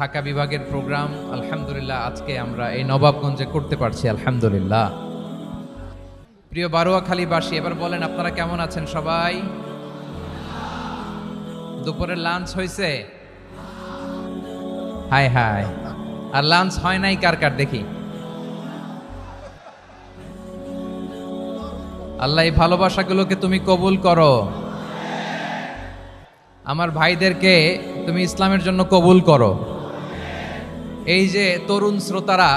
ঢাকা বিভাগের প্রোগ্রাম আলহামদুলিল্লাহ আজকে আমরা এই নবাবগঞ্জে করতে পারছি আলহামদুলিল্লাহ। প্রিয় বারোয়াখালীবাসী, এবার বলেন আপনারা কেমন আছেন সবাই? দুপুরের লাঞ্চ হয়েছে? হাই হাই, আর লাঞ্চ হয় নাই কার কার দেখি? আল্লাহ এই ভালোবাসাগুলোকে তুমি কবুল করো। আমার ভাইদেরকে তুমি ইসলামের জন্য কবুল করো। এই যে তরুণ শ্রোতারা,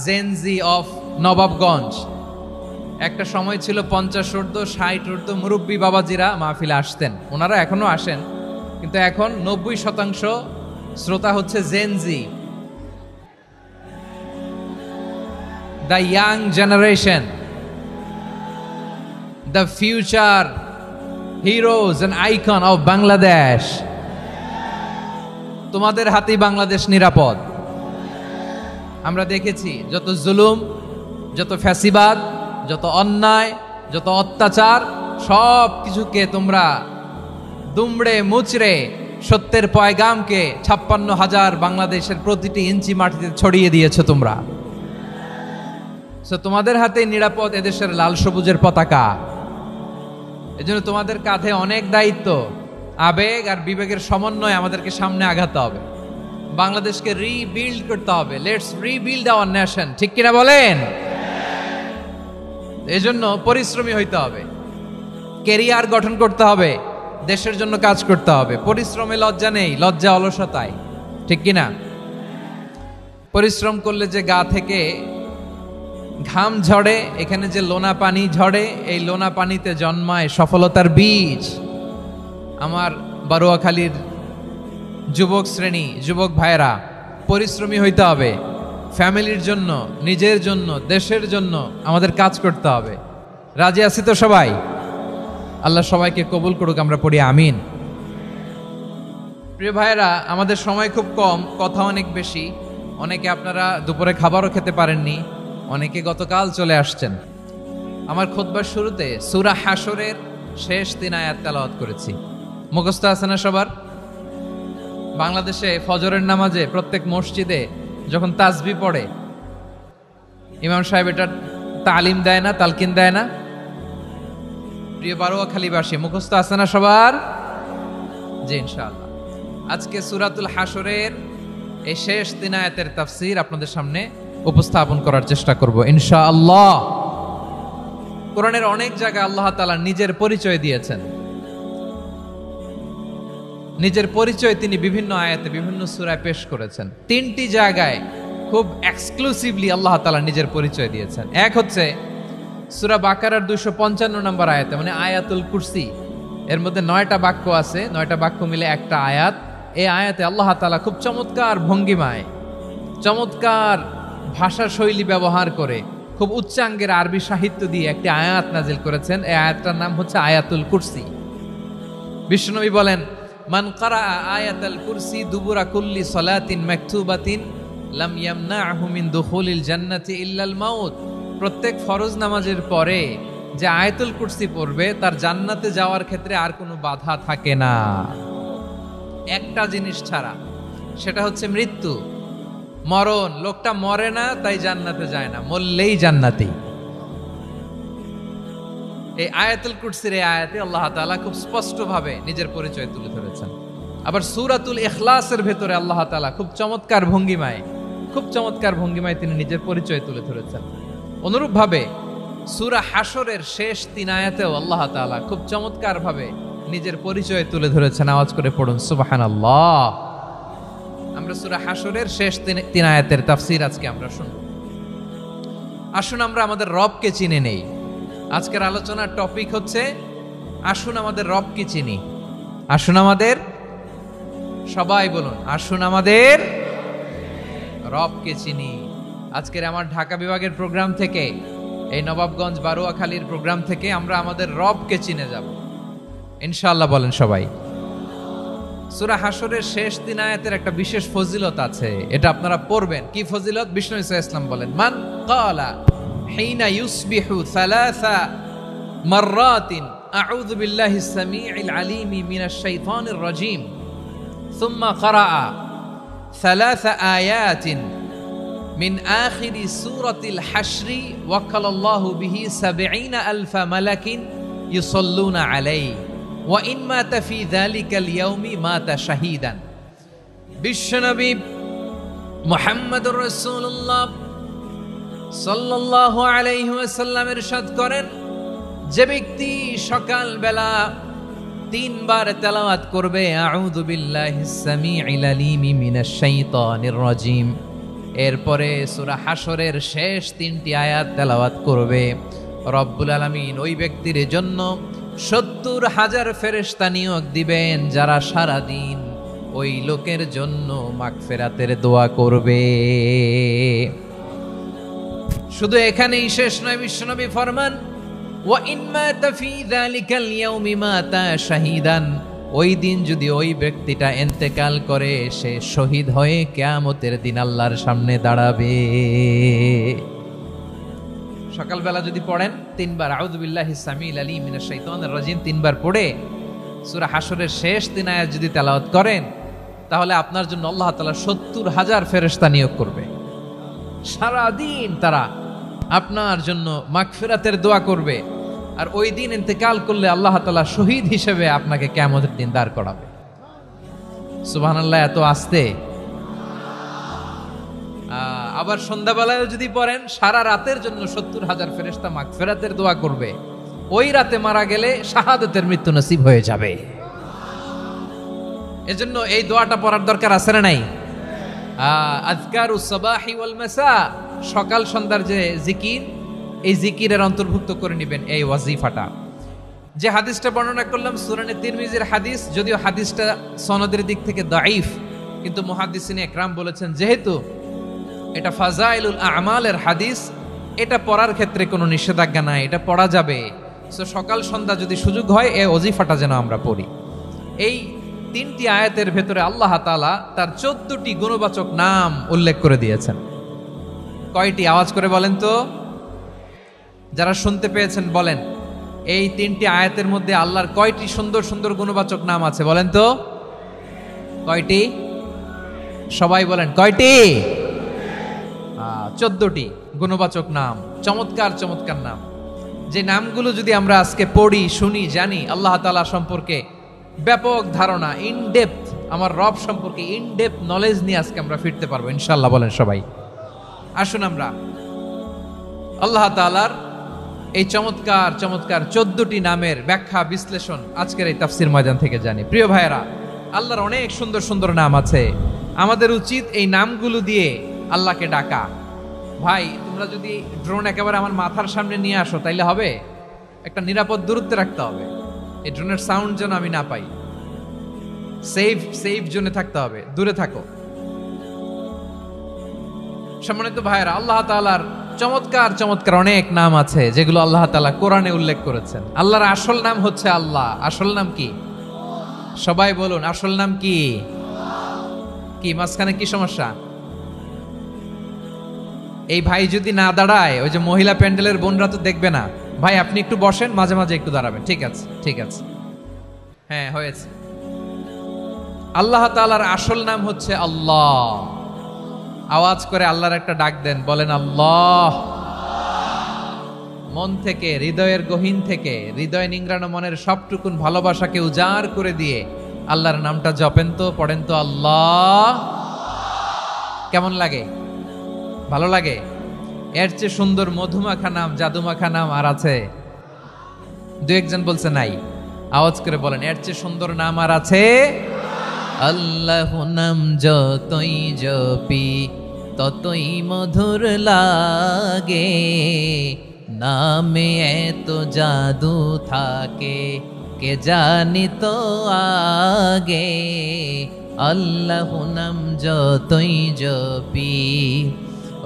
জেনজি অফ নবাবগঞ্জ, একটা সময় ছিল 50 ঊর্ধ্ব 60 ঊর্ধ্ব মুরব্বী বাবাজিরা মাহফিলে আসতেন, ওনারা এখনো আসেন, কিন্তু এখন 90% শ্রোতা হচ্ছে Gen Z, the young generation, the future heroes and icon of Bangladesh. তোমাদের হাতেই বাংলাদেশ নিরাপদ। আমরা দেখেছি যত জুলুম, যত ফ্যাসিবাদ, যত অন্যায়, যত অত্যাচার, সব কিছুকে তোমরা দুমড়ে মুচড়ে সত্যের পয়গামকে 56,000 বাংলাদেশের প্রতিটি ইঞ্চি মাটিতে ছড়িয়ে দিয়েছো তোমরা। তোমাদের হাতে নিরাপদ এদেশের লাল সবুজের পতাকা। এজন্য তোমাদের কাঁধে অনেক দায়িত্ব, আবেগ আর বিবেকের সমন্বয়ে আমাদেরকে সামনে আগাতে হবে, বাংলাদেশকে রিবিল্ড করতে হবে। লেটস রিবিল্ড আওয়ার নেশন, ঠিক কিনা বলেন? এজন্য পরিশ্রমী হইতে হবে, কেরিয়ার গঠন করতে হবে, দেশের জন্য কাজ করতে হবে। পরিশ্রমে লজ্জা নেই, লজ্জা অলসতায়, ঠিক কিনা? পরিশ্রম করলে যে গা থেকে ঘাম ঝরে, এখানে যে লোনা পানি ঝরে, এই লোনা পানিতে জন্মায় সফলতার বীজ। আমার বারোয়াখালীর যুবক শ্রেণী, যুবক ভাইয়েরা, পরিশ্রমী হইতে হবে, ফ্যামিলির জন্য, নিজের জন্য, দেশের জন্য আমাদের কাজ করতে হবে। রাজি আছি তো সবাই? আল্লাহ সবাইকে কবুল করুক, আমরা পড়ি আমিন। প্রিয় ভাইয়েরা, আমাদের সময় খুব কম, কথা অনেক বেশি। অনেকে আপনারা দুপুরে খাবারও খেতে পারেননি, অনেকে গতকাল চলে আসছেন। আমার খুতবার শুরুতে সূরা হাশরের শেষ 3 আয়াত তেলাওয়াত করেছি। মুখস্থ আছে না সবার? বাংলাদেশে ফজরের নামাজে প্রত্যেক মসজিদে যখন তাসবিহ পড়ে, ইমাম সাহেব এটা তালিম দেয় না, তালকিন দেয় না? প্রিয় বারোয়াখালীবাসী, মুখস্থ আছে না সবার? জি ইনশাআল্লাহ। আজকে সূরাতুল হাশরের এই শেষ 3 আয়াতের তাফসীর আপনাদের সামনে উপস্থাপন করার চেষ্টা করব ইনশাআল্লাহ। কোরআনের অনেক জায়গায় আল্লাহ তাআলা নিজের পরিচয় দিয়েছেন। নিজের পরিচয় তিনি বিভিন্ন আয়াতে, বিভিন্ন সূরায় পেশ করেছেন। 3টি জায়গায় খুব এক্সক্লুসিভলি আল্লাহ তাআলা নিজের পরিচয় দিয়েছেন। এক হচ্ছে সূরা বাকারার 255 নম্বর আয়াতে, মানে আয়াতুল কুরসি। এর মধ্যে 9টা বাক্য আছে, 9টা বাক্য মিলে একটা আয়াত। এই আয়াতে আল্লাহ তাআলা খুব চমৎকার ভঙ্গিমায়, চমৎকার ভাষা শৈলী ব্যবহার করে, খুব উচ্চাঙ্গের আরবি সাহিত্য দিয়ে একটি আয়াত নাজিল করেছেন। এই আয়াতটার নাম হচ্ছে আয়াতুল কুরসি। বিশ্বনবী বলেন, মান কারা আয়াতুল কুরসি দুবুরা কুল্লি সালাতিন মাকতুবাতিন লাম ইয়ামনাহু মিন দুখুলিল জান্নাতি ইল্লাল মাউত। প্রত্যেক ফরজ নামাজের পরে যে আয়াতুল কুরসি পড়বে, তার জান্নাতে যাওয়ার ক্ষেত্রে আর কোনো বাধা থাকে না, একটা জিনিস ছাড়া, সেটা হচ্ছে মৃত্যু, মরণ। লোকটা মরে না তাই জান্নাতে যায় না, মরলেই জান্নাতি। এই আয়াতুল কুরসির এই আয়াতে আল্লাহ তাআলা খুব স্পষ্টভাবে নিজের পরিচয় তুলে ধরেছেন। আবার সূরাতুল ইখলাসের ভেতরে আল্লাহ তাআলা খুব চমৎকার ভঙ্গিমায় তিনি নিজের পরিচয় তুলে ধরেছেন। অনুরূপভাবে সূরা হাশরের শেষ 3 আয়াতেও আল্লাহ তাআলা খুব চমৎকার ভাবে নিজের পরিচয় তুলে ধরেছেন। আওয়াজ করে পড়ুন সুবহানাল্লাহ। আমরা সূরা হাশরের শেষ 3 আয়াতের তাফসীর আজকে আমরা শুনব। আসুন আমরা আমাদের রবকে চিনে নেই। আজকের আলোচনার টপিক হচ্ছে আসুন আমাদের রবকে চিনি। আসুন আমাদের, সবাই বলুন, আসুন আমাদের রবকে চিনি। আজকের আমার ঢাকা বিভাগের প্রোগ্রাম থেকে, এই নবাবগঞ্জ বারোয়াখালীর প্রোগ্রাম থেকে আমরা আমাদের রবকে চিনে যাব ইনশাআল্লাহ। বলেন সবাই। সূরা হাশরের শেষ 3 আয়াতের একটা বিশেষ ফজিলত আছে, এটা আপনারা পড়বেন। কি ফজিলত? বিষ্ণু ইসা ইসলাম বলেন, মান ক্বালা হিনা ইউসবিহু সালাসা মাররাতিন আউযু বিল্লাহিস সামিউল আলীম মিনাশ শাইতানির রাজীম সুম্মা ক্বারা ثلاث آيات من آخر سورة الحشر وكل الله به 70,000 ملك يصلون عليه وإن مات في ذلك اليوم مات شهيدا বিশ্বনবী মুহাম্মদুর রাসূলুল্লাহ সাল্লাল্লাহু আলাইহি ওয়াসাল্লাম ইরশাদ করেন, যে ব্যক্তি সকাল বেলা 3 বার তেলাওয়াত করবে আউযু বিল্লাহিস সামিউল আলিম মিনাশ শাইতানির রাজিম, এরপরে সূরা হাশরের শেষ 3টি আয়াত তেলাওয়াত করবে, রব্বুল আলামিন ওই ব্যক্তির জন্য 70,000 ফেরেশতা নিয়োগ দিবেন যারা সারা দিন ওই লোকের জন্য মাগফিরাতের দোয়া করবে। শুধু এখানেই শেষ নয়, বিশ্বনবী ফরমান ওয়া ইন মাতা ফি যালিকাল ইয়াউমি মাতা শাহীদান, ওই দিন যদি ওই ব্যক্তিটা ইন্তেকাল করে সে শহীদ হয়ে কিয়ামতের দিন আল্লাহর সামনে দাঁড়াবে। সকালবেলা যদি পড়েন 3 বার আউযু বিল্লাহিস সামিউল আলিম মিনাশ শাইতানির রাজিম 3 বার পড়ে সূরা হাশরের শেষ 3 আয়াত যদি তেলাওয়াত করেন, তাহলে আপনার জন্য আল্লাহ তাআলা 70,000 ফেরেশতা নিয়োগ করবে। সারা দিন তারা আপনার জন্য মাগফিরাতের দোয়া করবে, আর ওই দিন ইন্তেকাল করলে আল্লাহ তাআলা শহীদ হিসেবে আপনাকে কিয়ামতের দিন দাঁড় করাবে। সুবহানাল্লাহ, এত আস্তে। আবার সন্ধ্যাবেলায় যদি পড়েন, সারা রাতের জন্য 70,000 ফেরেশতা মাগফিরাতের দোয়া করবে। ওই রাতে মারা গেলে শাহাদাতের মৃত্যু নসিব হয়ে যাবে। এজন্য এই দোয়াটা পড়ার দরকার আছে না নাই? আযকারুস সাবাহি ওয়াল মাসা, সকাল সন্ধ্যার যে জিকির, এই জিকিরের অন্তর্ভুক্ত করে নেবেন এই ওয়াজিফাটা। যে হাদিসটা বর্ণনা করলাম সুনানে তিরমিজির হাদিস, যদিও হাদিসটা সনদের দিক থেকে দাঈফ, কিন্তু মুহাদ্দিসিনে ইকরাম বলেছেন যেহেতু এটা ফাজাইলুল আমালের হাদিস, এটা পড়ার ক্ষেত্রে কোনো নিষেধাজ্ঞা নাই, এটা পড়া যাবে। সো সকাল সন্ধ্যা যদি সুযোগ হয় এই ওয়াজিফাটা যেন আমরা পড়ি। এই 3টি আয়াতের ভেতরে আল্লাহ তাআলা তার 14টি গুণবাচক নাম উল্লেখ করে দিয়েছেন। কয়টি? আওয়াজ করে বলেন তো, যারা শুনতে পেয়েছেন বলেন। এই 3টি আয়াতের মধ্যে আল্লাহর কয়টি সুন্দর সুন্দর গুণবাচক নাম আছে বলেন তো? কয়টি? সবাই বলেন কয়টি? 14টি গুণবাচক নাম, চমৎকার চমৎকার নাম। যে নামগুলো যদি আমরা আজকে পড়ি, শুনি, জানি, আল্লাহ তাআলা সম্পর্কে ব্যাপক ধারণা, ইনডেপথ, আমার রব সম্পর্কে ইনডেপথ নলেজ নিয়ে আজকে আমরা ফিরতে পারবো ইনশাআল্লাহ। বলেন সবাই। আসুন আমরা আল্লাহ তাআলার এই চমৎকার চমৎকার 14টি নামের ব্যাখ্যা বিশ্লেষণ আজকের এই তাফসীর ময়দান থেকে জানি। প্রিয় ভাইয়েরা, আল্লাহর অনেক সুন্দর সুন্দর নাম আছে। আমাদের উচিত এই নামগুলো দিয়ে আল্লাহকে ডাকা। ভাই, তোমরা যদি ড্রোন একেবারে আমার মাথার সামনে নিয়ে আসো তাইলে হবে? একটা নিরাপদ দূরত্বে রাখতে হবে, এই ড্রোনের সাউন্ড যেন আমি না পাই। সেফ জোনে থাকতে হবে, দূরে থাকো। সম্মানিত ভাইয়েরা, আল্লাহ তাআলার চমৎকার চমৎকার অনেক নাম আছে যেগুলো আল্লাহ তাআলা কোরআনে উল্লেখ করেছেন। আল্লাহর আসল নাম হচ্ছে আল্লাহ। আসল নাম কি? সবাই বলুন, আসল নাম কি? কি মাঝখানে কি সমস্যা? এই ভাই যদি না দাঁড়ায়, ওই যে মহিলা প্যান্ডেলের বোনরা তো দেখবে না। ভাই আপনি একটু বসেন, মাঝে মাঝে একটু দাঁড়াবেন। ঠিক আছে, ঠিক আছে, হ্যাঁ হয়েছে। আল্লাহ তাআলার আসল নাম হচ্ছে আল্লাহ। আওয়াজ করে আল্লাহর একটা ডাক দেন, বলেন আল্লাহ। মন থেকে, হৃদয়ের গহীন থেকে, হৃদয় নিংড়ানো মনের সবটুকুন ভালোবাসাকে উজাড় করে দিয়ে আল্লাহর নামটা জপেন তো, পড়েন তো আল্লাহ। কেমন লাগে? ভালো লাগে? এর চেয়ে সুন্দর মধুমাখা নাম, জাদুমাখা নাম আর আছে? দু একজন বলছে নাই। আওয়াজ করে বলেন, এর চেয়ে সুন্দর নাম আর আছে? আল্লাহ নাম যতই জপি ততই মধুর লাগে, নামে এত জাদু থাকে কে জানি তো আগে। আল্লাহ নাম যতই জপি,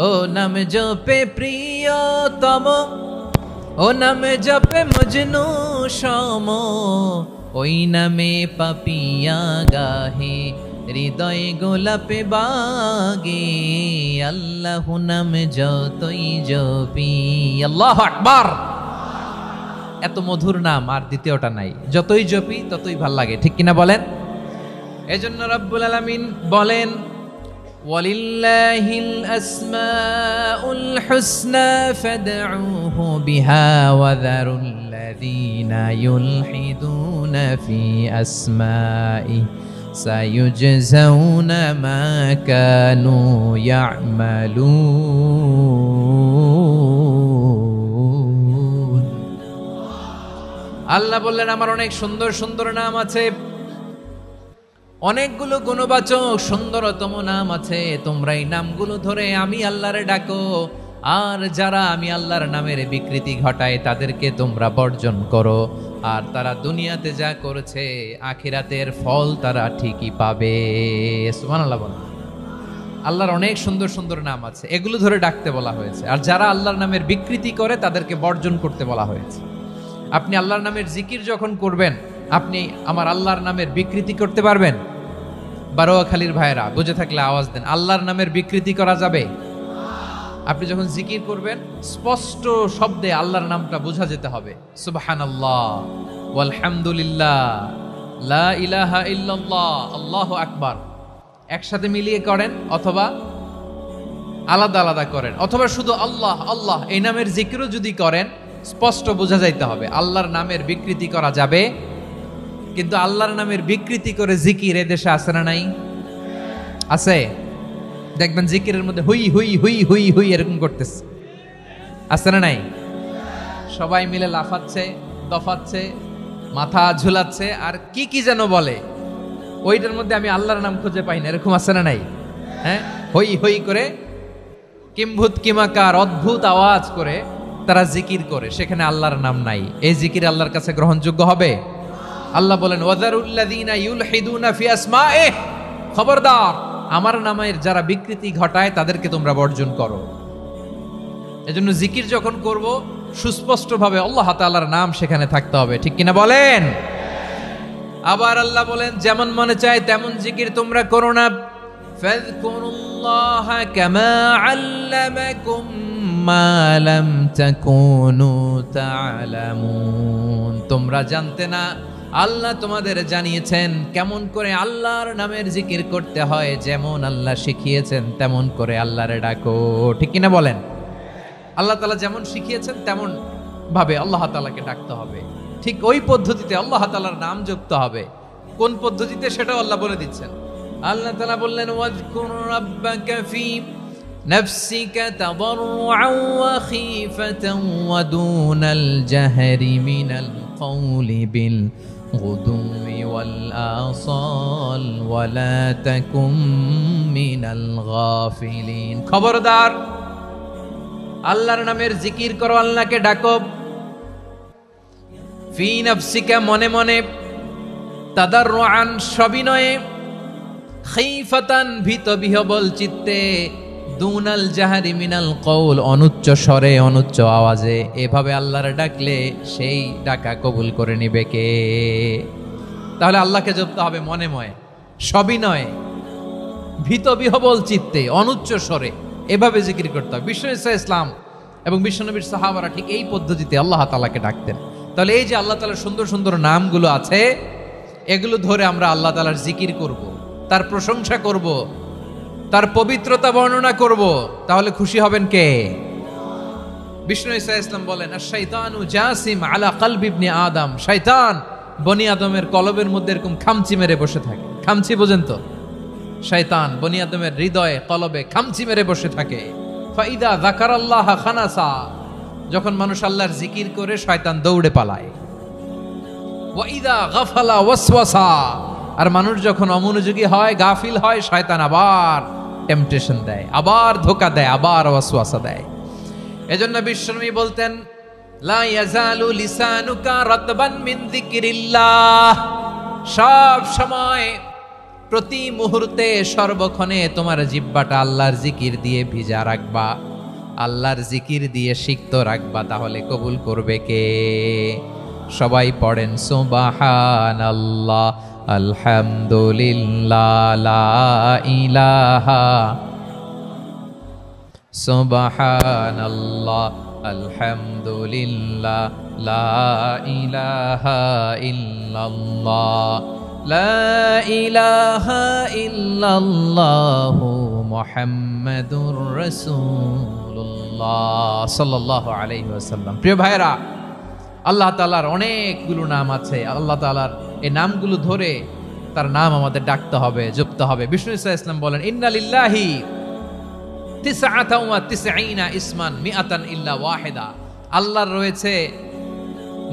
ও নাম জপে প্রিয়তম, ও নাম জপে মজনু সম, ওই নামে পাপিয়া গাহে হৃদয় গোলাপে বাগে। আল্লাহ নাম যতই জপি। আল্লাহু আকবার। এত মধুর নাম আর দ্বিতীয়টা নাই। যতই জপি ততই ভাল লাগে, ঠিক কিনা বলেন? এজন্য রব্বুল আলামিন বলেন, ওয়ালিল্লাহিল আসমাউল হুসনা ফাদউহু বিহা ওয়া যারুল্লাযীনা ইউলহিদুনা ফি আসমাইহি সায়ুজজাউনা মা কানু ইয়া'মালুন। আল্লাহ বললেন আমার অনেক সুন্দর সুন্দর নাম আছে, অনেকগুলো গুণবাচক সুন্দরতম নাম আছে, তোমরা এই নামগুলো ধরে আমি আল্লাহরে ডাকো, আর যারা আমি আল্লাহর নামের বিকৃতি ঘটায় তাদেরকে তোমরা বর্জন করো, আর তারা দুনিয়াতে যা করেছে আখিরাতের ফল তারা ঠিকই পাবে। সুবহানাল্লাহ বলেন। আল্লাহর অনেক সুন্দর সুন্দর নাম আছে, এগুলো ধরে ডাকতে বলা হয়েছে, আর যারা আল্লাহর নামের বিকৃতি করে তাদেরকে বর্জন করতে বলা হয়েছে। আপনি আল্লাহর নামের জিকির যখন করবেন, আপনি আমার আল্লাহর নামের বিকৃতি করতে পারবেন? বারোয়াখালীর ভাইরা বুঝে থাকলে আওয়াজ দেন, আল্লাহর নামের বিকৃতি করা যাবে? আপনি যখন জিকির করবেন স্পষ্ট শব্দে আল্লাহর নামটা বোঝা যেতে হবে। সুবহানাল্লাহ, ওয়ালহামদুলিল্লাহ, লা ইলাহা ইল্লাল্লাহ, আল্লাহু আকবার একসাথে মিলিয়ে করেন, অথবা আলাদা আলাদা করেন, অথবা শুধু আল্লাহ আল্লাহ এই নামের জিকিরও যদি করেন স্পষ্ট বোঝা যাইতে হবে। আল্লাহর নামের বিকৃতি করা যাবে, কিন্তু আল্লাহর নামের বিকৃতি করে জিকির এদেশে আছে না নাই? আছে। দেখবেন জিকিরের মধ্যে হুই হুই হুই হুই হুই এরকম করতেছে, আছে না নাই? সবাই মিলে লাফাচ্ছে, দফাচ্ছে, মাথা ঝুলাচ্ছে, আর কি কি যেন বলে, ওইটার মধ্যে আমি আল্লাহর নাম খুঁজে পাই না, এরকম আছে না নাই? হ্যাঁ, হই হই করে কিম্ভূত কিমাকার অদ্ভুত আওয়াজ করে তারা জিকির করে, সেখানে আল্লাহর নাম নাই। এই জিকির আল্লাহর কাছে গ্রহণযোগ্য হবে? আল্লাহ বলেন ওয়াযারুল্লাযীনা ইউলহিদুনা ফি আসমাইহি, খবরদার আমার নামের যারা বিকৃতি ঘটায় তাদেরকে তোমরা বর্জন করো। এজন্য জিকির যখন করব সুস্পষ্টভাবে আল্লাহ তাআলার নাম সেখানে থাকতে হবে, ঠিক কিনা বলেন? আবার আল্লাহ বলেন যেমন মনে চায় তেমন জিকির তোমরা করো না। ফাযকুরুল্লাহা কামা আল্লামাকুম মা লাম তাকুনু তা'লামুন, তোমরা জানতে না, আল্লাহ তোমাদের জানিয়েছেন কেমন করে আল্লাহর নামের জিকির করতে হয়, যেমন আল্লাহ শিখিয়েছেন তেমন করে আল্লাহরে ডাকো, ঠিক কিনা বলেন? আল্লাহ তাআলা যেমন শিখিয়েছেন তেমন ভাবে আল্লাহ তাআলাকে ডাকতে হবে, ঠিক ওই পদ্ধতিতে আল্লাহ তাআলার নাম যুক্ত হবে। কোন পদ্ধতিতে সেটাও আল্লাহ বলে দিচ্ছেন। আল্লাহ তাআলা বললেন ওয়াজকুর রাব্বাকা ফি নাফসিকা তাদাররুআন ওয়া খীফাতান ওয়া দুনাল জাহরি মিনাল কওলি বিল গুদুমি ওয়াল আসাল ওয়া লা তাকুম মিনাল গাফিলিন। খবরদার আল্লাহর নামের জিকির করো, আল্লাহকে ডাকো। ফি নাফসিকা মনে মনে, তাদাররুআন সবিনয়ে, খীফাতান ভীত বিহবল চিত্তে, দুনাল জাহারি মিনাল কওল অনুচ্চ স্বরে অনুচ্চ আওয়াজে। এভাবে আল্লাহর ডাকলে সেই ডাকা কবুল করে নিবে কে? তাহলে আল্লাহকে জপতে হবে মনে মনে, সবিনয়ে, ভীত বিহবল চিত্তে, অনুচ্চ স্বরে, এভাবে জিকির করতে হবে। বিশ্ব ইসলাম এবং বিশ্বনবীর সাহাবারা ঠিক এই পদ্ধতিতে আল্লাহ তাআলাকে ডাকতেন। তাহলে এই যে আল্লাহ তাআলার সুন্দর সুন্দর নামগুলো আছে, এগুলো ধরে আমরা আল্লাহ তাআলার জিকির করব, তার প্রশংসা করব, তার পবিত্রতা বর্ণনা করব, তাহলে খুশি হবেন কে? বিষ্ণু ঈসা ইসলাম বলেন আশ-শাইতানু জাসিম আলা কলবি ইবনে আদম, শয়তান বনি আদমের কলবের মধ্যে এরকম খামচি মেরে বসে থাকে। খামচি বোঝেন তো? শয়তান বনি আদমের হৃদয়ে কলবে খামচি মেরে বসে থাকে। ফাইদা যাকারাল্লাহ খানাসা, যখন মানুষ আল্লাহর জিকির করে শয়তান দৌড়ে পালায়। ওয়াইদা গাফালা ওয়াসওয়াসা, আর মানুষ যখন অমনোযোগী হয়, গাফিল হয়, শয়তান আবার টেম্পটেশন দেয়, আবার ধোঁকা দেয়, আবার ওয়াসওয়াসা দেয়। এজন্য বিশ্বনবী বলতেন লা ইয়াজালু লিসানুকা রাতবান মিন যিকরিল্লাহ, সব সময় প্রতি মুহূর্তে সর্বক্ষণে তোমার জিহ্বাটা আল্লাহর জিকির দিয়ে ভিজা রাখবা, আল্লাহর জিকির দিয়ে সিক্ত রাখবা, তাহলে কবুল করবে কে? সবাই পড়েন সুবহানাল্লাহ, আলহামদুলিল্লাহ, লা ইলাহা, সুবহানাল্লাহ, আলহামদুলিল্লাহ, লা ইলাহা ইল্লাল্লাহ, লা ইলাহা ইল্লাল্লাহু মুহাম্মাদুর রাসূলুল্লাহ সাল্লাল্লাহু আলাইহি ওয়াসাল্লাম। প্রিয় ভাইরা, আল্লাহ তাআলার অনেকগুলো নাম আছে। আল্লাহ তাআলার এই নামগুলো ধরে তার নাম আমাদের ডাকতে হবে, জপতে হবে। বিষ্ণু ইসলাম বলেন, ইন্না লিল্লাহি তিসআতাও ওয়া তিসঈনা ইসমান মিআতান ইল্লা ওয়াহিদা। আল্লাহর রয়েছে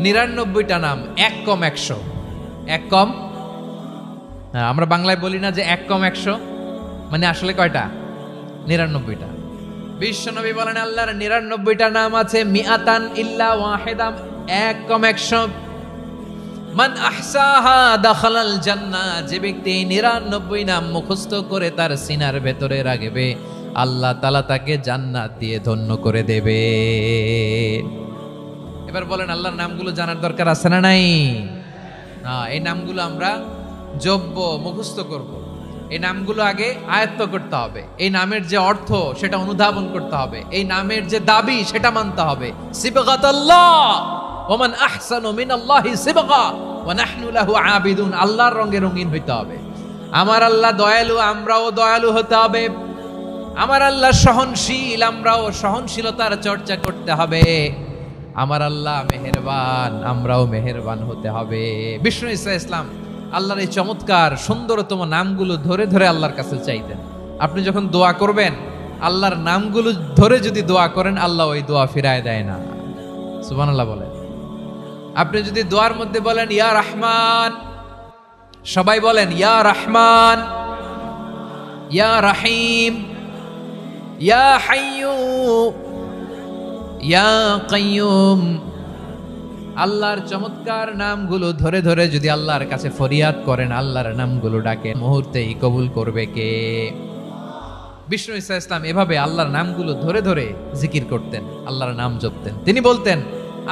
99টা নাম, এক কম 100। এক কম, আমরা বাংলায় বলি না যে এক কম 100, মানে আসলে কয়টা? 99টা। বিশ্বনবী বলেন আল্লাহর 99টা নাম আছে, মিআতান ইল্লা ওয়াহিদা, এক কম 100। মান আহসাহা দাখালাল জান্নাহ, যে ব্যক্তি 99 নাম মুখস্থ করে তার সিনার ভেতরে রাখবে, আল্লাহ তাআলা তাকে জান্নাত দিয়ে ধন্য করে দেবে। এবার বলেন, আল্লাহর নামগুলো জানার দরকার আছে না নাই? এই নামগুলো আমরা জপব, মুখস্থ করব। এই নামগুলো আগে আয়ত্ত করতে হবে। এই নামের যে অর্থ সেটা অনুধাবন করতে হবে। এই নামের যে দাবি সেটা মানতে হবে। সিবগাতাল্লাহ ওয়া মান আহসানু মিনাল্লাহি সিবগা ওয়া নাহনু লাহু আবিদুন। আল্লাহর রঙে রঙিন হইতে হবে। আমার আল্লাহ দয়ালু, আমরাও দয়ালু হতে হবে। আমার আল্লাহ সহনশীল, আমরাও সহনশীলতার চর্চা করতে হবে। আমার আল্লাহ মেহেরবান, আমরাও মেহেরবান হতে হবে। বিষ্ণু ইসলাম আল্লাহর এই চমৎকার সুন্দরতম নামগুলো ধরে ধরে আল্লাহর কাছে চাইতেন। আপনি যখন দোয়া করবেন, আল্লাহর নামগুলো ধরে যদি দোয়া করেন, আল্লাহ ওই দোয়া ফিরায় দেয় না। সুবহানাল্লাহ বলেন। আপনি যদি দোয়ার মধ্যে বলেন ইয়া রহমান, সবাই বলেন ইয়া রহমান, ইয়া রহিম, ইয়া হাইয়ু, ইয়া কাইয়ুম। আল্লাহর চমৎকার নামগুলো ধরে ধরে যদি আল্লাহর কাছে ফরিয়াদ করেন, আল্লাহর নামগুলো ডাকেন, মুহূর্তেই কবুল করবে কে? বিষ্ণু ইসলাম এভাবে আল্লাহর নামগুলো ধরে ধরে জিকির করতেন, আল্লাহর নাম জপতেন। তিনি বলতেন,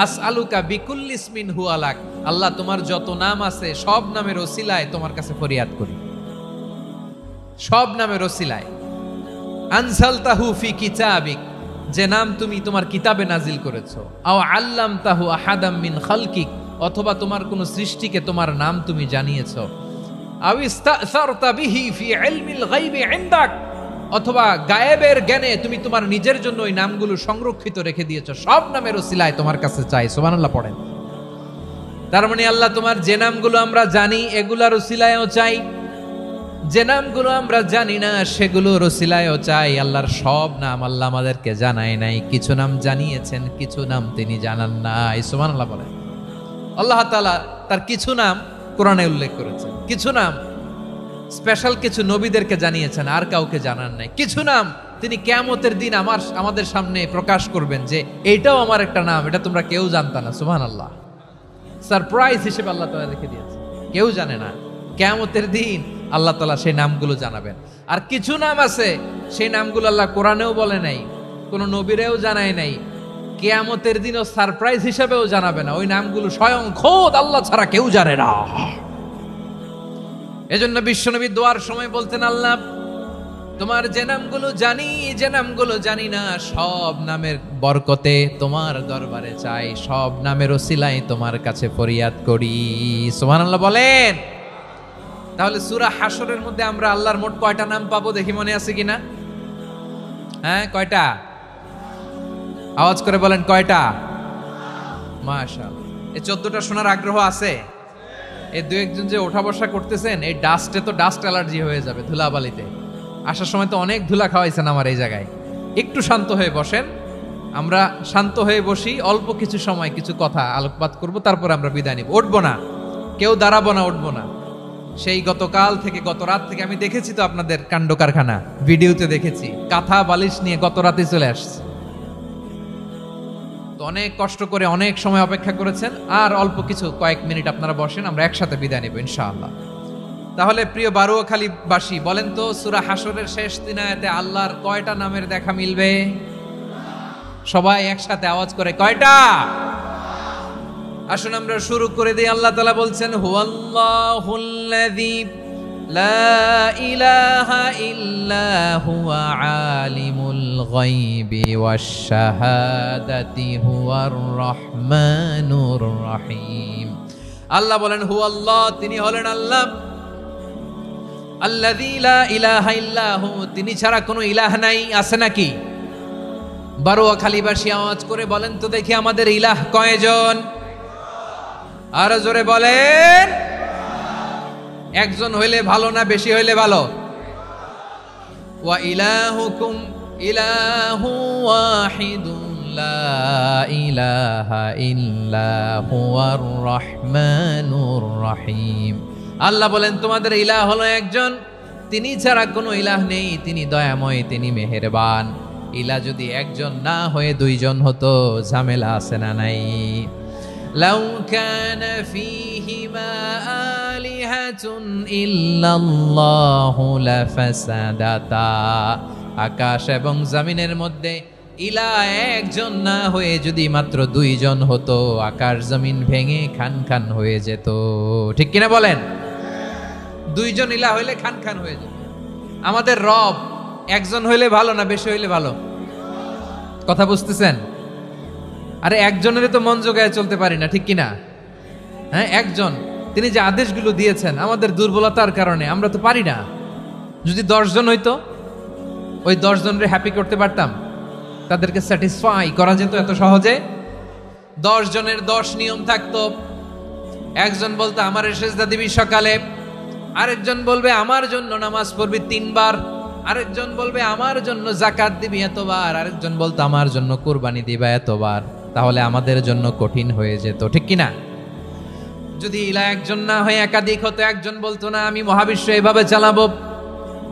আসআলুকা বিকুল্লি ইসমিন হুয়া লাক, আল্লাহ তোমার যত নাম আছে সব নামের ওসিলায় তোমার কাছে ফরিয়াদ করি, সব নামের ওসিলায়। আনজালতাহু ফি কিতাবিক, যে নাম তুমি তোমার কিতাবে নাজিল করেছো। আও আল্লামতাহু আহাদাম মিন খালকিক, অথবা তোমার কোন সৃষ্টিকে তোমার নাম তুমি জানিয়েছো। আও ইস্তাসারতা বিহি ফি ইলমিল গায়বি ইনদাক, অথবা গায়েবের জ্ঞানে তুমি তোমার নিজের জন্য ওই নামগুলো সংরক্ষিত রেখে দিয়েছো। সব নামের ওসিলায় তোমার কাছে চাই। সুবহানাল্লাহ পড়েন। তার মানে আল্লাহ তোমার যে নামগুলো আমরা জানি এগুলার ওসিলায়ও চাই, যে নামগুলো আমরা জানি না সেগুলোর ওসিলায়ও চাই। আল্লাহর সব নাম আল্লাহ আমাদেরকে জানায় নাই, কিছু নাম জানিয়েছেন, কিছু নাম তিনি জানান নাই। সুবহানাল্লাহ বলেন। আল্লাহ তাআলা তার কিছু নাম কোরআনে উল্লেখ করেছেন, কিছু নাম স্পেশাল কিছু নবীদেরকে জানিয়েছেন, আর কাউকে জানান নাই। কিছু নাম তিনি কিয়ামতের দিন আমাদের সামনে প্রকাশ করবেন যে এইটাও আমার একটা নাম, এটা তোমরা কেউ জানতা না। সুবহানাল্লাহ। সারপ্রাইজ হিসেবে আল্লাহ তাআলা রেখে দিয়েছে, কেউ জানে না। কিয়ামতের দিন আল্লাহ তাআলা সেই নামগুলো জানাবেন। আর কিছু নাম আছে সেই নামগুলো আল্লাহ কোরআনেও বলে নাই, কোন নবীরেও জানায় নাই, কিয়ামতের দিনও সারপ্রাইজ হিসেবেও জানাবে না। ওই নামগুলো স্বয়ং খোদ আল্লাহ ছাড়া কেউ জানে না। এজন্য বিশ্বনবী দোয়ার সময় বলতেন, আল্লাহ তোমার যে নামগুলো জানি, যে নামগুলো জানি না, সব নামের বরকতে তোমার দরবারে চাই, সব নামের ওসিলায় তোমার কাছে ফরিয়াদ করি। সুবহানাল্লাহ বলেন। তাহলে সূরা হাশরের মধ্যে আমরা আল্লাহর মোট কয়টা নাম পাবো দেখি, মনে আছে কিনা? হ্যাঁ, কয়টা? আওয়াজ করে বলেন কয়টা? মাশাআল্লাহ। এই 14টা শোনার আগ্রহ আছে? এই দু একজন যে ওঠা বসা করতেছেন, এই ডাস্টে তো ডাস্ট অ্যালার্জি হয়ে যাবে, ধুলাবালিতে। আসার সময় তো অনেক ধুলা খাওয়াইছেন আমার এই জায়গায়। একটু শান্ত হয়ে বসেন, আমরা শান্ত হয়ে বসি, অল্প কিছু সময় কিছু কথা আলোকপাত করব, তারপর আমরা বিদায় নিব। উঠবো না, কেউ দাঁড়াবো না, উঠবো না। সেই গতকাল থেকে, গত রাত থেকে আমি দেখেছি তো আপনাদের কাণ্ড কারখানা, ভিডিওতে দেখেছি, কাঁথা বালিশ নিয়ে গত রাতে চলে আসছে। তো অনেক কষ্ট করে অনেক সময় অপেক্ষা করেছেন, আর অল্প কিছু কয়েক মিনিট আপনারা বসেন, আমরা একসাথে বিদায় নেব ইনশাআল্লাহ। তাহলে প্রিয় বারুয়াখালীবাসী, বলেন তো সূরা হাশরের শেষ 3 আয়াতে আল্লাহর কয়টা নামের দেখা মিলবে? সবাই একসাথে আওয়াজ করে কয়টা? আসুন আমরা শুরু করে দিই। আল্লাহ তাআলা বলছেন, হুয়াল্লাহুল্লাযী লা ইলাহা ইল্লা হুয়া আলিমুল গায়বি ওয়াশ শাহাদাতি হুয়ার রহমানুর রহিম। আল্লাহ বলেন হুয়াল্লাহ, তিনি হলেন আল্লাহ আল্লাযী লা ইলাহা ইল্লাহু, তিনি ছাড়া কোনো ইলাহ নাই, আছে নাকি? বারোয়াখালীবাসী আওয়াজ করে বলেন তো দেখি আমাদের ইলাহ কয়জন? আরো জোরে বলেন। একজন হইলে ভালো না বেশি হইলে ভালো? ওয়া ইলাহুকুম ইলাহু ওয়াহিদুন লা ইলাহা ইল্লা হুয়ার রহমানুর রহিম। আল্লাহ বলেন তোমাদের ইলাহ হলো একজন, তিনি ছাড়া কোনো ইলাহ নেই, তিনি দয়াময়, তিনি মেহেরবান। ইলাহ যদি একজন না হয়ে দুইজন হতো, ঝামেলা আছে না নাই? লাউ কানা ফীহিমা আলিহাতুন ইল্লাল্লাহু লাফাসাদাতা, আকাশ এবং জমিনের মধ্যে ইলাহ একজন না হয়ে যদি মাত্র দুইজন হতো, আকাশ জমিন ভেঙে খান খান হয়ে যেত। ঠিক কিনা বলেন? দুইজন ইলাহ হইলে খান খান হয়ে যেত। আমাদের রব একজন হইলে ভালো না বেশি হইলে ভালো? কথা বুঝতেছেন? আরে একজনের তো মন জোগায় চলতে পারি না, ঠিক কিনা? হ্যাঁ, একজন, তিনি যে আদেশগুলো দিয়েছেন আমাদের দুর্বলতার কারণে আমরা তো পারি না। যদি 10 জন হইতো, ওই 10 জনের হ্যাপি করতে পারতাম, তাদেরকে স্যাটিসফাই করা যেত এত সহজে। 10 জনের 10 নিয়ম থাকতো। একজন বলতো আমার সেজদা দিবি সকালে, আরেকজন বলবে আমার জন্য নামাজ পড়বি 3 বার, আরেকজন বলবে আমার জন্য যাকাত দিবি এতবার, আরেকজন বলতো আমার জন্য কুরবানি দিবা এতবার। তাহলে আমাদের জন্য কঠিন হয়ে যেত, ঠিক কিনা? যদি ইলাহ একজন না হয়ে একাধিক হতো, একজন বলতো না আমি মহাবিশ্ব এভাবে চালাবো,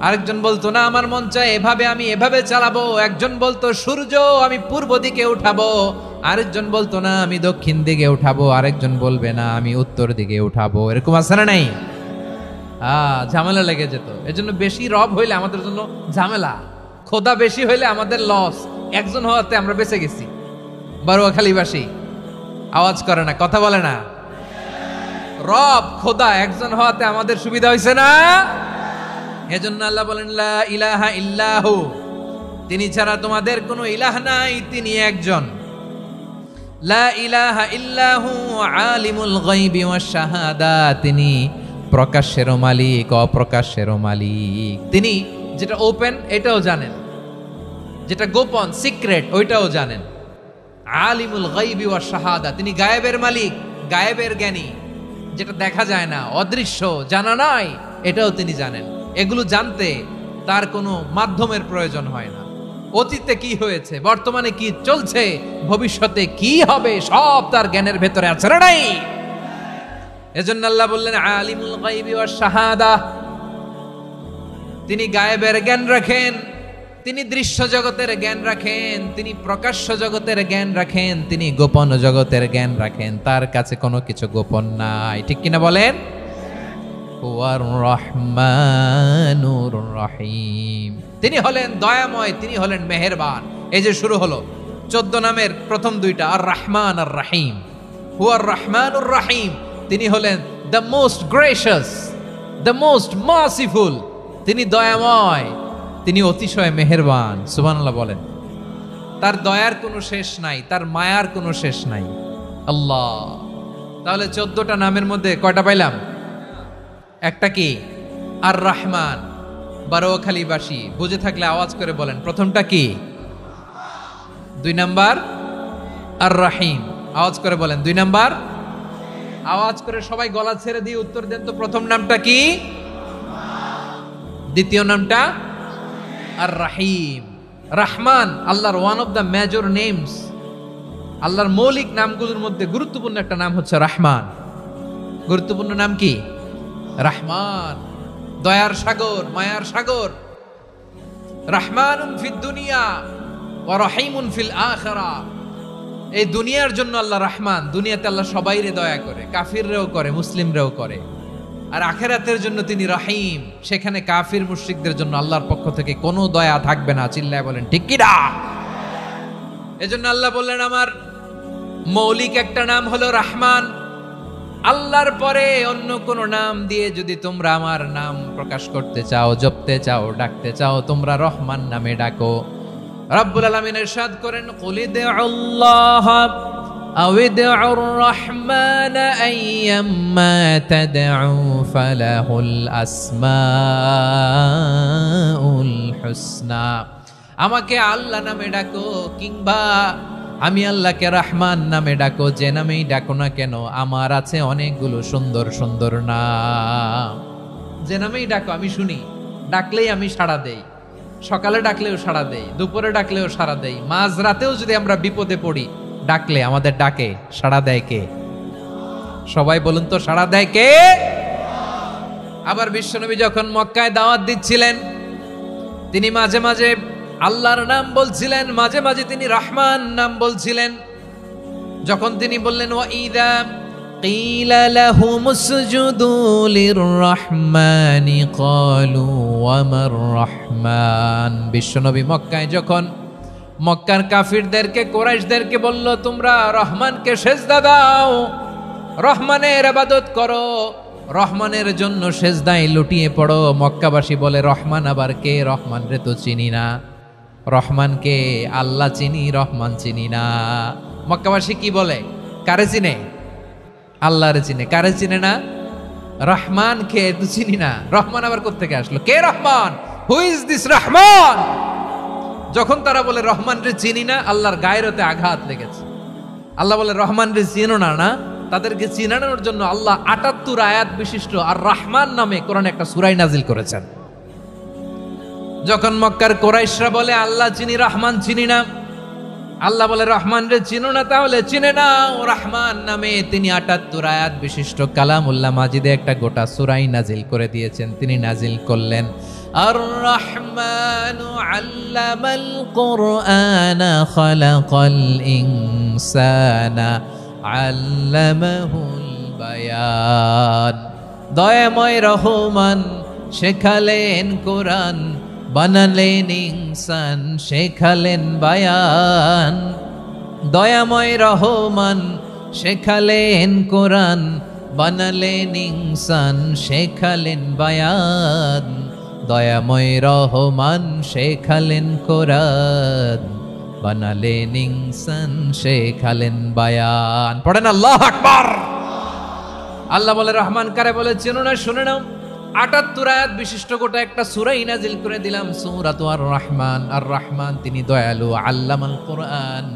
আরেকজন বলতো না আমার মন চায় এভাবে, আমি এভাবে চালাবো, একজন বলতো সূর্য আমি পূর্ব দিকে উঠাবো, আরেকজন বলতো না আমি দক্ষিণ দিকে উঠাবো, আরেকজন বলবে না আমি উত্তর দিকে উঠাবো। এরকম আছে না নাই? ঝামেলা লেগে যেত। এজন্য বেশি রব হইলে আমাদের জন্য ঝামেলা, খোদা বেশি হইলে আমাদের লস। একজন হওয়াতে আমরা বেঁচে গেছি। বারোয়াখালীবাসী আওয়াজ করে না, কথা বলে না। রব খোদা একজন হওয়াতে আমাদের সুবিধা হয়েছে না? এজন্য আল্লাহ বলেন লা ইলাহা ইল্লাহু, তিনি ছাড়া তোমাদের কোনো ইলাহ নাই, তিনি একজন। লা ইলাহা ইল্লাহু আলিমুল গায়বি ওয়াশ শাহাদা, তিনি প্রকাশেরও মালিক অপ্রকাশেরও মালিক। তিনি যেটা ওপেন এটাও জানেন, যেটা গোপন সিক্রেট ওইটাও জানেন। আলিমুল গায়বি ওয়াশ শাহাদা, তিনি গায়েবের মালিক, গায়েবের জ্ঞানী, যেটা দেখা যায় না, অদৃশ্য, জানা নাই, এটাও তিনি জানেন। এগুলো জানতে তার কোনো মাধ্যমের প্রয়োজন হয় না। অতীতে কি হয়েছে, বর্তমানে কি চলছে, ভবিষ্যতে কি হবে, সব তার জ্ঞানের ভেতরে আছে না নাই? এজন্য আল্লাহ বললেন আলিমুল গায়বি ওয়াশ শাহাদা, তিনি গায়েবের জ্ঞান রাখেন, তিনি দৃশ্য জগতের জ্ঞান রাখেন, তিনি প্রকাশ্য জগতের জ্ঞান রাখেন, তিনি গোপন জগতের জ্ঞান রাখেন। তার কাছে কোনো কিছু গোপন নাই, ঠিক কিনা বলেন? হুয়ার রহমানুর রহিম, তিনি হলেন দয়াময়, তিনি হলেন মেহেরবান। এই যে শুরু হলো 14 নামের প্রথম দুইটা, আর রহমান আর রহিম। হুয়ার রহমানুর রহিম, তিনি হলেন the most gracious, the most merciful, তিনি দয়াময়, তিনি অতিশয় মেহেরবান। সুবহানাল্লাহ বলেন। তার দয়ার কোনো শেষ নাই, তার মায়ার কোনো শেষ নাই। আল্লাহ, তাহলে 14টা নামের মধ্যে কয়টা পাইলাম? একটা কি? আর রহমান। বারোয়াখালীবাসী বুঝে থাকলে আওয়াজ করে বলেন প্রথমটা কি? 2 নাম্বার আর রহিম। আওয়াজ করে বলেন 2 নাম্বার। আওয়াজ করে সবাই গলা ছেড়ে দিয়ে উত্তর দেন তো, প্রথম নামটা কি? দ্বিতীয় নামটা? আর রহিম। রহমান আল্লাহর one of the major names, আল্লাহর মৌলিক নামগুলোর মধ্যে গুরুত্বপূর্ণ একটা নাম হচ্ছে রহমান। গুরুত্বপূর্ণ নাম কি? রহমান, দয়ার সাগর, মায়ার সাগর। রহমানুন ফিদ দুনিয়া ওয়া রহিমুন ফিল আখিরা। এই দুনিয়ার জন্য আল্লাহ রহমান, দুনিয়াতে আল্লাহ সবাইরে দয়া করে, কাফিররেও করে, মুসলিমরেও করে। আর আখিরাতের জন্য তিনি রহিম, সেখানে কাফির মুশরিকদের জন্য আল্লাহর পক্ষ থেকে কোনো দয়া থাকবে না। চিল্লায় বলেন ঠিক কি না? এজন্য আল্লাহ বললেন আমার মৌলিক একটা নাম হলো রহমান। আল্লাহর পরে অন্য কোন নাম দিয়ে যদি তোমরা আমার নাম প্রকাশ করতে চাও, জপতে চাও, ডাকতে চাও, তোমরা রহমান নামে ডাকো। রব্বুল আলামিন ইরশাদ করেন কুলিদুল্লাহ আও ইদউর রাহমান আইয়াম্মা তাদউ ফালাহুল আসমাউল হুসনা। আমাকে আল্লাহ নামে ডাকো কিংবা আমি আল্লাহকে রহমান নামে ডাকো, যে নামেই ডাকো না কেন আমার আছে অনেকগুলো সুন্দর সুন্দর নাম। যে নামেই ডাকো আমি শুনি, ডাকলেই আমি সাড়া দেই। সকালে ডাকলেও সাড়া দেই, দুপুরে ডাকলেও সাড়া দেই, মাঝ রাতেও যদি আমরা বিপদে পড়ি ডাকলে আমাদের ডাকে সাড়া দেয় কে? সবাই বলুন তো, সাড়া দেয় কে? আবার বিশ্বনবী যখন মক্কায় দাওয়াত দিচ্ছিলেন তিনি মাঝে মাঝে আল্লাহর নাম বলছিলেন, মাঝে মাঝে তিনি রহমান নাম বলছিলেন। যখন তিনি বললেন ওয়াইদা কিলা লাহুম উসজুদু লিররহমানি ক্বালু ওয়ামার রহমান। বিশ্বনবী মক্কায় যখন মক্কার কাফিরদেরকে, কুরাইশদেরকে বলল তোমরা রহমানকে সেজদা দাও, রহমানের ইবাদত করো, রহমানের জন্য সেজদায় লুটিয়ে পড়ো, মক্কাবাসী বলে রহমান আবার কে? রহমান রে তো চিনি না। রহমানকে আল্লাহ চিনি, রহমান চিনি না। মক্কাবাসী কি বলে? কারে চিনে? আল্লাহরে চিনে। কারে চিনে না? রহমান কে তো চিনি না। রহমান আবার কোত্থেকে আসলো? কে Rahman? Who is this Rahman? যখন তারা বলে রহমান রে চিনি না, আল্লাহর গায়রতে আঘাত লেগেছে। আল্লাহ বলে রহমান রে চিনো না, না তাদেরকে চিনানোর জন্য আল্লাহ ৭৮ আয়াত বিশিষ্ট আর রহমান নামে কোরআনে একটা সূরা নাজিল করেছেন। যখন মক্কার কুরাইশরা বলে আল্লাহ চিনি, রহমান চিনি না, আল্লাহ বলে রহমান রে চিনো না, তাহলে চিনে নাও রহমান নামে। তিনি ৭৮ আয়াত বিশিষ্ট কালামুল্লাহ মাজিদে একটা গোটা সূরা নাজিল করে দিয়েছেন। তিনি নাজিল করলেন আর রহমানু আল্লামাল কুরআনা খালাকাল ইনসানা আল্লামাহুল বায়ান। দয়াময় রহমান শেখালেন কোরআন, বানালেন ইনসান, শেখালেন বায়ান। দয়াময় রহমান শেখালেন কোরআন, বানালেন ইনসান, শেখালেন বায়ান। দয়াময় রহমান শেখালেন কোরআন, বানালেন ইনসান, শেখালেন বায়ান। পড়েন আল্লাহু আকবার। আল্লাহ বলে রহমান কারে বলে চেনো না? শুনে নাও, ৭৮ আয়াত বিশিষ্ট গোটা একটা সূরা নাজিল করে দিলাম, সূরাতু আর রহমান। আর রহমান তিনি দয়ালু, আল্লামাল কোরআন,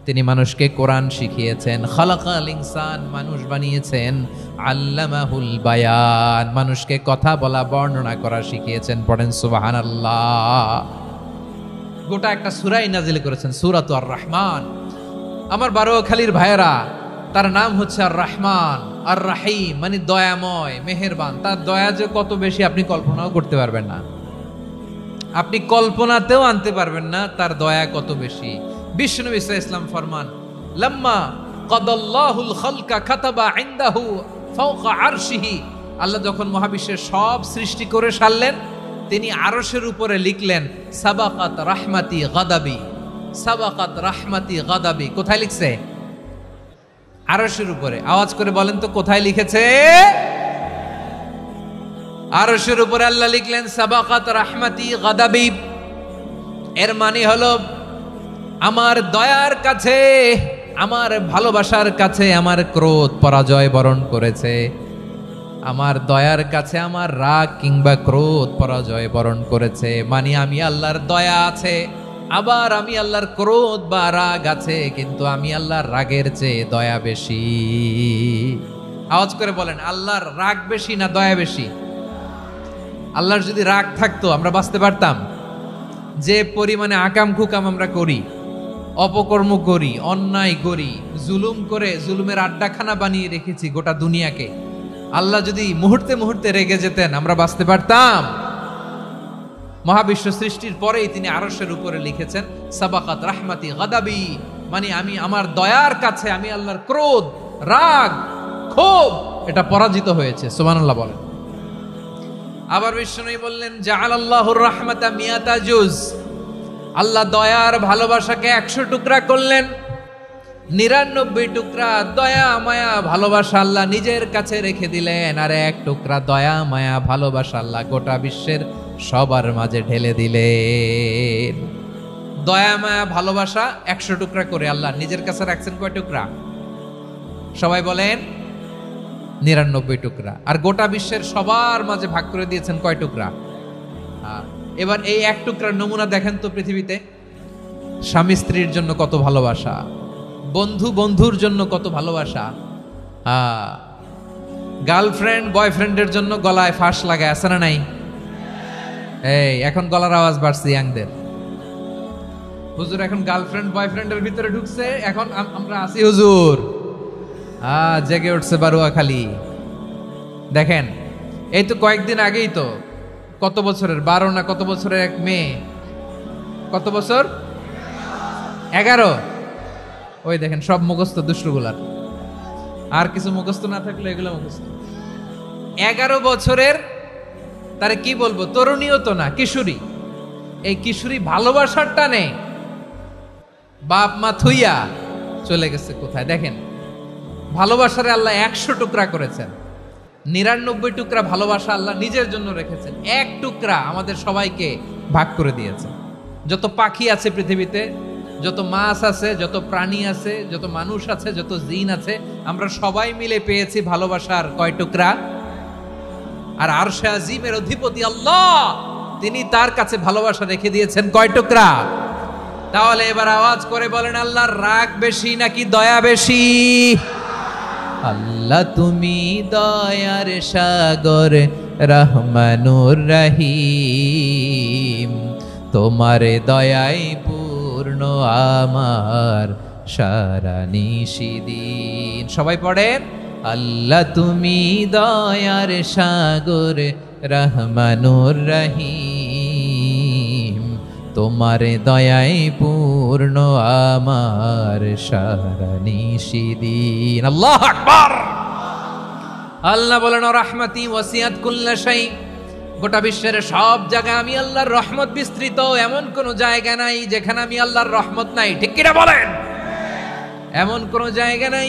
তিনি মানুষকে কোরআন শিখিয়েছেন। খালাকাল ইনসান, মানুষ বানিয়েছেন। আল্লামাহুল বায়ান, মানুষকে কথা বলা, বর্ণনা করা শিখিয়েছেন। পড়েন সুবহানাল্লাহ। গোটা একটা সূরা নাজিল করেছেন, সূরাতু আর রহমান। আমার বারোয়াখালীর ভাইয়েরা, তার নাম হচ্ছে আর রহমান আর রাহিম, মানে দয়াময়, মেহেরবান। তার দয়া যে কত বেশি আপনি কল্পনাও করতে পারবেন না, আপনি কল্পনাতেও আনতে পারবেন না তার দয়া কত বেশি। বিশ্বনবী সাল্লাল্লাহু আলাইহি ওয়াসাল্লাম ফরমান, লাম্মা কাদাল্লাহুল খালকা কাতাবা ইনদাহু ফাওকা আরশিহি। আল্লাহ যখন মহাবিশ্বের সব সৃষ্টি করে সারলেন, তিনি আরশের উপরে লিখলেন সাবাকাত রাহমাতি গাদাবি, সাবাকাত রাহমাতি গাদাবি। কোথায় লিখছে? আরশের উপরে। আওয়াজ করে বলেন তো কোথায় লিখেছে? আরশের উপরে আল্লাহ লিখলেন সাবাকাত রাহমাতি গাদাবি। এর মানে হলো আমার দয়ার কাছে, আমার ভালোবাসার কাছে আমার ক্রোধ পরাজয় বরণ করেছে। আমার দয়ার কাছে আমার রাগ কিংবা ক্রোধ পরাজয় বরণ করেছে। মানে আমি আল্লাহর দয়া আছে, আবার আমি আল্লাহর ক্রোধ বা রাগ আছে, কিন্তু আমি আল্লাহর রাগের চেয়ে দয়া বেশি। আওয়াজ করে বলেন, আল্লাহর রাগ বেশি না দয়া বেশি? আল্লাহর যদি রাগ থাকতো আমরা বাঁচতে পারতাম? যে পরিমাণে আকাম খুকাম আমরা করি, অপকর্ম করি, অন্যায় করি, জুলুম করে জুলুমের আড্ডাখানা বানিয়ে রেখেছি গোটা দুনিয়াকে, আল্লাহ যদি মুহূর্তে মুহূর্তে রেগে যেতেন আমরা বাঁচতে পারতাম? মহাবিশ্ব সৃষ্টির পরেই তিনি আরশের উপরে লিখেছেন সাবাকাত রাহমাতি গাদাবি, মানে আমি আমার দয়ার কাছে আমি আল্লাহর ক্রোধ, রাগ, ক্ষোভ এটা পরাজিত হয়েছে। সুবহানাল্লাহ বলেন। আবার বিষ্ণু বললেন জাআলাল্লাহুর রাহমাতা মিয়াতা জুজ, আল্লাহ দয়ার ভালোবাসাকে 100 টুকরা করলেন। 99 টুকরা দয়া মায়া ভালোবাসা আল্লাহ নিজের কাছে রেখে দিলেন, আর 1 টুকরা দয়া মায়া ভালোবাসা আল্লাহ গোটা বিশ্বের সবার মাঝে ঢেলে দিলেন। দয়া মায়া ভালোবাসা 100 টুকরা করে আল্লাহ নিজের কাছে রাখছেন কয় টুকরা? সবাই বলেন 99 টুকরা। আর গোটা বিশ্বের সবার মাঝে ভাগ করে দিয়েছেন কয় টুকরা? এবার এই এক টুকরার নমুনা দেখেন তো পৃথিবীতে। স্বামী স্ত্রীর জন্য কত ভালোবাসা, বন্ধু বন্ধুর জন্য কত ভালোবাসা, গার্লফ্রেন্ড বয়ফ্রেন্ডের জন্য গলায় ফাঁস লাগায়, আছে না নাই? এই এখন গলার আওয়াজ বাড়ছে ইয়াংদের। হুজুর এখন গার্লফ্রেন্ড বয়ফ্রেন্ডের ভিতরে ঢুকছে, এখন আমরা আছি হুজুর। জেগে উঠছে বারুয়াখালী। দেখেন এই তো কয়েকদিন আগেই তো, কত বছরের 12 না কত বছরের এক মেয়ে, কত বছর 11, ওই দেখেন সব মুখস্থ দুষ্টগুলার, আর কিছু মুখস্থ না থাকলে এগুলো মুখস্থ। 11 বছরের, তারে কি বলবো, তরুণীও তো না, কিশোরী। এই কিশোরী ভালোবাসার টানে বাপ মা থুইয়া চলে গেছে কোথায়? দেখেন ভালোবাসারে আল্লাহ 100 টুকরা করেছেন, 99 টুকরা ভালোবাসা আল্লাহ নিজের জন্য রেখেছেন, এক টুকরা আমাদের সবাইকে ভাগ করে দিয়েছেন। যত পাখি আছে পৃথিবীতে, যত মাছ আছে, যত প্রাণী আছে, যত মানুষ আছে, যত জিন আছে, আমরা সবাই মিলে পেয়েছি ভালোবাসার কয় টুকরা? আর আরশে আজিমের অধিপতি আল্লাহ, তিনি তার কাছে ভালোবাসা রেখে দিয়েছেন কয় টুকরা? তাহলে এবার আওয়াজ করে বলেন, আল্লাহর রাগ বেশি নাকি দয়া বেশি? আল্লাহ তুমি দয়ার সাগর, রহমানুর রহিম, তোমার দয়ায় পূর্ণ আমার সারা নিশিদিন। সবাই পড়েন, আল্লাহ তুমি দয়ার সাগর, রহমানুর রহিম, তোমার দয়ায় পূর্ণ আমার সারা নিশিদিন। আল্লাহু আকবার। আল্লাহ বলেন, রাহমাতি ওয়াসিআত কুল্লা শাই, গোটা বিশ্বের সব জায়গায় আমি আল্লাহর রহমত বিস্তৃত, এমন কোন জায়গা নাই যেখানে আমি আল্লাহর রহমত নাই। ঠিক কিনা বলেন? এমন কোন জায়গা নাই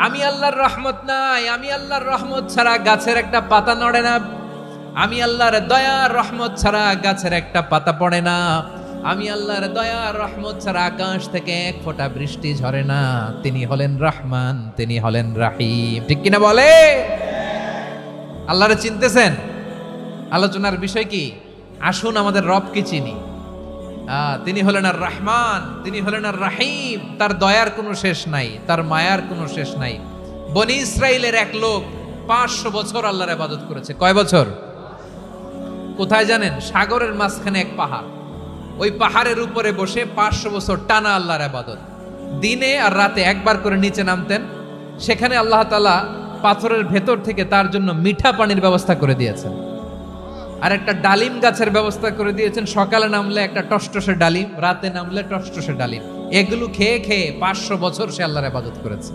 আমি আল্লাহর রহমত নাই। আমি আল্লাহর রহমত ছাড়া গাছের একটা পাতা নড়ে না, আমি আল্লাহর দয়ার রহমত ছাড়া গাছের একটা পাতা পড়ে না, আমি আল্লাহর দয়ার রহমত ছাড়া আকাশ থেকে এক ফোঁটা বৃষ্টি ঝরে না। তিনি হলেন রহমান, তিনি হলেন রাহিম। ঠিক কিনা বলে? আল্লাহরে চিনতেছেন? আলোচনার বিষয় কি? আসুন আমাদের রবকে চিনি। তিনি হলেন আর রহমান, তিনি হলেন আর রাহিম। তার দয়ার কোনো শেষ নাই, তার মায়ার কোনো শেষ নাই। বনি ইসরাইলের এক লোক 500 বছর আল্লাহর ইবাদত করেছে। কয় বছর? কোথায় জানেন? সাগরের মাঝখানে এক পাহাড়, ওই পাহাড়ের উপরে বসে 500 বছর টানা আল্লাহর ইবাদত। দিনে আর রাতে একবার করে নিচে নামতেন। সেখানে আল্লাহ তাআলা পাথরের ভেতর থেকে তার জন্য মিঠা পানির ব্যবস্থা করে দিয়েছেন, আর একটা ডালিম গাছের ব্যবস্থা করে দিয়েছেন। সকালে নামলে একটা টসটসে ডালিম, রাতে নামলে টসটসে ডালিম। এগুলো খেয়ে খেয়ে 500 বছর সে আল্লাহর ইবাদত করেছে।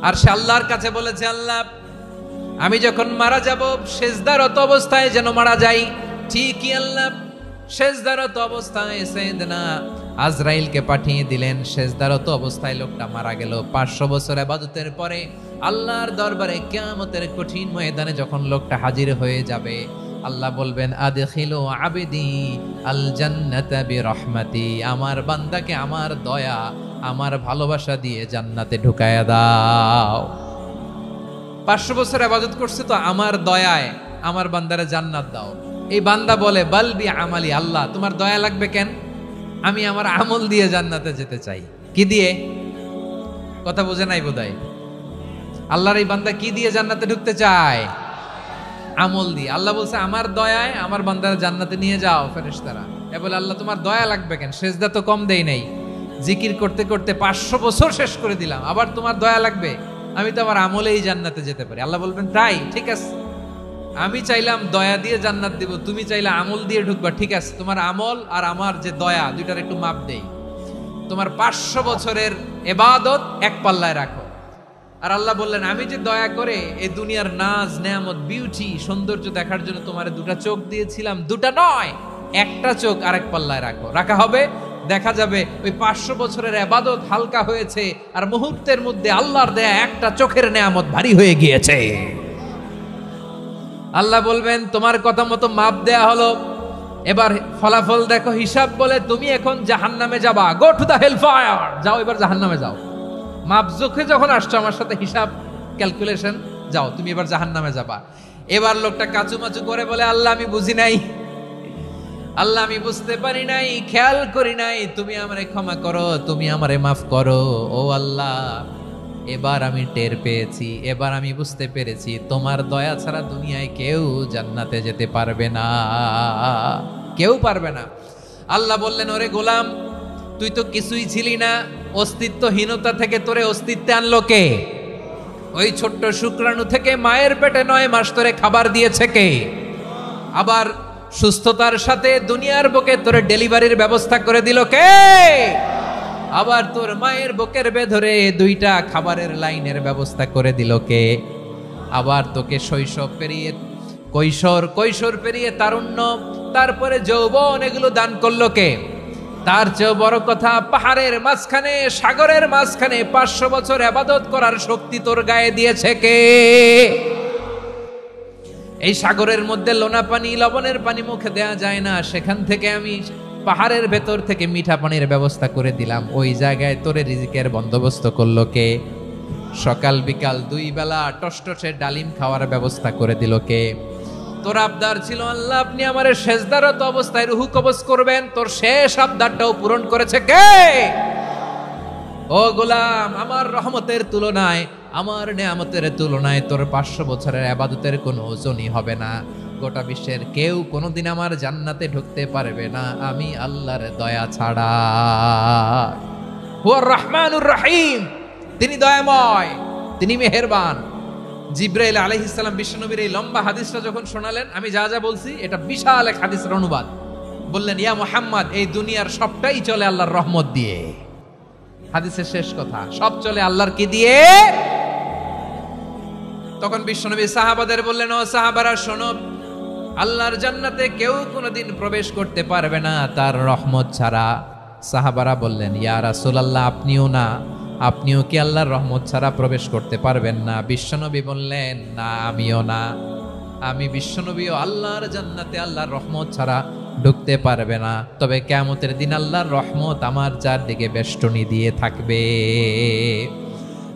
আর সে আল্লাহর কাছে বলেছে, আল্লাহ আমি যখন মারা যাব সেজদারত অবস্থায় যেন মারা যাই। ঠিকই আল্লাহ সেজদারত অবস্থায় সাইয়েদনা আজরাইলকে পাঠিয়ে দিলেন। সেজদারত অবস্থায় লোকটা মারা গেল। 500 বছর ইবাদতের পরে আল্লাহর দরবারে কিয়ামতের কঠিন ময়দানে যখন লোকটা হাজির হয়ে যাবে, আল্লাহ বলবেন, আদখিলু আবদি আল জান্নাতা বিরহমাতি, আমার বান্দাকে আমার দয়া, আমার ভালোবাসা দিয়ে জান্নাতে ঢুকায়া দাও। 500 বছর ইবাদত করছে তো আমার দয়ায় আমার বান্দারে জান্নাত দাও। এই বান্দা বলে, বালবি আমালি, আল্লাহ তোমার দয়া লাগবে কেন? আমি আমার আমল দিয়ে জান্নাতে যেতে চাই। কি দিয়ে? কথা বোঝে নাই বোধহয়। আল্লাহর এই বান্দা কি দিয়ে জান্নাতে ঢুকতে চায়? আমল দিয়ে। আল্লাহ বলছে, আমার দয়ায় আমার বান্দারা জান্নাতে নিয়ে যাও। ফেরেশতারা এ বলে, আল্লাহ তোমার দয়া লাগবে কেন? সেজদা তো কম দেই নাই, জিকির করতে করতে 500 বছর শেষ করে দিলাম, আবার তোমার দয়া লাগবে? আমি তো আমার আমলেই জান্নাতে যেতে পারি। আল্লাহ বলবেন, তাই ঠিক আছে, আমি চাইলাম দয়া দিয়ে জান্নাত দিব, তুমি চাইলে আমল দিয়ে ঢুকবা। ঠিক আছে, তোমার আমল আর আমার যে দয়া, দুইটার একটু মাপ দেই। তোমার 500 বছরের ইবাদত এক পাল্লায় রাখো। আর আল্লাহ বললেন, আমি যে দয়া করে এই দুনিয়ার নাজ নেয়ামত বিউটি সৌন্দর্য দেখার জন্য তোমার 2টা চোখ দিয়েছিলাম, 2টা নয়, একটা চোখ আরেক পাল্লায় রাখো। রাখা হবে, দেখা যাবে ওই 500 বছরের ইবাদত হালকা হয়েছে, আর মুহূর্তের মধ্যে আল্লাহর দেয়া একটা চোখের নেয়ামত ভারী হয়ে গিয়েছে। আল্লাহ বলবেন, তোমার কথা মতো মাপ দেয়া হলো, এবার ফলাফল দেখো, হিসাব বলে তুমি এখন জাহান্নামে যাবা। Go to the hell fire, যাও এবার জাহান্নামে যাও। মাপজোখে যখন আসছো আমার সাথে হিসাব ক্যালকুলেশন, যাও তুমি এবার জাহান্নামে যাবা। এবার লোকটা কাচুমাচু করে বলে, আল্লাহ আমি বুঝি নাই, আল্লাহ আমি বুঝতে পারি নাই, খেয়াল করি নাই, তুমি আমারে ক্ষমা করো, তুমি আমারে মাফ করো। ও আল্লাহ, এবার আমি টের পেয়েছি, এবার আমি বুঝতে পেরেছি তোমার দয়া ছাড়া দুনিয়ায় কেউ জান্নাতে যেতে পারবে না, কেউ পারবে না। আল্লাহ বললেন, ওরে গোলাম, তুই তো কিছুই ছিলি না, অস্তিত্বহীনতা থেকে তোরে অস্তিত্বে আনলো কে? ওই ছোট্ট শুক্রাণু থেকে মায়ের পেটে 9 মাস ধরে খাবার দিয়েছে কে? আবার সুস্থতার সাথে দুনিয়ার বুকে তোরে ডেলিভারির ব্যবস্থা করে দিল কে? আবার তোর মায়ের বুকের ভেতরে 2টা খাবারের লাইনের ব্যবস্থা করে দিল কে? আবার তোকে শৈশব পেরিয়ে কৈশোর পেরিয়ে তারুণ্য, তারপরে যৌবন, এগুলো দান করলো কে? তার চেয়েও বড় কথা, পাহাড়ের মাঝখানে, সাগরের মাঝখানে 500 বছর ইবাদত করার শক্তি তোর গায়ে দিয়েছে কে? এই সাগরের মধ্যে লোনা পানি, লবণের পানি মুখে দেয়া যায় না, সেখান থেকে আমি পাহাড়ের ভেতর থেকে মিঠা পানির ব্যবস্থা করে দিলাম। ওই জায়গায় তোরে রিজিকের বন্দোবস্ত করলো কে? সকাল বিকাল 2 বেলা টসটসে ডালিম খাওয়ার ব্যবস্থা করে দিল কে? তোর আবদার ছিল, আল্লাহ আপনি আমারে সেজদারত অবস্থায় রুহু কবজ করবেন, তোর শেষ আবদারটাও পূরণ করেছে কে? ও গোলাম, আমার রহমতের তুলনায়, আমার নেয়ামতের তুলনায় তোর 500 বছরের ইবাদতের কোনো ওজনই হবে না। গোটা বিশ্বের কেউ কোনোদিন আমার জান্নাতে ঢুকতে পারবে না আমি আল্লাহর দয়া ছাড়া। হুয়ার রহমানুর রহিম, তিনি দয়াময়, তিনি মেহেরবান। জিব্রাইল আলাইহিস সালাম বিশ্বনবীর এই লম্বা হাদিসটা যখন শোনালেন, আমি যা যা বলছি এটা বিশাল এক হাদিসের অনুবাদ। বললেন, ইয়া মুহাম্মদ, এই দুনিয়ার সবটাই চলে আল্লাহর রহমত দিয়ে। হাদিসের শেষ কথা, সব চলে আল্লাহর কি দিয়ে? তখন বিশ্বনবী সাহাবাদের বললেন, ও সাহাবারা শোনো, আল্লাহর জান্নাতে কেউ কোনোদিন প্রবেশ করতে পারবে না তার রহমত ছাড়া। সাহাবারা বললেন, ইয়া রাসূলুল্লাহ, আপনিও না? আপনিও কি আল্লাহর রহমত ছাড়া প্রবেশ করতে পারবেন না? বিশ্বনবী বললেন, না, আমিও না। আমি বিশ্বনবীও আল্লাহর জান্নাতে আল্লাহর রহমত ছাড়া ঢুকতে পারবে না। তবে কিয়ামতের দিন আল্লাহর রহমত আমার চারদিকে বেষ্টনী দিয়ে থাকবে।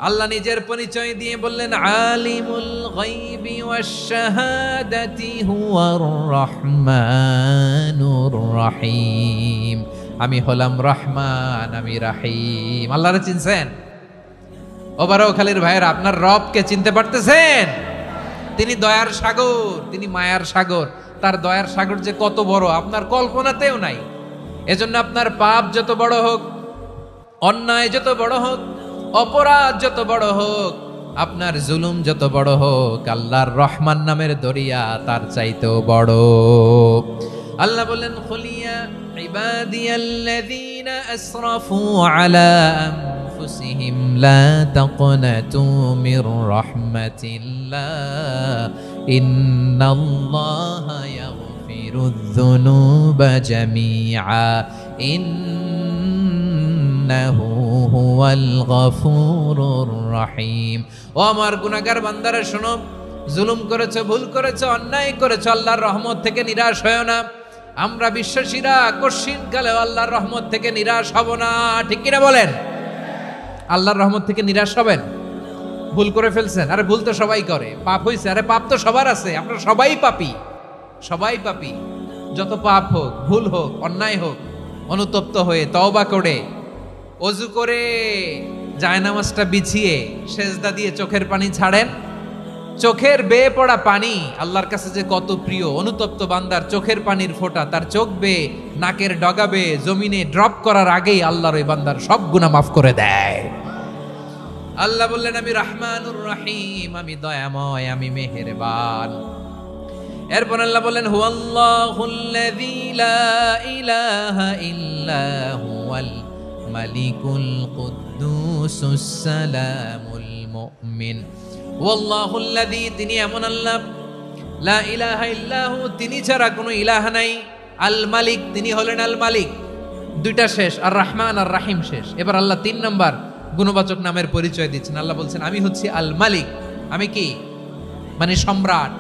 আল্লাহ নিজের পরিচয় দিয়ে বললেন, আলিমুল গায়বি ওয়াশ শাহাদাতি হুয়ার রহমানুর রহিম। আমি হলাম রহমান, আমি রাহিম। আল্লাহরে চিনছেন? ওবারখালীর ভাইয়েরা, আপনার রবকে চিনতে পারতেছেন? তিনি দয়ার সাগর, তিনি মায়ার সাগর। তার দয়ার সাগর যে কত বড় আপনার কল্পনাতেও নাই। এজন্য আপনার পাপ যত বড় হোক, অন্যায় যত বড় হোক, অপরাধ যত বড় হোক, আপনার জুলুম যত বড় হোক, আল্লাহর রহমান নামের দরিয়া তার চাইতেও বড়। আল্লাহ বলেন, খুলিয়া ইবাদিয়াল্লাযীনা আসরাফু আলা আনফুসিহিম লা তাকনাতু মির রাহমাতিল্লাহ ইন্নাল্লাহা ইয়াগফিরুয যুনুবা জামিআ ইন্নাহু হুয়াল গফুরুর রহিম। ও আমার গুনাহগার বান্দারা শোনো, জুলুম করেছো, ভুল করেছো, অন্যায় করেছো, আল্লাহর রহমত থেকে নিরাশ হয়ো না। আমরা বিশ্বাসীরা কশিনকালে আল্লাহর রহমত থেকে নিরাশ হব না, ঠিক কিনা বলেন? আল্লাহর রহমত থেকে নিরাশ হবেন? ভুল করে ফেলছেন, আরে ভুল তো সবাই করে। পাপ হয়েছে, আরে পাপ তো সবার আছে, আপনারা সবাই পাপী, সবাই পাপী। যত পাপ হোক, ভুল হোক, অন্যায় হোক, অনুতপ্ত হয়ে তওবা করে, ওযু করে, জায়নামাজটা বিছিয়ে সেজদা দিয়ে চোখের পানি ছাড়েন। চোখের বেয়ে পড়া পানি আল্লাহর কাছে যে কত প্রিয়। অনুতপ্ত বান্দার চোখের পানির ফোঁটা তার চোখ বেয়ে, নাকের ডগা বেয়ে জমিনে ড্রপ করার আগেই আল্লাহর ওই বান্দার সব গুনাহ মাফ করে দেয়। আল্লাহ বললেন, আমি রহমানুর রহিম, আমি দয়াময়, আমি মেহেরবান। এরপর আল্লাহ বললেন, হুয়াল্লাহুল্লাযী লা ইলাহা ইল্লা হুয়াল মালিকুল কুদ্দুসুস সালামুল মুমিন। ওয়াল্লাহুল্লাযী, তিনি এমন আল্লাহ, লা ইলাহা ইল্লাহু, তিনি ছাড়া কোনো ইলাহ নাই। আল মালিক, তিনি হলেন আল মালিক। দুইটা শেষ, আর রহমান আর রাহিম শেষ। এবার আল্লাহ 3 নাম্বার গুণবাচক নামের পরিচয় দিচ্ছেন। আল্লাহ বলছেন, আমি হচ্ছি আল মালিক। আমি কি? মানে সম্রাট।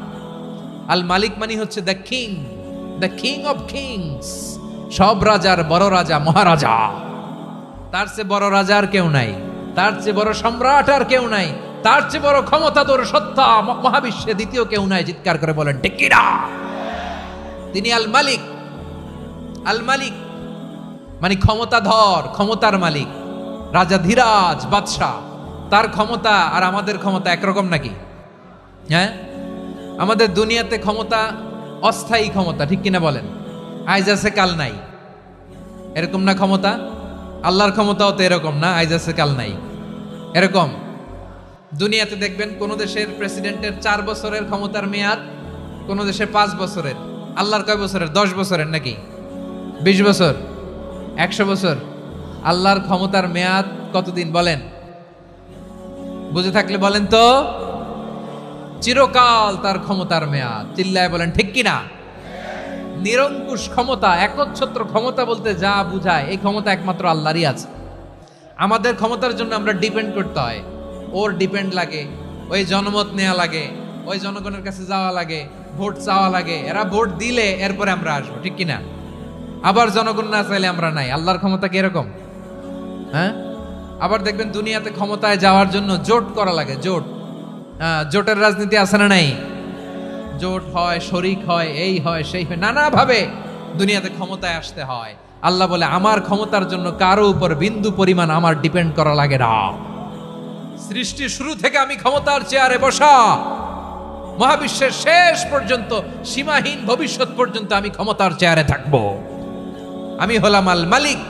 আল মালিক মানে হচ্ছে দ্য কিং অফ কিংস, সব রাজার বড় রাজা, মহারাজা। তার চেয়ে বড় রাজা আর কেউ নাই। তার চেয়ে বড় সম্রাট আর কেউ নাই, তার চেয়ে বড় ক্ষমতাধর সত্তা মহাবিশ্বে দ্বিতীয় কেউ নাই। চিৎকার করে বলেন ঠিক কি না? তিনি আল মালিক। আল মালিক মানে ক্ষমতাধর, ক্ষমতার মালিক, রাজা ধীরাজ বাদশাহ। তার ক্ষমতা আর আমাদের ক্ষমতা একরকম নাকি? হ্যাঁ, আমাদের দুনিয়াতে ক্ষমতা অস্থায়ী ক্ষমতা, ঠিক কিনা বলেন? আইজ আছে কাল নাই, এরকম না ক্ষমতা? আল্লাহর ক্ষমতাও তো এরকম না, আইজ আছে কাল নাই এরকম। দুনিয়াতে দেখবেন কোন দেশের প্রেসিডেন্টের 4 বছরের ক্ষমতার মেয়াদ, কোন দেশের 5 বছরের। আল্লাহর কয় বছরের? 10 বছরের নাকি 20 বছর, 100 বছর? আল্লাহর ক্ষমতার মেয়াদ কতদিন বলেন? বুঝে থাকলে বলেন তো। চিরকাল তার ক্ষমতার মেয়াদ। চিল্লায় বলেন ঠিক কিনা? নিরঙ্কুশ ক্ষমতা, একচ্ছত্র ক্ষমতা বলতে যা বুঝায়, এই ক্ষমতা একমাত্র আল্লাহরই আছে। আমাদের ক্ষমতার জন্য আমরা ডিপেন্ড করতে হয়, ওর ডিপেন্ড লাগে, ওই জনমত নেওয়া লাগে, ওই জনগণের কাছে যাওয়া লাগে, ভোট চাওয়া লাগে, এরা ভোট দিলে এরপরে আমরা আসবো, ঠিক কিনা? আবার জনগণ না চাইলে আমরা নাই। আল্লাহর ক্ষমতা কি এরকম? হ্যাঁ, আবার দেখবেন দুনিয়াতে ক্ষমতায় যাওয়ার জন্য জোট করা লাগে, জোট। জোটের রাজনীতি আছে না নাই? জোট হয়, শরিক হয়, এই হয় সেই হয়, নানাভাবে দুনিয়াতে ক্ষমতায় আসতে হয়। আল্লাহ বলে আমার ক্ষমতার জন্য কারো উপর বিন্দু পরিমাণ আমার ডিপেন্ড করা লাগে না। সৃষ্টির শুরু থেকে আমি ক্ষমতার চেয়ারে বসা, মহাবিশ্বের শেষ পর্যন্ত, সীমাহীন ভবিষ্যৎ পর্যন্ত আমি ক্ষমতার চেয়ারে থাকব। আমি হলাম আল মালিক।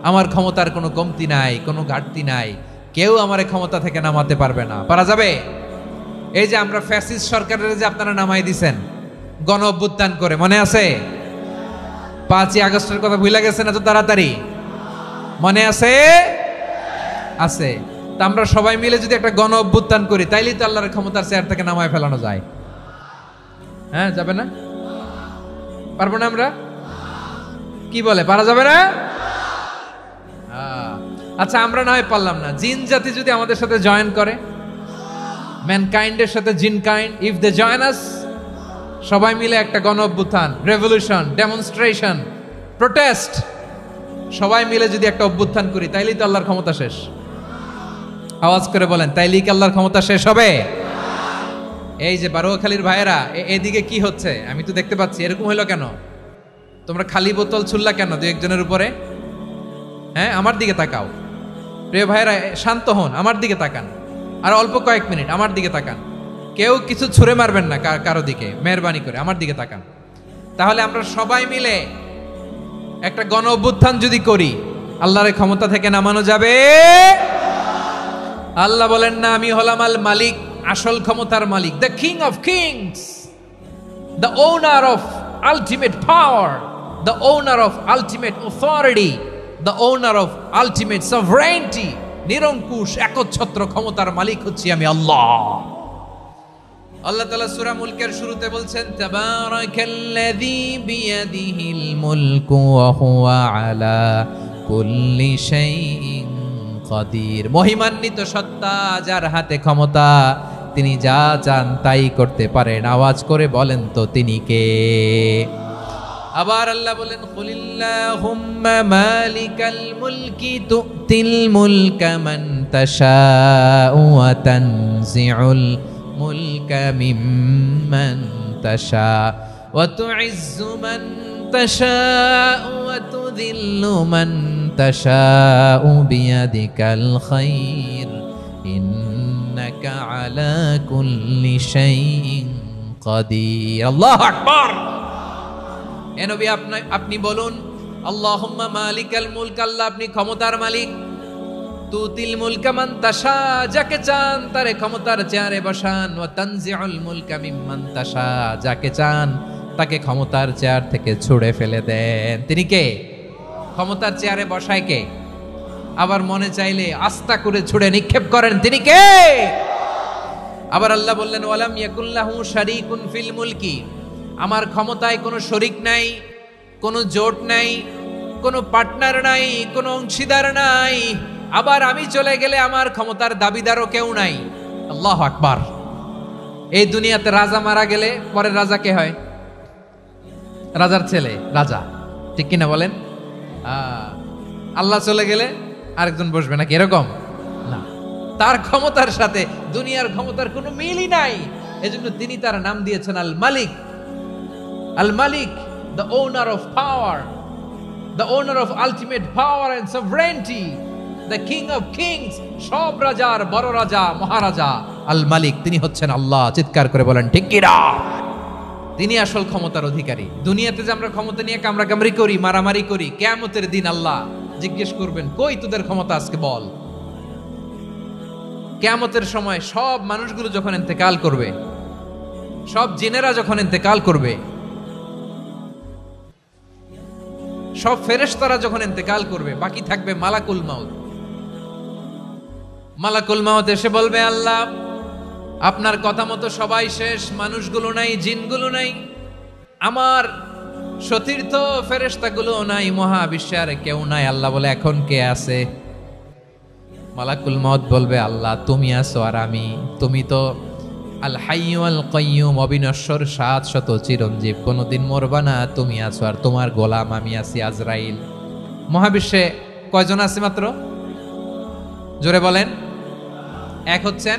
আমার ক্ষমতার কোনো কমতি নাই, কোনো ঘাটতি নাই। কেউ আমার ক্ষমতা থেকে নামাতে পারবে না। পারা যাবে? এই যে আমরা ফ্যাসিস্ট সরকারের যে আপনারা নামাই দিছেন গণ অভ্যুত্থান করে, মনে আছে? 5ই আগস্টের কথা ভুলে গেছেন এত তাড়াতাড়ি? মনে আছে? আছে। তা আমরা সবাই মিলে যদি একটা গণ অভ্যুত্থান করি, তাইলেই তো আল্লাহর ক্ষমতার চেয়ার থেকে নামায় ফেলানো যায়। হ্যাঁ, যাবে না? পারবো না আমরা? কি বলে, পারা যাবে না? আচ্ছা, আমরা না হয় পারলাম না, জিন জাতি যদি আমাদের সাথে জয়েন করে, ম্যানকাইন্ডের সাথে জিনকাইন্ড, ইফ দে জয়েন আস, সবাই মিলে একটা গণ অভ্যুত্থান, রেভলিউশন, ডেমনস্ট্রেশন, প্রোটেস্ট, সবাই মিলে যদি একটা অভ্যুত্থান করি, তাইলেই তো আল্লাহর ক্ষমতা শেষ। আওয়াজ করে বলেন, তাইলেই কি আল্লাহর ক্ষমতা শেষ হবে? এই যে বারোয়াখালীর ভাইয়েরা, এদিকে কি হচ্ছে আমি তো দেখতে পাচ্ছি, এরকম হইলো কেন? তোমরা খালি বোতল ছুড়লা কেন 2-1 জনের উপরে? হ্যাঁ, আমার দিকে তাকাও। প্রিয় ভাইয়েরা, শান্ত হন, আমার দিকে তাকান, আর অল্প কয়েক মিনিট আমার দিকে তাকান। কেউ কিছু ছুঁড়ে মারবেন না কারো দিকে, মেহরবানি করে আমার দিকে তাকান। তাহলে আমরা সবাই মিলে একটা গণ অভ্যুত্থান যদি করি, আল্লাহর ক্ষমতা থেকে নামানো যাবে? আল্লাহ বলেন না, আমি হলাম আল মালিক, আসল ক্ষমতার মালিক, the king of kings, the owner of ultimate power, the owner of ultimate authority, the owner of ultimate sovereignty. নিরঙ্কুশ একচ্ছত্র ক্ষমতার মালিক হচ্ছি আমি আল্লাহ। আল্লাহ তাআলা সূরা মুলকের শুরুতে বলছেন, তাবারাকাল্লাযী বিয়াদিহিল মুলকু ওয়া হুয়া আলা কুল্লি শাইইন কাদির। মহিমান্বিত সত্তা, যার হাতে ক্ষমতা, তিনি যা চান তাই করতে পারেন। আওয়াজ করে বলেন তো তিনি কে? আবার আল্লাহ বলেন, কুলিল্লাহুম্মা মালিকাল মুলকি তুতিল মুলকা মান তাশাউ ওয়া তানজিউল মুলকা মিম্মান তাশা ওয়া তুইজ্জু মান তাশাউ ওয়া তুযিল্লু মান তাশাউ বিয়াদিকাল খায়র ইন্নাকা আলা কুল্লি শাইইন কাদির। আল্লাহু আকবার। এ নবী, আপনি বলুন, আল্লাহুম্মা মালিকাল মুলক, আল্লাহ আপনি ক্ষমতার মালিক। তুতিল মুলকা মান তাশা, যাকে চান তারে ক্ষমতার চেয়ারে বসান। ওয়া তানজিউল মুলকা মিম্মান তাশা, যাকে চান তাকে ক্ষমতার চেয়ার থেকে ছুঁড়ে ফেলে দেন। তিনি কে? ক্ষমতার চেয়ারে বসায় কে? আবার মনে চাইলে আস্তা করে ছুঁড়ে নিক্ষেপ করেন, তিনি কে? আবার আল্লাহ বললেন, ওয়ালাম ইয়াকুল্লাহু শারীকুন ফিল মুলকি, আমার ক্ষমতায় কোনো শরিক নাই, কোনো জোট নাই, কোনো পার্টনার নাই, কোনো অংশীদার নাই। আবার আমি চলে গেলে আমার ক্ষমতার দাবিদারও কেউ নাই। আল্লাহু আকবার। এই দুনিয়াতে রাজা মারা গেলে পরের রাজা কে হয়? রাজার ছেলে রাজা, ঠিক কিনা বলেন? আল্লাহ চলে গেলে আরেকজন বসবে নাকি এরকম? না, তার ক্ষমতার সাথে দুনিয়ার ক্ষমতার কোনো মিলই নাই। এজন্য তিনি তার নাম দিয়েছেন আল মালিক। আল মালিক, the owner of power, the owner of ultimate power and sovereignty, the king of kings, সব রাজার বড় রাজা, মহারাজা আল মালিক, তিনি হচ্ছেন আল্লাহ। চিৎকার করে বলেন ঠিক কি না? তিনি আসল ক্ষমতার অধিকারী। দুনিয়াতে যে আমরা ক্ষমতা নিয়ে কামড়াকামড়ি করি, মারামারি করি, কিয়ামতের দিন আল্লাহ জিজ্ঞেস করবেন, কই তোদের ক্ষমতা আজকে বল। কিয়ামতের সময় সব মানুষগুলো যখন ইন্তেকাল করবে, সব জিনেরা যখন ইন্তেকাল করবে, সব ফেরেশতারা যখন ইন্তেকাল করবে, বাকি থাকবে মালাকুল মাউত। মালাকুল মাউত এসে বলবে, আল্লাহ আপনার কথা মতো সবাই শেষ, মানুষগুলো নাই, জিনগুলো নাই, আমার সতীর্থ ফেরেশতাগুলো নাই, মহাবিশ্বে আর কেউ নাই। আল্লাহ বলে, এখন কে আছে? মালাকুল মাউত বলবে, আল্লাহ তুমি আছো আর আমি। তুমি তো আল হাইয়্যু আল কাইয়্যুম, অবিনশ্বর, শাশ্বত, চিরঞ্জীব, কোনোদিন মরবা না, তুমি আছো আর তোমার গোলাম আমি আছি আজরাইল। মহাবিশ্বে কয়জন আছে মাত্র? জোরে বলেন। এক হচ্ছেন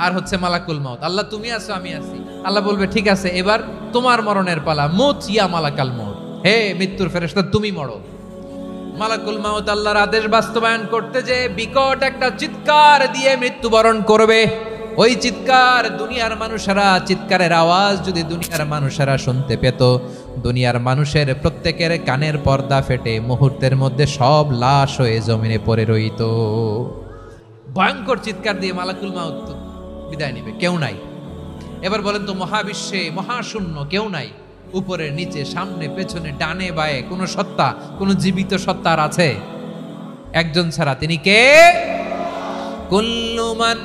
আর হচ্ছে মালাকুল মাউত। আল্লাহ তুমি আছো আমি আছি। আল্লাহ বলবে, ঠিক আছে, এবার তোমার মরণের পালা, মুত ইয়া মালাকাল মাউত, হে মৃত্যুর ফেরেশতা তুমি মরো। মালাকুল মাউত আল্লাহর আদেশ বাস্তবায়ন করতে যে বিকট একটা চিৎকার দিয়ে মৃত্যুবরণ করবে। ওই চিৎকার দুনিয়ার মানুষেরা, চিৎকারের আওয়াজ যদি দুনিয়ার মানুষেরা শুনতে পেত, দুনিয়ার মানুষের প্রত্যেকের কানের পর্দা ফেটে মুহূর্তের মধ্যে সব লাশ হয়ে জমিনে পড়ে রইত। ভয়ঙ্কর চিৎকার দিয়ে মালাকুল মাউত বিদায় নিবে, কেউ নাই। এবার বলেন তো, মহাবিশ্বে মহাশূন্য, কেউ নাই, উপরে নিচে সামনে পেছনে ডানে বায়ে কোন সত্তা, কোন জীবিত সত্তার আছে? একজন ছাড়া, তিনি কে? কুল্লু মান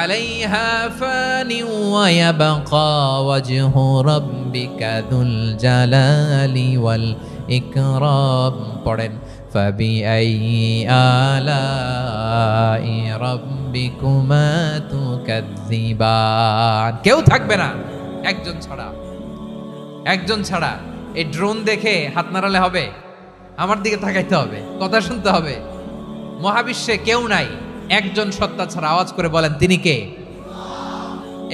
আলাইহা ফানি ওয়া ইয়াবকা ওয়াজহু রাব্বিকা যুল জালালি ওয়াল ইকরাম। পড়েন, ফাবিআইয়ি আলাই রাব্বিকুমা তুকাযযিবান। কেউ থাকবে না একজন ছাড়া, একজন ছাড়া। এই ড্রোন দেখে হাত নাড়ালে হবে? আমার দিকে তাকাইতে হবে, কথা শুনতে হবে। মহাবিশ্বে কেউ নাই, একজন সত্তা ছাড়া। আওয়াজ করে বলেন, তিনি কে?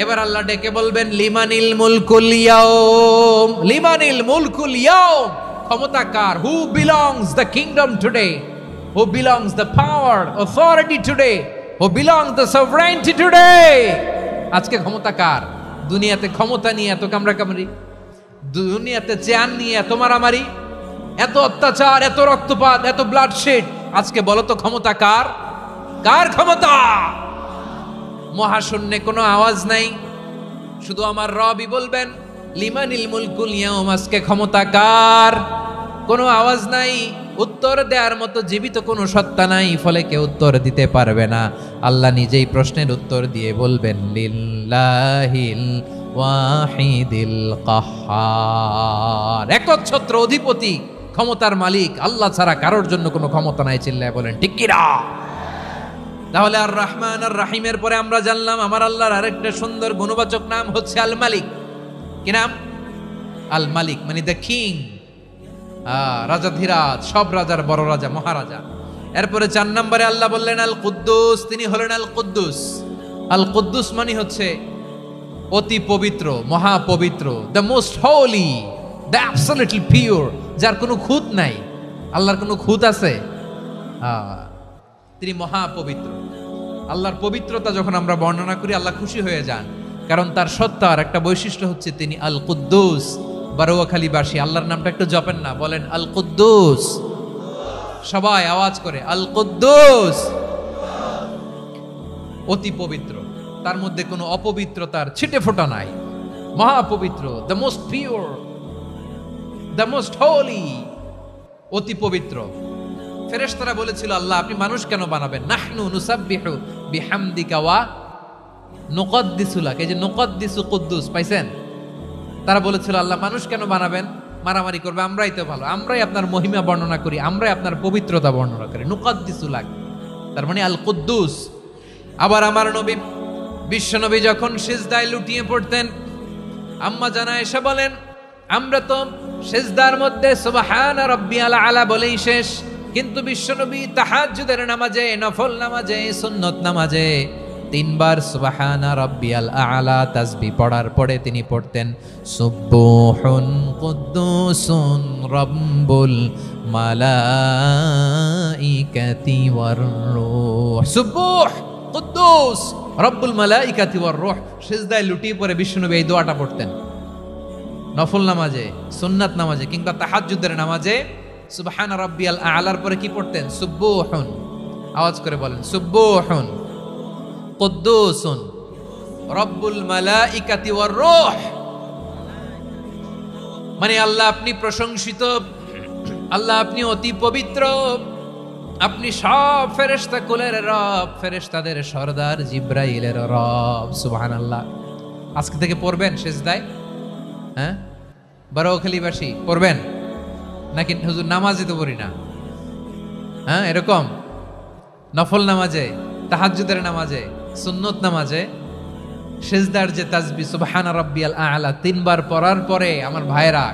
এবার আল্লাহ ডেকে বলবেন, লিমানিল মুলকুল ইয়াউম, লিমানিল মুলকুল ইয়াউম। ক্ষমতা কার? Who belongs the kingdom today, who belongs the power authority today, who belongs the sovereignty today. আজকে ক্ষমতা কার? দুনিয়াতে ক্ষমতা নিয়ে এত কামড়াকামড়ি, দুনিয়াতে চেয়ার নিয়ে এত মারামারি, এত অত্যাচার, এত রক্তপাত, এত ব্লাডশেড। আজকে বলো তো ক্ষমতা কার? কার ক্ষমতা? মহাশূন্যে কোনো আওয়াজ নাই, শুধু আমার রবই বলবেন, লিমানিল মুলকুল ইয়াউম। আজকে ক্ষমতা কার? কোনো আওয়াজ নাই, উত্তর দেওয়ার মতো জীবিত কোনো সত্তা নাই, ফলে কেউ উত্তর দিতে পারবে না। আল্লাহ নিজেই প্রশ্নের উত্তর দিয়ে বলবেন, লিল্লাহিল ওয়াহিদিল কাহ্হার। একচ্ছত্র অধিপতি, ক্ষমতার মালিক আল্লাহ ছাড়া কারোর জন্য কোনো ক্ষমতা নাই। চিল্লায় বলেন ঠিক কি না? তাহলে আর রহমান আর রাহিমের পরে আমরা জানলাম আমার আল্লাহর আরেকটা সুন্দর গুণবাচক নাম হচ্ছে আল মালিক। কি নাম? আল মালিক, মানে দ্য কিং, রাজাধিরাজ, সব রাজার বড় রাজা, মহারাজা। এরপরে 4 নম্বরে আল্লাহ বললেন আল কুদ্দুস, তিনি হলেন আল কুদ্দুস। আল কুদ্দুস মানে হচ্ছে অতি পবিত্র, মহাপবিত্র, the most holy, the absolutely pure, যার কোনো খুঁত নাই। আল্লাহর কোনো খুঁত আছে? তিনি মহাপবিত্র। আল্লাহর পবিত্রতা যখন আমরা বর্ণনা করি, আল্লাহ খুশি হয়ে যান, কারণ তার সত্তার একটা বৈশিষ্ট্য হচ্ছে তিনি আল কুদ্দুস। বারোয়াখালীবাসী আল্লাহর নামটা একটু জপেন না, বলেন আল কুদ্দুস। সবাই আওয়াজ করে আল কুদ্দুস। অতি পবিত্র, তার মধ্যে কোনো অপবিত্রতার ছিটে ফোঁটা নাই, মহাপবিত্র, the most pure, the most holy, অতি পবিত্র। ফেরেশতারা বলেছিল, আল্লাহ আপনি মানুষ কেন বানাবেন? নাহনু নুসাব্বিহু বিহামদিকা ওয়া নুকদ্দিসু লাক। এই যে নুকদ্দিসু কুদ্দুস পাইছেন? তারা বলেছিল, আল্লাহ মানুষ কেন বানাবেন? মারামারি করবে, আমরাই তো ভালো, আমরাই আপনার মহিমা বর্ণনা করি, আমরাই আপনার পবিত্রতা বর্ণনা করি। নুকদ্দিসু লাক, তার মানে আল কুদ্দুস। আবার আমার নবী, বিশ্ব নবী যখন সিজদায় লুটিয়ে পড়তেন, আম্মা জানা এসে বলেন, আমরা তো সিজদার মধ্যে সুবহান রাব্বিয়াল আলা বলেই শেষ, কিন্তু বিশ্বনবী তাহাজ্জুদের নামাজে, নফল নামাজে, সুন্নত নামাজে 3 বার সুবহানা রাব্বিয়াল আ'লা তাসবিহ পড়ার পরে তিনি পড়তেন সুবহুন কুদ্দুসুন রাব্বুল মালাইকাতি ওয়ার রূহ। সুবহ কুদ্দুস রব্বুল মালাইকাতি ওয়ার রূহ। সিজদায় লুটিয়ে পড়ে বিশ্বনবী এই দোয়াটা পড়তেন। নফল নামাজে, সুন্নাত নামাজে কিংবা তাহাজ্জুদের নামাজে সুবহানা রাব্বিয়াল আ'লার পরে কি পড়তেন? সুবহুন। আওয়াজ করে বলেন সুবহুন কুদ্দুসুন রব্বুল মালাইকাতি ওয়ার রূহ। মানে আল্লাহ আপনি প্রশংসিত, আল্লাহ আপনি অতি পবিত্র, আপনি সব ফেরেশতা কুলের রব, ফেরেশতাদের সরদার জিব্রাইলের রব। সুবহানাল্লাহ। আজকে থেকে পড়বেন সিজদায়? হ্যাঁ, বারোখালীবাসী পড়বেন নাকি? হুজুর নামাজে তো পড়ি না। হ্যাঁ, এরকম নফল নামাজে, তাহাজ্জুদের নামাজে, সুন্নত নামাজে সিজদার যে তাসবিহ সুবহানা রাব্বিয়াল আ'লা 3 বার পড়ার পরে আমার ভাইরা,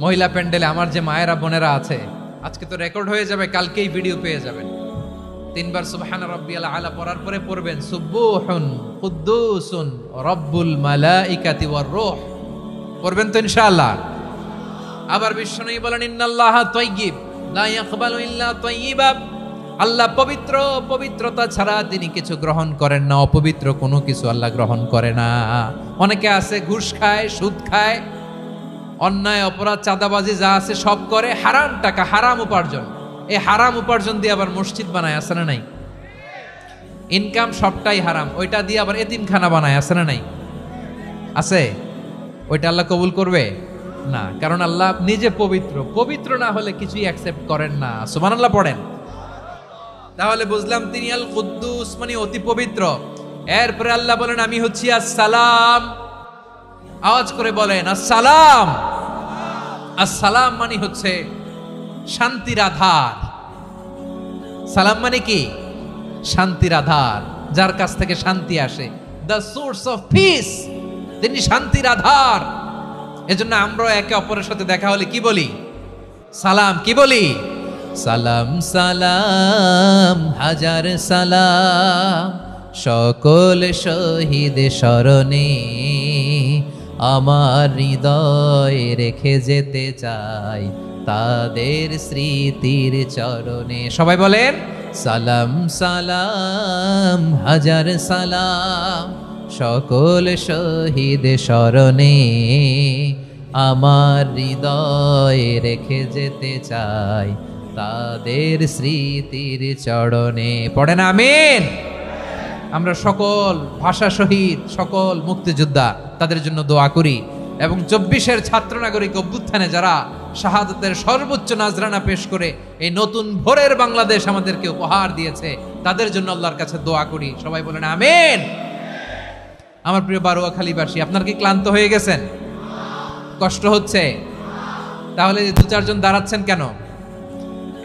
মহিলা প্যান্ডেলে আমার যে মায়েরা বোনেরা আছে, আজকে তো রেকর্ড হয়ে যাবে, কালকেই ভিডিও পেয়ে যাবেন। 3 বার সুবহানা রাব্বিয়াল আ'লা পড়ার পরে পড়বেন সুবহুন কুদ্দুসুন রব্বুল মালাইকাতি ওয়ার রূহ। পড়বেন তো ইনশাআল্লাহ? আবার বিশ্বনবী বলেন ইন্নাল্লাহা তাইয়্যিব লা ইয়াকবালু ইল্লা তাইয়্যিবা। আল্লাহ পবিত্র, পবিত্রতা ছাড়া তিনি কিছু গ্রহণ করেন না, অপবিত্র কোনো কিছু আল্লাহ গ্রহণ করে না। অনেকে আছে ঘুষ খায়, সুদ খায়, অন্যায় অপরাধ চাঁদাবাজি যা আছে সব করে, হারাম টাকা, হারাম উপার্জন। এই হারাম উপার্জন দিয়ে আবার মসজিদ বানায়, আছে না নাই? ইনকাম সবটাই হারাম, ওইটা দিয়ে আবার এতিমখানা বানায়, আছে না নাই? আছে। ওইটা আল্লাহ কবুল করবে না, কারণ আল্লাহ নিজে পবিত্র। পবিত্র না হলে কিছুই অ্যাকসেপ্ট করেন না। সুবহানাল্লাহ পড়েন। তাহলে বুঝলাম তিনি আল কুদ্দুস মানে অতি পবিত্র। এরপরে আল্লাহ বলেন আমি হচ্ছি আসসালাম। আওয়াজ করে বলেন আসসালাম। আসসালাম মানে হচ্ছে শান্তির আধার। সালাম মানে কি? শান্তির আধার, যার কাছ থেকে শান্তি আসে। দ্য সোর্স অফ পিস, তিনি শান্তির আধার। এজন্য আমরা একে অপরের সাথে দেখা হলে কি বলি? সালাম। কি বলি? সালাম সালাম হাজার সালাম সকল শহীদ স্মরণে আমার হৃদয় রেখে যেতে চাই তাদের স্মৃতির চরণে। সবাই বলেন সালাম সালাম হাজার সালাম সকল শহীদ স্মরণে আমার হৃদয় রেখে যেতে চাই তাদের স্মৃতির চরণে। পড়েন আমিন। আমরা সকল ভাষা শহীদ, সকল মুক্তিযোদ্ধা, তাদের জন্য দোয়া করি এবং 24-এর ছাত্র নাগরিক অভ্যুত্থানে যারা শাহাদাতের সর্বোচ্চ নাজরানা পেশ করে এই নতুন ভোরের বাংলাদেশ আমাদেরকে উপহার দিয়েছে, তাদের জন্য আল্লাহর কাছে দোয়া করি। সবাই বলেন আমিন। আমার প্রিয় বারোয়াখালীবাসী, আপনার কি ক্লান্ত হয়ে গেছেন? কষ্ট হচ্ছে? তাহলে 2-4 জন দাঁড়াচ্ছেন কেন?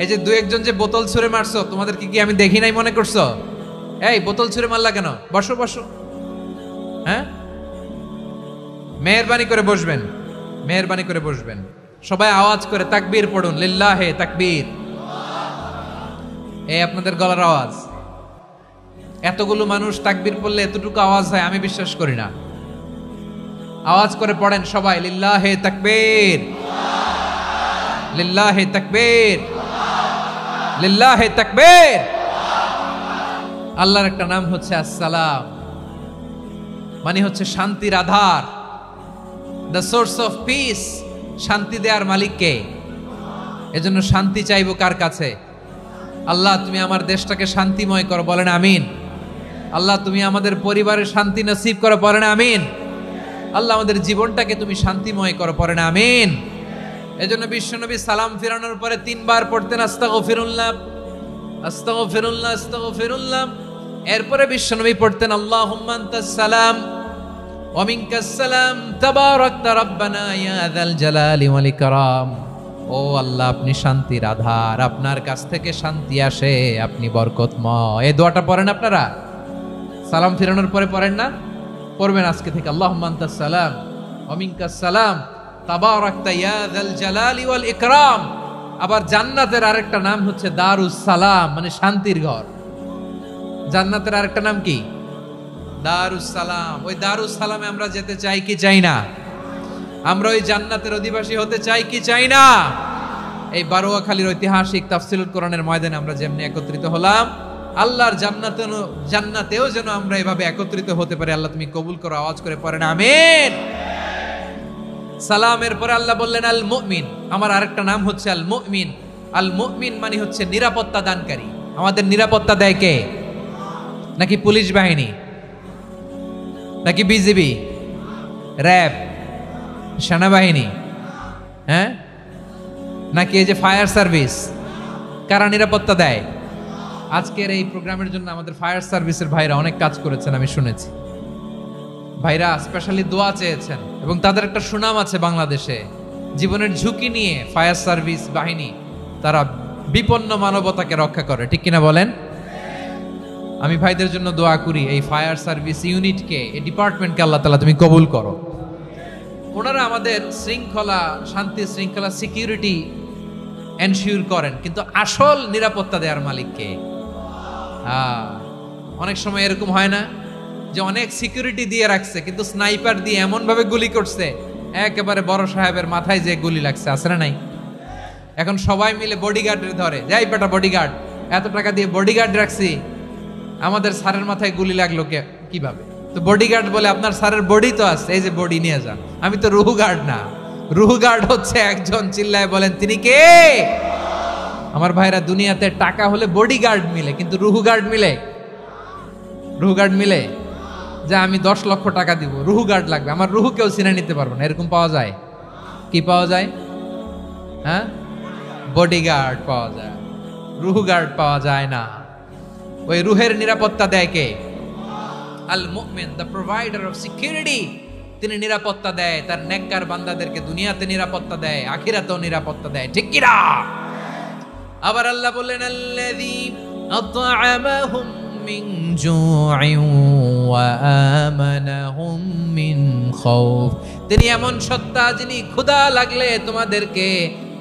এই যে 2-1 জন যে বোতল ছুঁড়ে মারছো, তোমাদেরকে কি আমি দেখি নাই মনে করছো? এই বোতল ছুঁড়ে মারলা কেন? বসো বসো। হ্যাঁ, মেহেরবানি করে বসবেন, মেহেরবানি করে বসবেন। সবাই আওয়াজ করে তাকবীর পড়ুন, লিল্লাহে তাকবীর। এই আপনাদের গলার আওয়াজ। এতগুলো মানুষ তাকবীর পড়লে এতটুকু আওয়াজ হয় আমি বিশ্বাস করি না। আওয়াজ করে পড়েন সবাই, লিল্লাহে তাকবীর, লিল্লাহে তাকবীর, লিল্লাহে তাকবীর। আল্লাহর একটা নাম হচ্ছে আসসালাম, মানে হচ্ছে শান্তির আধার, দ্য সোর্স অফ পিস। শান্তি দেওয়ার মালিক কে? এজন্য শান্তি চাইবো কার কাছে? আল্লাহ তুমি আমার দেশটাকে শান্তিময় করো, বলেন আমিন। আল্লাহ তুমি আমাদের পরিবারের শান্তি নসিব করো, বলেন আমিন। আল্লাহ আমাদের জীবনটাকে তুমি শান্তিময় করো, পড়েন আমিন। এজন্য বিশ্বনবী সালাম ফিরানোর পরে 3 বার পড়তেন আস্তাগফিরুল্লাহ, আস্তাগফিরুল্লাহ, আস্তাগফিরুল্লাহ। এরপরে বিশ্বনবী পড়তেন আল্লাহুম্মা আনতাস সালাম ওয়া মিনকাস সালাম তাবারাকতা রাব্বানা ইয়া যাল জালালি ওয়াল ইকরাম। ও আল্লাহ আপনি শান্তির আধার, আপনার কাছ থেকে শান্তি আসে, আপনি বরকতময়। এই দোয়াটা পড়েন আপনারা সালাম ফিরানোর পরে, পড়েন না? পড়বেন আজকে থেকে। আল্লাহুম্মা আনতাস সালাম ওয়া মিনকাস সালাম তাবারাকতা ইয়া যাল জালালি ওয়াল ইকরাম। আবার জান্নাতের আরেকটা নাম হচ্ছে দারুস সালাম, মানে শান্তির ঘর। জান্নাতের আরেকটা নাম কি? দারুস সালাম। ওই দারুস সালামে আমরা যেতে চাই কি চাই না? আমরা ওই জান্নাতের অধিবাসী হতে চাই কি চাই না? এই বারোয়াখালীর ঐতিহাসিক তাফসীরুল কোরআনের ময়দানে আমরা যেমনি একত্রিত হলাম, আল্লাহর জান্নাতেও যেন আমরা এভাবে একত্রিত হতে পারি। আল্লাহ তুমি কবুল করো, আওয়াজ করে পড়েন আমিন। সালামের পরে আল্লাহ বললেন আল মুমিন, আমার আরেকটা নাম হচ্ছে আল মুমিন। আল মুমিন মানে হচ্ছে নিরাপত্তা দানকারী। আমাদের নিরাপত্তা দেয় কে? নাকি পুলিশ বাহিনী, নাকি বিজিবি, র্যাব, সেনাবাহিনী, হ্যাঁ, নাকি এই যে ফায়ার সার্ভিস? কারা নিরাপত্তা দেয়? আজকের এই প্রোগ্রামের জন্য আমাদের ফায়ার সার্ভিসের ভাইরা অনেক কাজ করেছেন, আমি শুনেছি। ভাইরা স্পেশালি দোয়া চেয়েছেন এবং তাদের একটা সুনাম আছে বাংলাদেশে। জীবনের ঝুঁকি নিয়ে ফায়ার সার্ভিস বাহিনী তারা বিপন্ন মানবতাকে রক্ষা করে, ঠিক কিনা বলেন? আমি ভাইদের জন্য দোয়া করি, এই ফায়ার সার্ভিস ইউনিটকে, এই ডিপার্টমেন্টকে আল্লাহ তাআলা তুমি কবুল করো। ওনারা আমাদের শৃঙ্খলা, শান্তি শৃঙ্খলা, সিকিউরিটি এনশিওর করেন, কিন্তু আসল নিরাপত্তা দেওয়ার মালিক কে? অনেক সময় এরকম হয় না যে অনেক সিকিউরিটি দিয়ে রাখছে, কিন্তু স্নাইপার দিয়ে এমন ভাবে গুলি করছে একেবারে বড় সাহেবের মাথায় যে গুলি লাগছে, আছে না নাই? এখন সবাই মিলে বডিগার্ডের ধরে, যাই বেটা বডিগার্ড, এত টাকা দিয়ে বডিগার্ড রাখছি, আমাদের স্যারের মাথায় গুলি লাগলো কিভাবে? তো বডিগার্ড বলে আপনার স্যারের বডি তো আছে, এই যে বডি নিয়ে যান। আমি তো রুহু গার্ড না, রুহু গার্ড হচ্ছে একজন, চিল্লায় বলেন তিনি কে? আমার ভাইরা, দুনিয়াতে টাকা হলে বডিগার্ড মিলে, কিন্তু রুহু গার্ড মিলে? রুহু গার্ড মিলে? যে আমি 10 লক্ষ টাকা দিব, রুহু গার্ড লাগবে, আমার রুহু কেউ চিনে নিতে পারবো না, এরকম পাওয়া যায়? কি পাওয়া যায়? হ্যাঁ, বডিগার্ড পাওয়া যায়, রুহু গার্ড পাওয়া যায় না। ওই রুহের নিরাপত্তা দেয় কে? আল মুমিন, দ্য প্রোভাইডার অফ সিকিউরিটি। তিনি নিরাপত্তা দেয় তার নেককার বান্দাদেরকে, দুনিয়াতে নিরাপত্তা দেয়, আখিরাতেও নিরাপত্তা দেয়, ঠিক কি না? আবার আল্লাহ বললেন আল্লাযী আত'আমাহুম মিন জু'ইন ওয়া আমানাহুম মিন খাউফ। তিনি এমন সত্তা যিনি ক্ষুধা লাগলে তোমাদেরকে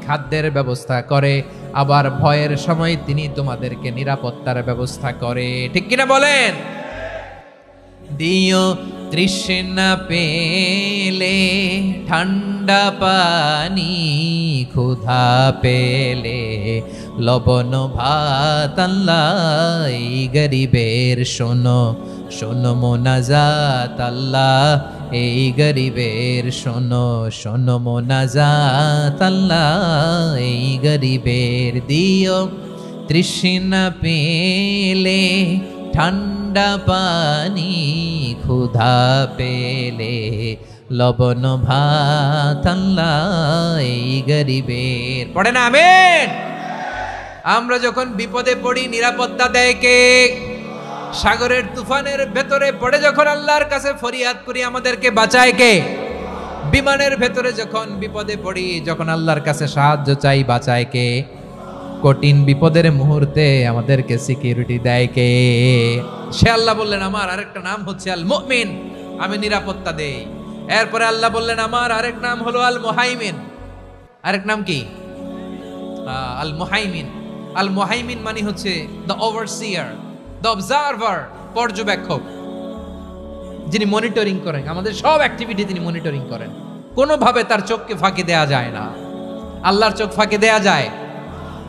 খাদ্যের ব্যবস্থা করে, আবার ভয়ের সময় তিনি তোমাদেরকে নিরাপত্তার ব্যবস্থা করে, ঠিক কিনা বলেন? দিও তৃষ্ণা পেলে ঠান্ডা পানি, ক্ষুধা পেলে লবণ ভাত, আল্লাহ এই গরিবের শোনো শোনো মোনাজাত, আল্লাহ এই গরিবের শোনো শোনো মোনাজাত, আল্লাহ এই গরিবের। দিও তৃষ্ণা পেলে ঠান্ডা পানি, ক্ষুধা পেলে লবণ ভাত, আল্লাহ এই গরিবের। পড়ে না আমিন? আমরা যখন বিপদে পড়ি নিরাপত্তা দেয় কে? সাগরের তুফানের ভেতরে পড়ে যখন আল্লাহর কাছে ফরিয়াদ করি আমাদেরকে বাঁচায় কে? বিমানের ভেতরে যখন বিপদে পড়ি, যখন আল্লাহর কাছে সাহায্য চাই, বাঁচায় কে? কঠিন বিপদের মুহূর্তে আমাদেরকে সিকিউরিটি দেয় কে? সে আল্লাহ বললেন আমার আরেকটা নাম হচ্ছে আল মুমিন, আমি নিরাপত্তা দেই। এরপরে আল্লাহ বললেন আমার আরেক নাম হলো আল মুহাইমিন। আরেক নাম কি? আল মুহাইমিন। আল মুহাইমিন মানে হচ্ছে দ্য ওভারসিয়ার, দ্য অবজারভার, পর্যবেক্ষক, যিনি মনিটরিং করেন আমাদের সব অ্যাক্টিভিটি, তিনি মনিটরিং করেন। কোনোভাবে তার চোখকে ফাঁকি দেয়া যায় না। আল্লাহর চোখ ফাঁকি দেয়া যায়?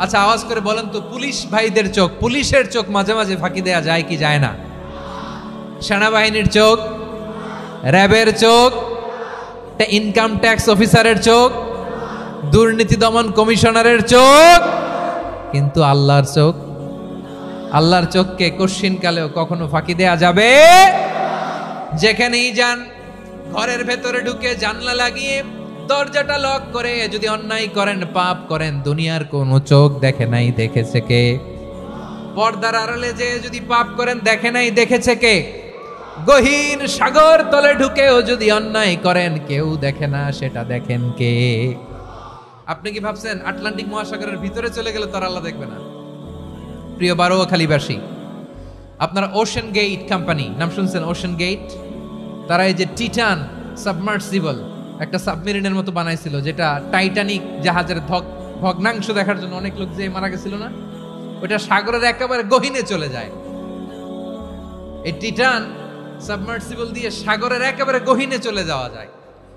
আচ্ছা আওয়াজ করে বলেন তো, পুলিশ ভাইদের চোখ, পুলিশের চোখ মাঝে মাঝে ফাঁকি দেয়া যায় কি যায় না? সেনাবাহিনীর চোখ, র্যাবের চোখ, ইনকাম ট্যাক্স অফিসারের চোখ, দুর্নীতি দমন কমিশনারের চোখ, কিন্তু আল্লাহর চোখ, আল্লাহর চোখকে কশ্চিনকালেও কখনো ফাঁকি দেয়া যাবে? যেখানেই যান, ঘরের ভেতরে ঢুকে জানলা লাগিয়ে দরজাটা লক করে যদি অন্যায় করেন, পাপ করেন, দুনিয়ার কোন চোখ দেখে নাই, দেখেছে কে? পর্দার আড়ালে যে যদি পাপ করেন, দেখে নাই, দেখেছে কে? গহীন সাগর তলে ঢুকেও যদি অন্যায় করেন, কেউ দেখে না, সেটা দেখেন কে? আপনি কি ভাবছেন আটলান্টিক মহাসাগরের ভিতরে চলে গেলে তার আল্লাহ দেখবে না? প্রিয় বারোয়াখালীবাসী, আপনারা ওশেন গেট কোম্পানি নাম শুনছেন? ওশেন গেট, তারা এই যে টিটান সাবমার্সিবল একটা সাবমেরিনের মতো বানাইছিল, যেটা টাইটানিক জাহাজের ভগ্নাংশ দেখার জন্য অনেক লোক যে মারা গেছিল না, ওটা সাগরের একেবারে গহীনে চলে যায়। এই টাইটান সাবমার্সিবল দিয়ে সাগরের একেবারে গহীনে চলে যাওয়া যায়।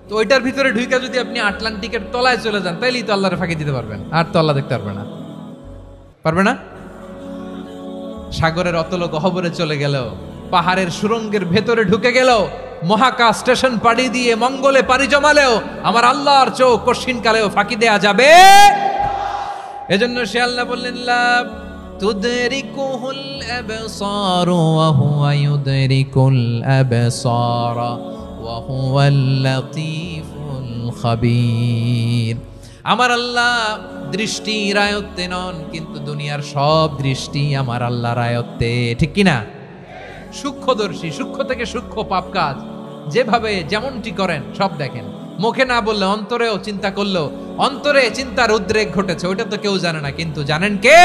তো ওইটার ভিতরে ঢুইকা যদি আপনি আটলান্টিকের তলায় চলে যান, তাইলেই তো আল্লাহর ফাঁকি দিতে পারবেন, আর তো আল্লাহ দেখতে পারবে না। পারবে না? সাগরের অতল গহ্বরে চলে গেল, পাহাড়ের সুরঙ্গের ভেতরে ঢুকে গেল, মহাকাশ স্টেশন পাড়ি দিয়ে মঙ্গলে পাড়ি জমালেও আমার আল্লাহর চোখ কঠিন কালেও ফাঁকি দেয়া যাবে। এজন্য সে আল্লাহ বললেন, লা তুদরিকুহুল আবসার ওয়া হুয়া ইউদরিকুল আবসার ওয়া হুয়াল লাতীফুল খাবীর। আমার আল্লাহ দৃষ্টির আয়ত্তে নন, কিন্তু দুনিয়ার সব দৃষ্টি আমার আল্লাহর আয়ত্তে, ঠিক কিনা? সূক্ষ্মদর্শী, সূক্ষ্ম থেকে সূক্ষ্ম পাপ কাজ যেভাবে যেমনটি করেন সব দেখেন। মুখে না বললে অন্তরেও চিন্তা করলো, অন্তরে চিন্তার উদ্রেক ঘটেছে, ওইটা তো কেউ জানে না, কিন্তু জানেন কে?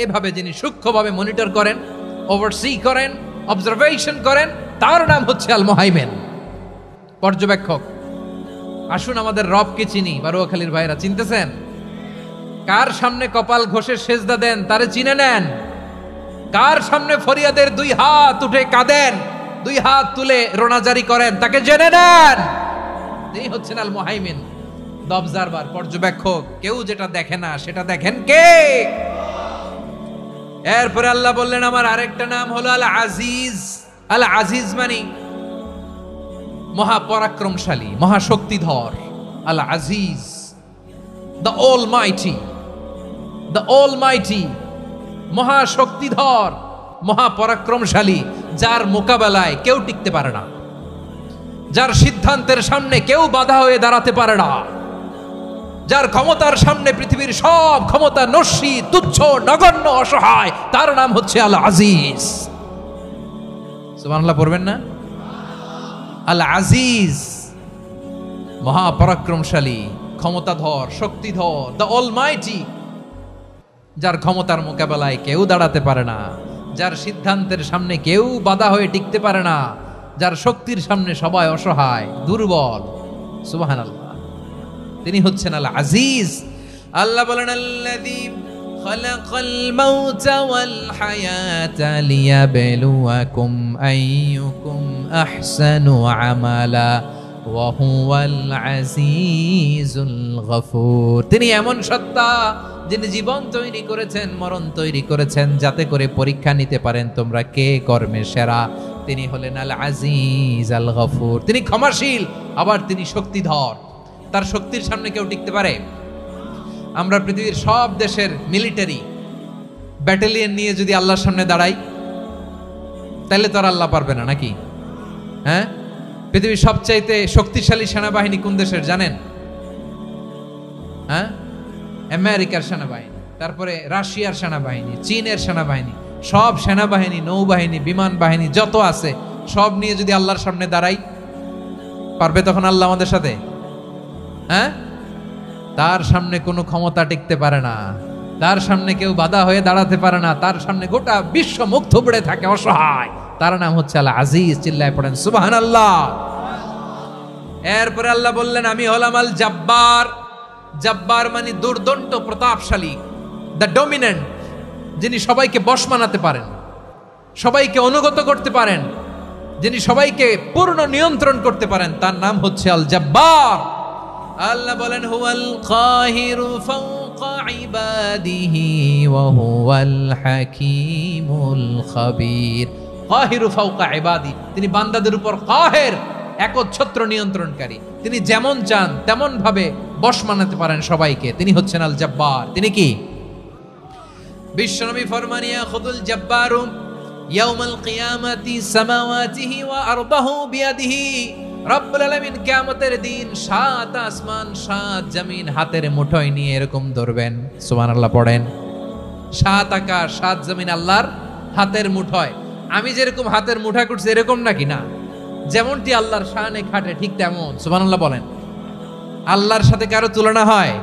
এভাবে যিনি সূক্ষ্মভাবে মনিটর করেন, ওভারসি করেন, অবজারভেশন করেন, তার নাম হচ্ছে আল মুহাইমিন, পর্যবেক্ষক। আসুন আমাদের রবকে চিনি। বারুয়াখালীর ভাইরা চিনতেছেন? কার সামনে কপাল ঘষে সেজদা দেন তারে চিনে নেন। কার সামনে ফরিয়াদের দুই হাত উঠে কাঁদেন, দুই হাত তুলে রোনাজারি করেন, তাকে জেনে নেন। এই হচ্ছেন আল মুহাইমিন, দ্য অবজারভার, পর্যবেক্ষক। কেউ যেটা দেখে না সেটা দেখেন কে? এরপরে আল্লাহ বললেন আমার আরেকটা নাম হলো আল আজিজ। আল আজিজ মানে মহাপরাক্রমশালী, মহাশক্তিধর। আল আজিজ, দ্য অলমাইটি, দ্য অলমাইটি, মহাশক্তিধর, মহাপরাক্রমশালী, যার মোকাবেলায় কেউ টিকতে পারে না, যার সিদ্ধান্তের সামনে কেউ বাধা হয়ে দাঁড়াতে পারে না, যার ক্ষমতার সামনে পৃথিবীর সব ক্ষমতা নস্যি, তুচ্ছ, নগণ্য, অসহায়, তার নাম হচ্ছে আল আজিজ। সুবহানাল্লাহ পড়বেন না? আল আজিজ, মহাপরাক্রমশালী, ক্ষমতাধর, শক্তিধর, দ্য অলমাইটি, যার ক্ষমতার মোকাবেলায় কেউ দাঁড়াতে পারে না, যার সিদ্ধান্তের সামনে কেউ বাধা হয়ে টিকতে পারে না, যার শক্তির সামনে সবাই অসহায়, দুর্বল। সুবহানাল্লাহ, তিনি হচ্ছেন আল আজিজ। আল্লাহ বলেন আল্লাযী খালাকাল মাউতা ওয়াল হায়াতা লিয়াবলুয়াকুম আইয়ুকুম আহসানু আমালা ওয়া হুয়াল আজিজুল গফুর। তিনি এমন সত্তা যিনি জীবন তৈরি করেছেন, মরণ তৈরি করেছেন, যাতে করে পরীক্ষা নিতে পারেন তোমরা কে কর্মে সেরা। তিনি হলেন আল আজিজ আল গফুর। তিনি ক্ষমাশীল, আবার তিনি শক্তিধর। তার শক্তির সামনে কেউ টিকতে পারে? আমরা পৃথিবীর সব দেশের মিলিটারি ব্যাটালিয়ন নিয়ে যদি আল্লাহর সামনে দাঁড়াই, তাহলে তো আর আল্লাহ পারবে না, নাকি? হ্যাঁ, পৃথিবীর সবচাইতে শক্তিশালী সেনাবাহিনী কোন দেশের জানেন? হ্যাঁ, আমেরিকার সেনাবাহিনী, তারপরে রাশিয়ার সেনাবাহিনী, চীনের সেনাবাহিনী, সব সেনাবাহিনী, নৌবাহিনী, বিমান বাহিনী যত আছে সব নিয়ে যদি আল্লাহর সামনে দাঁড়াই, পারবে তখন আল্লাহ আমাদের সাথে? হ্যাঁ, তার সামনে কোনো ক্ষমতা টিকতে পারে না, তার সামনে কেউ বাধা হয়ে দাঁড়াতে পারে না, তার সামনে গোটা বিশ্ব মুখ থুবড়ে থাকে, অসহায়। তার নাম হচ্ছে আল আজিজ। চিল্লায় পড়েন সুবহানাল্লাহ। এরপরে আল্লাহ বললেন আমি হলাম আল জব্বার। জব্বার মানে দুর্দন্ত, প্রতাপশালী, দ্য ডমিনেন্ট, যিনি সবাইকে বশ মানাতে পারেন, সবাইকে অনুগত করতে পারেন, যিনি সবাইকে পূর্ণ নিয়ন্ত্রণ করতে পারেন, তার নাম হচ্ছে আল জব্বার। আল্লাহ বলেন হুয়াল কাহিরু ফাওকা ইবাদিহি ওয়া হুয়াল হাকীমুল খাবীর। কাহিরু ফাওকা ইবাদি, তিনি বান্দাদের উপর কাহের, একচ্ছত্র নিয়ন্ত্রণকারী। তিনি যেমন চান তেমন ভাবে বশ মানাতে পারেন সবাইকে। তিনি হচ্ছেন আল জব্বার। তিনি কি? বিশ্বনবী ফরমান ইয়াখুদুল জব্বারু ইয়াউমাল কিয়ামাতি সামাওয়াতিহি ওয়া আরদাহু বিয়াদিহি। রব্বুল আলামিন কিয়ামতের দিন 7 আসমান 7 জমিন হাতের মুঠোয় নিয়ে এরকম ধরবেন। সুবহানাল্লাহ পড়েন। 7 আকাশ 7 জমিন আল্লাহর হাতের মুঠোয়। আমি যেরকম হাতের মুঠা করছি এরকম নাকি? না, যেমনটি আল্লাহর শানে খাটে ঠিক তেমন। সুবহানাল্লাহ বলেন। আল্লাহর সাথে কারো তুলনা হয়?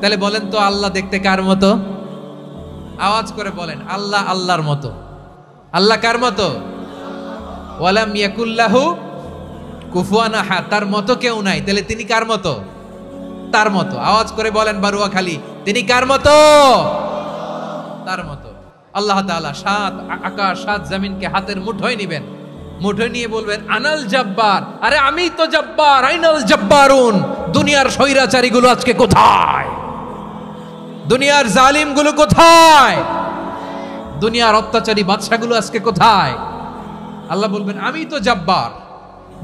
তাহলে বলেন তো আল্লাহ দেখতে কার মতো? আওয়াজ করে বলেন, আল্লাহ আল্লাহর মতো। আল্লাহ কার মতো? ওয়ালাম ইয়াকুল্লাহু কুফুয়ান আহাদ, তার মতো কেউ নাই। তাহলে তিনি কার মতো? তার মতো। আওয়াজ করে বলেন বারুয়াখালী, তিনি কার মতো? তার মতো। আল্লাহ তাআলা সাত আকাশ সাত জমিনকে হাতের মুঠোয় নিবেন, মুঠোয় নিয়ে বলবেন আনাল জব্বার। আরে আমি তো জব্বার, আইনাল জব্বারুন। দুনিয়ার স্বৈরাচারী গুলো আজকে কোথায়? দুনিয়ার জালিম গুলো কোথায়? দুনিয়ার অত্যাচারী বাদশাগুলো আজকে কোথায়? আল্লাহ বলবেন আমি তো জব্বার।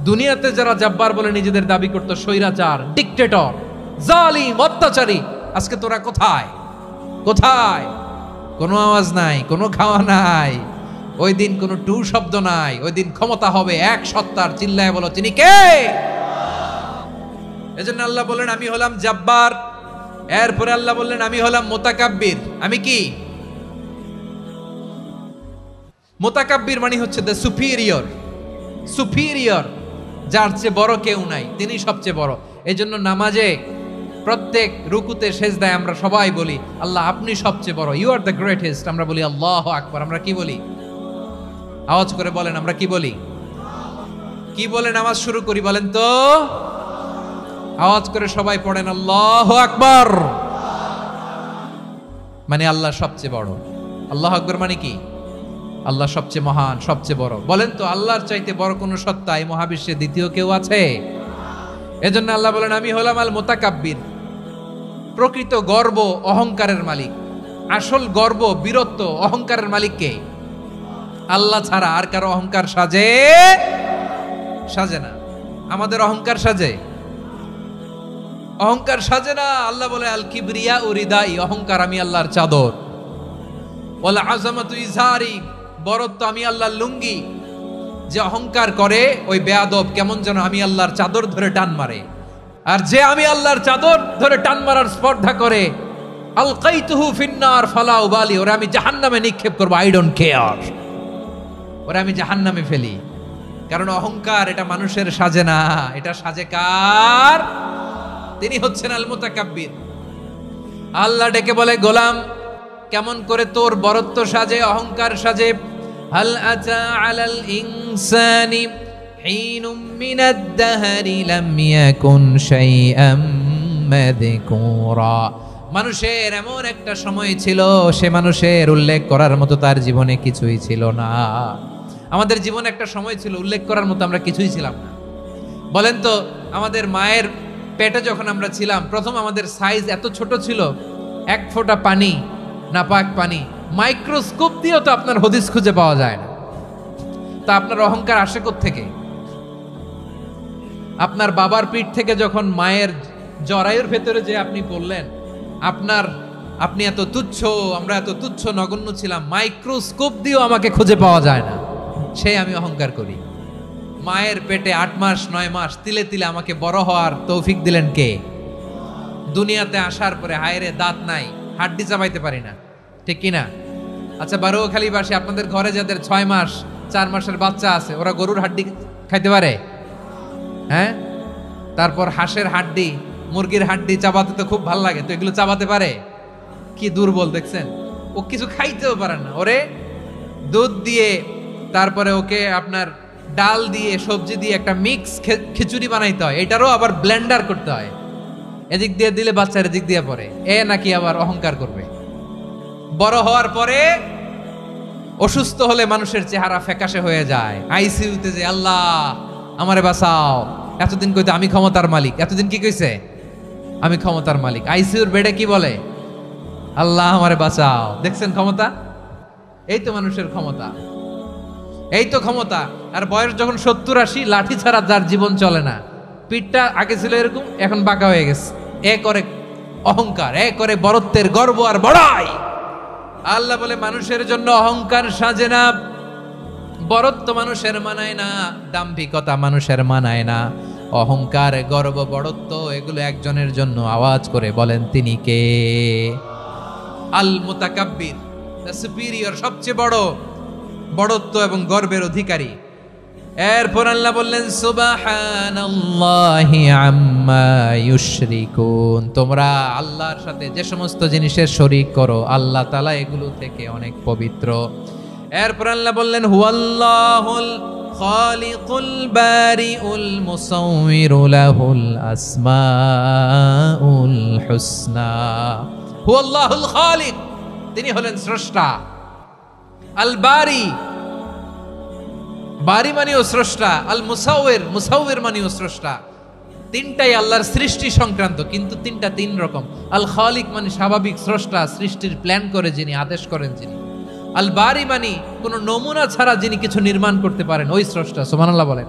দুনিয়াতে যারা জব্বার বলে নিজেদের দাবি করত, স্বৈরাচার, ডিক্টেটর, জালিম, অত্যাচারী, আজকে তোরা কোথায়? কোথায়? কোনো আওয়াজ নাই, কোনো খাওয়া নাই, ওই দিন কোনো টু শব্দ নাই। ওই দিন ক্ষমতা হবে এক সত্তার। চিল্লায় বলো তিনি কে? এজন্য আল্লাহ বললেন আমি হলাম জব্বার। এরপরে আল্লাহ বললেন আমি হলাম মুতাকাব্বির। আমি কি? মুতাকাব্বির মানে হচ্ছে দ্য সুপিরিয়র। সুপিরিয়র, যার চেয়ে বড় কেউ নাই, তিনি সবচেয়ে বড়। এই জন্য নামাজে প্রত্যেক রুকুতে সেজদায় আমরা সবাই বলি আল্লাহ আপনি সবচেয়ে বড়, ইউ আর দ্য গ্রেটেস্ট। আমরা বলি আল্লাহু আকবার। আমরা কি বলি? আওয়াজ করে বলেন, আমরা কি বলি? কি বলে নামাজ শুরু করি বলেন তো? আওয়াজ করে সবাই পড়েন আল্লাহু আকবার। মানে আল্লাহ সবচেয়ে বড়। আল্লাহু আকবার মানে কি? আল্লাহ সবচেয়ে মহান, সবচেয়ে বড়। বলেন তো আল্লাহর চাইতে বড় কোন সত্তা এই মহাবিশ্বে দ্বিতীয় কেউ আছে? এজন্য আল্লাহ বলেন আমি হলাম আল মুতাকাব্বির। প্রকৃত গর্ব অহংকারের মালিক। আসল গর্ব, বীরত্ব, অহংকারের মালিক কে? আল্লাহ ছাড়া আর কারো অহংকার সাজে? সাজে না। আমাদের অহংকার সাজে? অহংকার সাজে না। আল্লাহ বলে আল কিবরিয়া উরিদাই, অহংকার আমি আল্লাহর চাদর। ওয়াল আযামাতু ইজারি, বরত্ব আমি আল্লাহর লুঙ্গি। যে অহংকার করে ওই বেয়াদব কেমন যেন আমি আল্লাহর চাদর ধরে টান মারে। আর যে আমি আল্লাহর চাদর ধরে টান মারার স্পর্ধা করে আলকাইতুহু ফিন্নার ফালা উবালি, ওরে আমি জাহান্নামে নিক্ষেপ করব, আই ডোন্ট কেয়ার। ওরে আমি জাহান্নামে ফেলি। কারণ অহংকার এটা মানুষের সাজে না, এটা সাজে কার? তিনি হচ্ছেন আল মুতাকাব্বির। আল্লাহ ডেকে বলে গোলাম কেমন করে তোর বরত্ব সাজে, অহংকার সাজে? হাল আতা আলাল ইনসানি হিনুম মিনাদ দাহরি লাম ইয়াকুন শাইআম মাযকুরা। মানুষের এমন একটা সময় ছিল, সে মানুষের উল্লেখ করার মতো তার জীবনে কিছুই ছিল না। আমাদের জীবনে একটা সময় ছিল উল্লেখ করার মতো আমরা কিছুই ছিলাম না। বলেন তো আমাদের মায়ের পেটে যখন আমরা ছিলাম, প্রথম আমাদের সাইজ এত ছোট ছিল, এক ফোঁটা পানি, নাপাক পানি, মাইক্রোস্কোপ দিয়েও তো আপনার হদিস খুঁজে পাওয়া যায় না। তা আপনার অহংকার আসে কোত্থেকে? আপনার বাবার পিঠ থেকে যখন মায়ের জরায়ুর ভেতরে যে আপনি পড়লেন, আপনি এত তুচ্ছ, আমরা এত তুচ্ছ নগণ্য ছিলাম, মাইক্রোস্কোপ দিয়েও আমাকে খুঁজে পাওয়া যায় না, সেই আমি অহংকার করি। মায়ের পেটে 8 মাস 9 মাস তিলে তিলে আমাকে বড় হওয়ার তৌফিক দিলেন কে? দুনিয়াতে আসার পরে হায়রে দাঁত নাই, হাড্ডি চাবাইতে পারি না, ঠিক কিনা? আচ্ছা বারুয়াখালীবাসী, আপনাদের ঘরে যাদের 6 মাস 4 মাসের বাচ্চা আছে, ওরা গরুর হাড্ডি খাইতে পারে? হ্যাঁ। তারপর হাঁসের হাড্ডি, মুরগির হাড্ডি চাবাতে তো খুব ভালো লাগে, তো এগুলো চাবাতে পারে? কি দুর্বল দেখছেন, ও কিছু খাইতেও পারে না। ওরে দুধ দিয়ে, তারপরে ওকে আপনার ডাল দিয়ে, সবজি দিয়ে একটা মিক্স খিচুড়ি বানাইতে হয়, এটারও আবার ব্লেন্ডার করতে হয়। এদিক দিয়ে দিলে বাচ্চার এদিক দিয়ে পড়ে, এ নাকি আবার অহংকার করবে। বড় হওয়ার পরে অসুস্থ হলে মানুষের চেহারা ফ্যাকাশে হয়ে যায়, আইসিইউতে যে আল্লাহ আমারে বাঁচাও। এতদিন কইতে আমি ক্ষমতার মালিক, এতদিন কি কইছে? আমি ক্ষমতার মালিক। আইসিইউর বেডে কি বলে? আল্লাহ আমারে বাঁচাও। দেখছেন ক্ষমতা? এই তো মানুষের ক্ষমতা, এই তো ক্ষমতা। আর বয়স যখন 70-80, লাঠি ছাড়া যার জীবন চলে না। পিঠটা আগে ছিল এরকম, এখন বাঁকা হয়ে গেছে। এ করে অহংকার, এ করে বরত্বের গর্ব আর বড়াই। আল্লাহ বলে মানুষের জন্য অহংকার সাজে না, বরত্ব মানুষের মানায় না, দাম্ভিকতা মানুষের মানায় না, অহংকার, গর্ব, বড়ত্ব এগুলো একজনের জন্য। আওয়াজ করে বলেন তিনি কে? আল মুতাকাব্বির, দ্য সুপিরিয়র, সবচেয়ে বড়, বড়ত্ব এবং গর্বের অধিকারী। এরপর আল্লাহ বললেন সুবহানাল্লাহি আম্মা ইউশরিকুন। তোমরা আল্লাহর সাথে যে সমস্ত জিনিসের শরীক করো, আল্লাহ তাআলা এগুলো থেকে অনেক পবিত্র। এরপর আল্লাহ বললেন হুয়াল্লাহুল খালিকুল বারিউল মুসাউমিরু লাহুল আসমাউল হুসনা। হুয়াল্লাহুল খালিক, তিনি হলেন স্রষ্টা। আল বারি, বারি মানেও স্রষ্টা। আল মুসাউইর, মুসাউইর মানেও স্রষ্টা। তিনটাই আল্লাহর সৃষ্টি সংক্রান্ত, কিন্তু তিনটা তিন রকম। আল খালিক মানে স্বাভাবিক স্রষ্টা, সৃষ্টির প্ল্যান করে যিনি, আদেশ করেন যিনি। আল বারি মানে কোনো নমুনা ছাড়া যিনি কিছু নির্মাণ করতে পারেন, ওই স্রষ্টা। সুবহানাল্লাহ বলেন।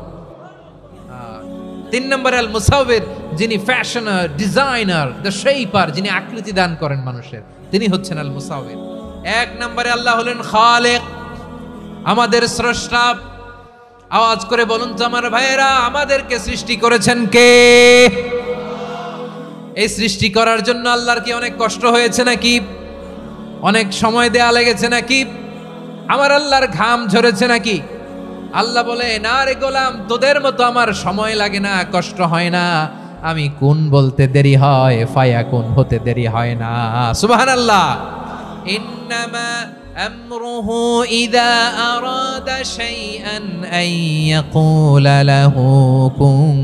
তিন নম্বরে আল মুসাউইর, যিনি ফ্যাশনার, ডিজাইনার, দ্য শেপার, যিনি আকৃতি দান করেন মানুষের, তিনি হচ্ছেন আল মুসাউইর। এক নম্বরে আল্লাহ হলেন খালেক, আমাদের স্রষ্টা। আওয়াজ করে বলুন তো আমার ভাইয়েরা, আমাদেরকে সৃষ্টি করেছেন কে? এই সৃষ্টি করার জন্য আল্লাহর কি অনেক কষ্ট হয়েছে নাকি? অনেক সময় দেয়া লেগেছে নাকি? আমার আল্লাহর ঘাম ঝরেছে নাকি? আল্লাহ বলে, না রে গোলাম, তোদের মতো আমার সময় লাগে না, কষ্ট হয় না। আমি কোন বলতে দেরি হয়, ফায়াকুন হতে দেরি হয় না। সুবহানাল্লাহ। ইন্নামা আমরুহু ইযা আরাদা শাইআন আন ইয়াকুলা লাহু কুন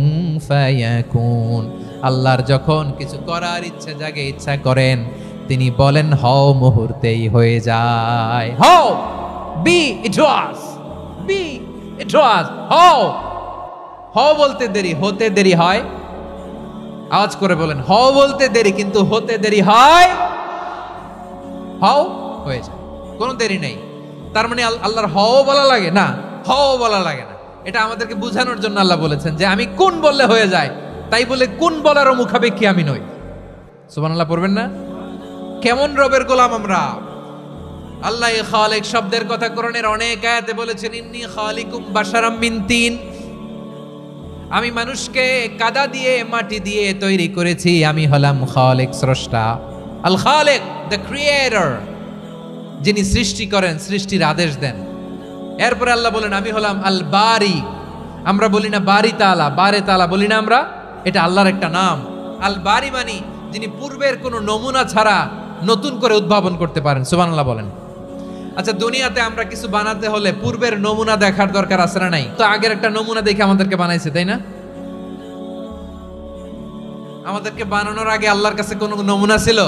ফায়াকুন। আল্লাহর যখন কিছু করার ইচ্ছা জাগে, ইচ্ছা করেন, তিনি বলেন হও, মুহূর্তেই হয়ে যায়। হও, বি ইট ওয়াজ, বি ইট ওয়াজ। হও, হও বলতে দেরি, হতে দেরি হয়। আওয়াজ করে বলেন, হও বলতে দেরি, কিন্তু হতে দেরি হয়। হও, হয়ে যায়, কোনো দেরি নেই। তার মানে আল্লাহর হও বলা লাগে না, হও বলা লাগে না। এটা আমাদেরকে বোঝানোর জন্য আল্লাহ বলেছেন যে আমি কোন বললে হয়ে যায়, তাই বলে কোন বলারও মুখাপেক্ষী আমি নই। সুবহানাল্লাহ পড়বেন না? কেমন রবের গোলাম আমরা! আল্লাহ খালিক শব্দের কথা কোরআনের অনেক আয়াতে বলেছেন, ইন্নী খালিকুম বাশারাম মিন তিন। আমি মানুষকে কাদা দিয়ে, মাটি দিয়ে তৈরি করেছি। আমি হলাম খালিক, স্রষ্টা। আল খালিক, দ্য ক্রিয়েটর, যিনি সৃষ্টি করেন, সৃষ্টির আদেশ দেন। এরপরে আল্লাহ বলেন আমি হলাম আল বারি। আমরা বলি না বারি তাআলা, বারে তাআলা বলি না আমরা, এটা আল্লাহর একটা নাম। আল বারি মানি যিনি পূর্বের কোনো নমুনা ছাড়া নতুন করে উদ্ভাবন করতে পারেন। সুবহানাল্লাহ বলেন। আচ্ছা, দুনিয়াতে আমরা কিছু বানাতে হলে পূর্বের নমুনা দেখার দরকার আছে না নাই? তো আগের একটা নমুনা দেখে আমাদেরকে বানাইছে, তাই না? আমাদেরকে বানানোর আগে আল্লাহর কাছে কোনো নমুনা ছিল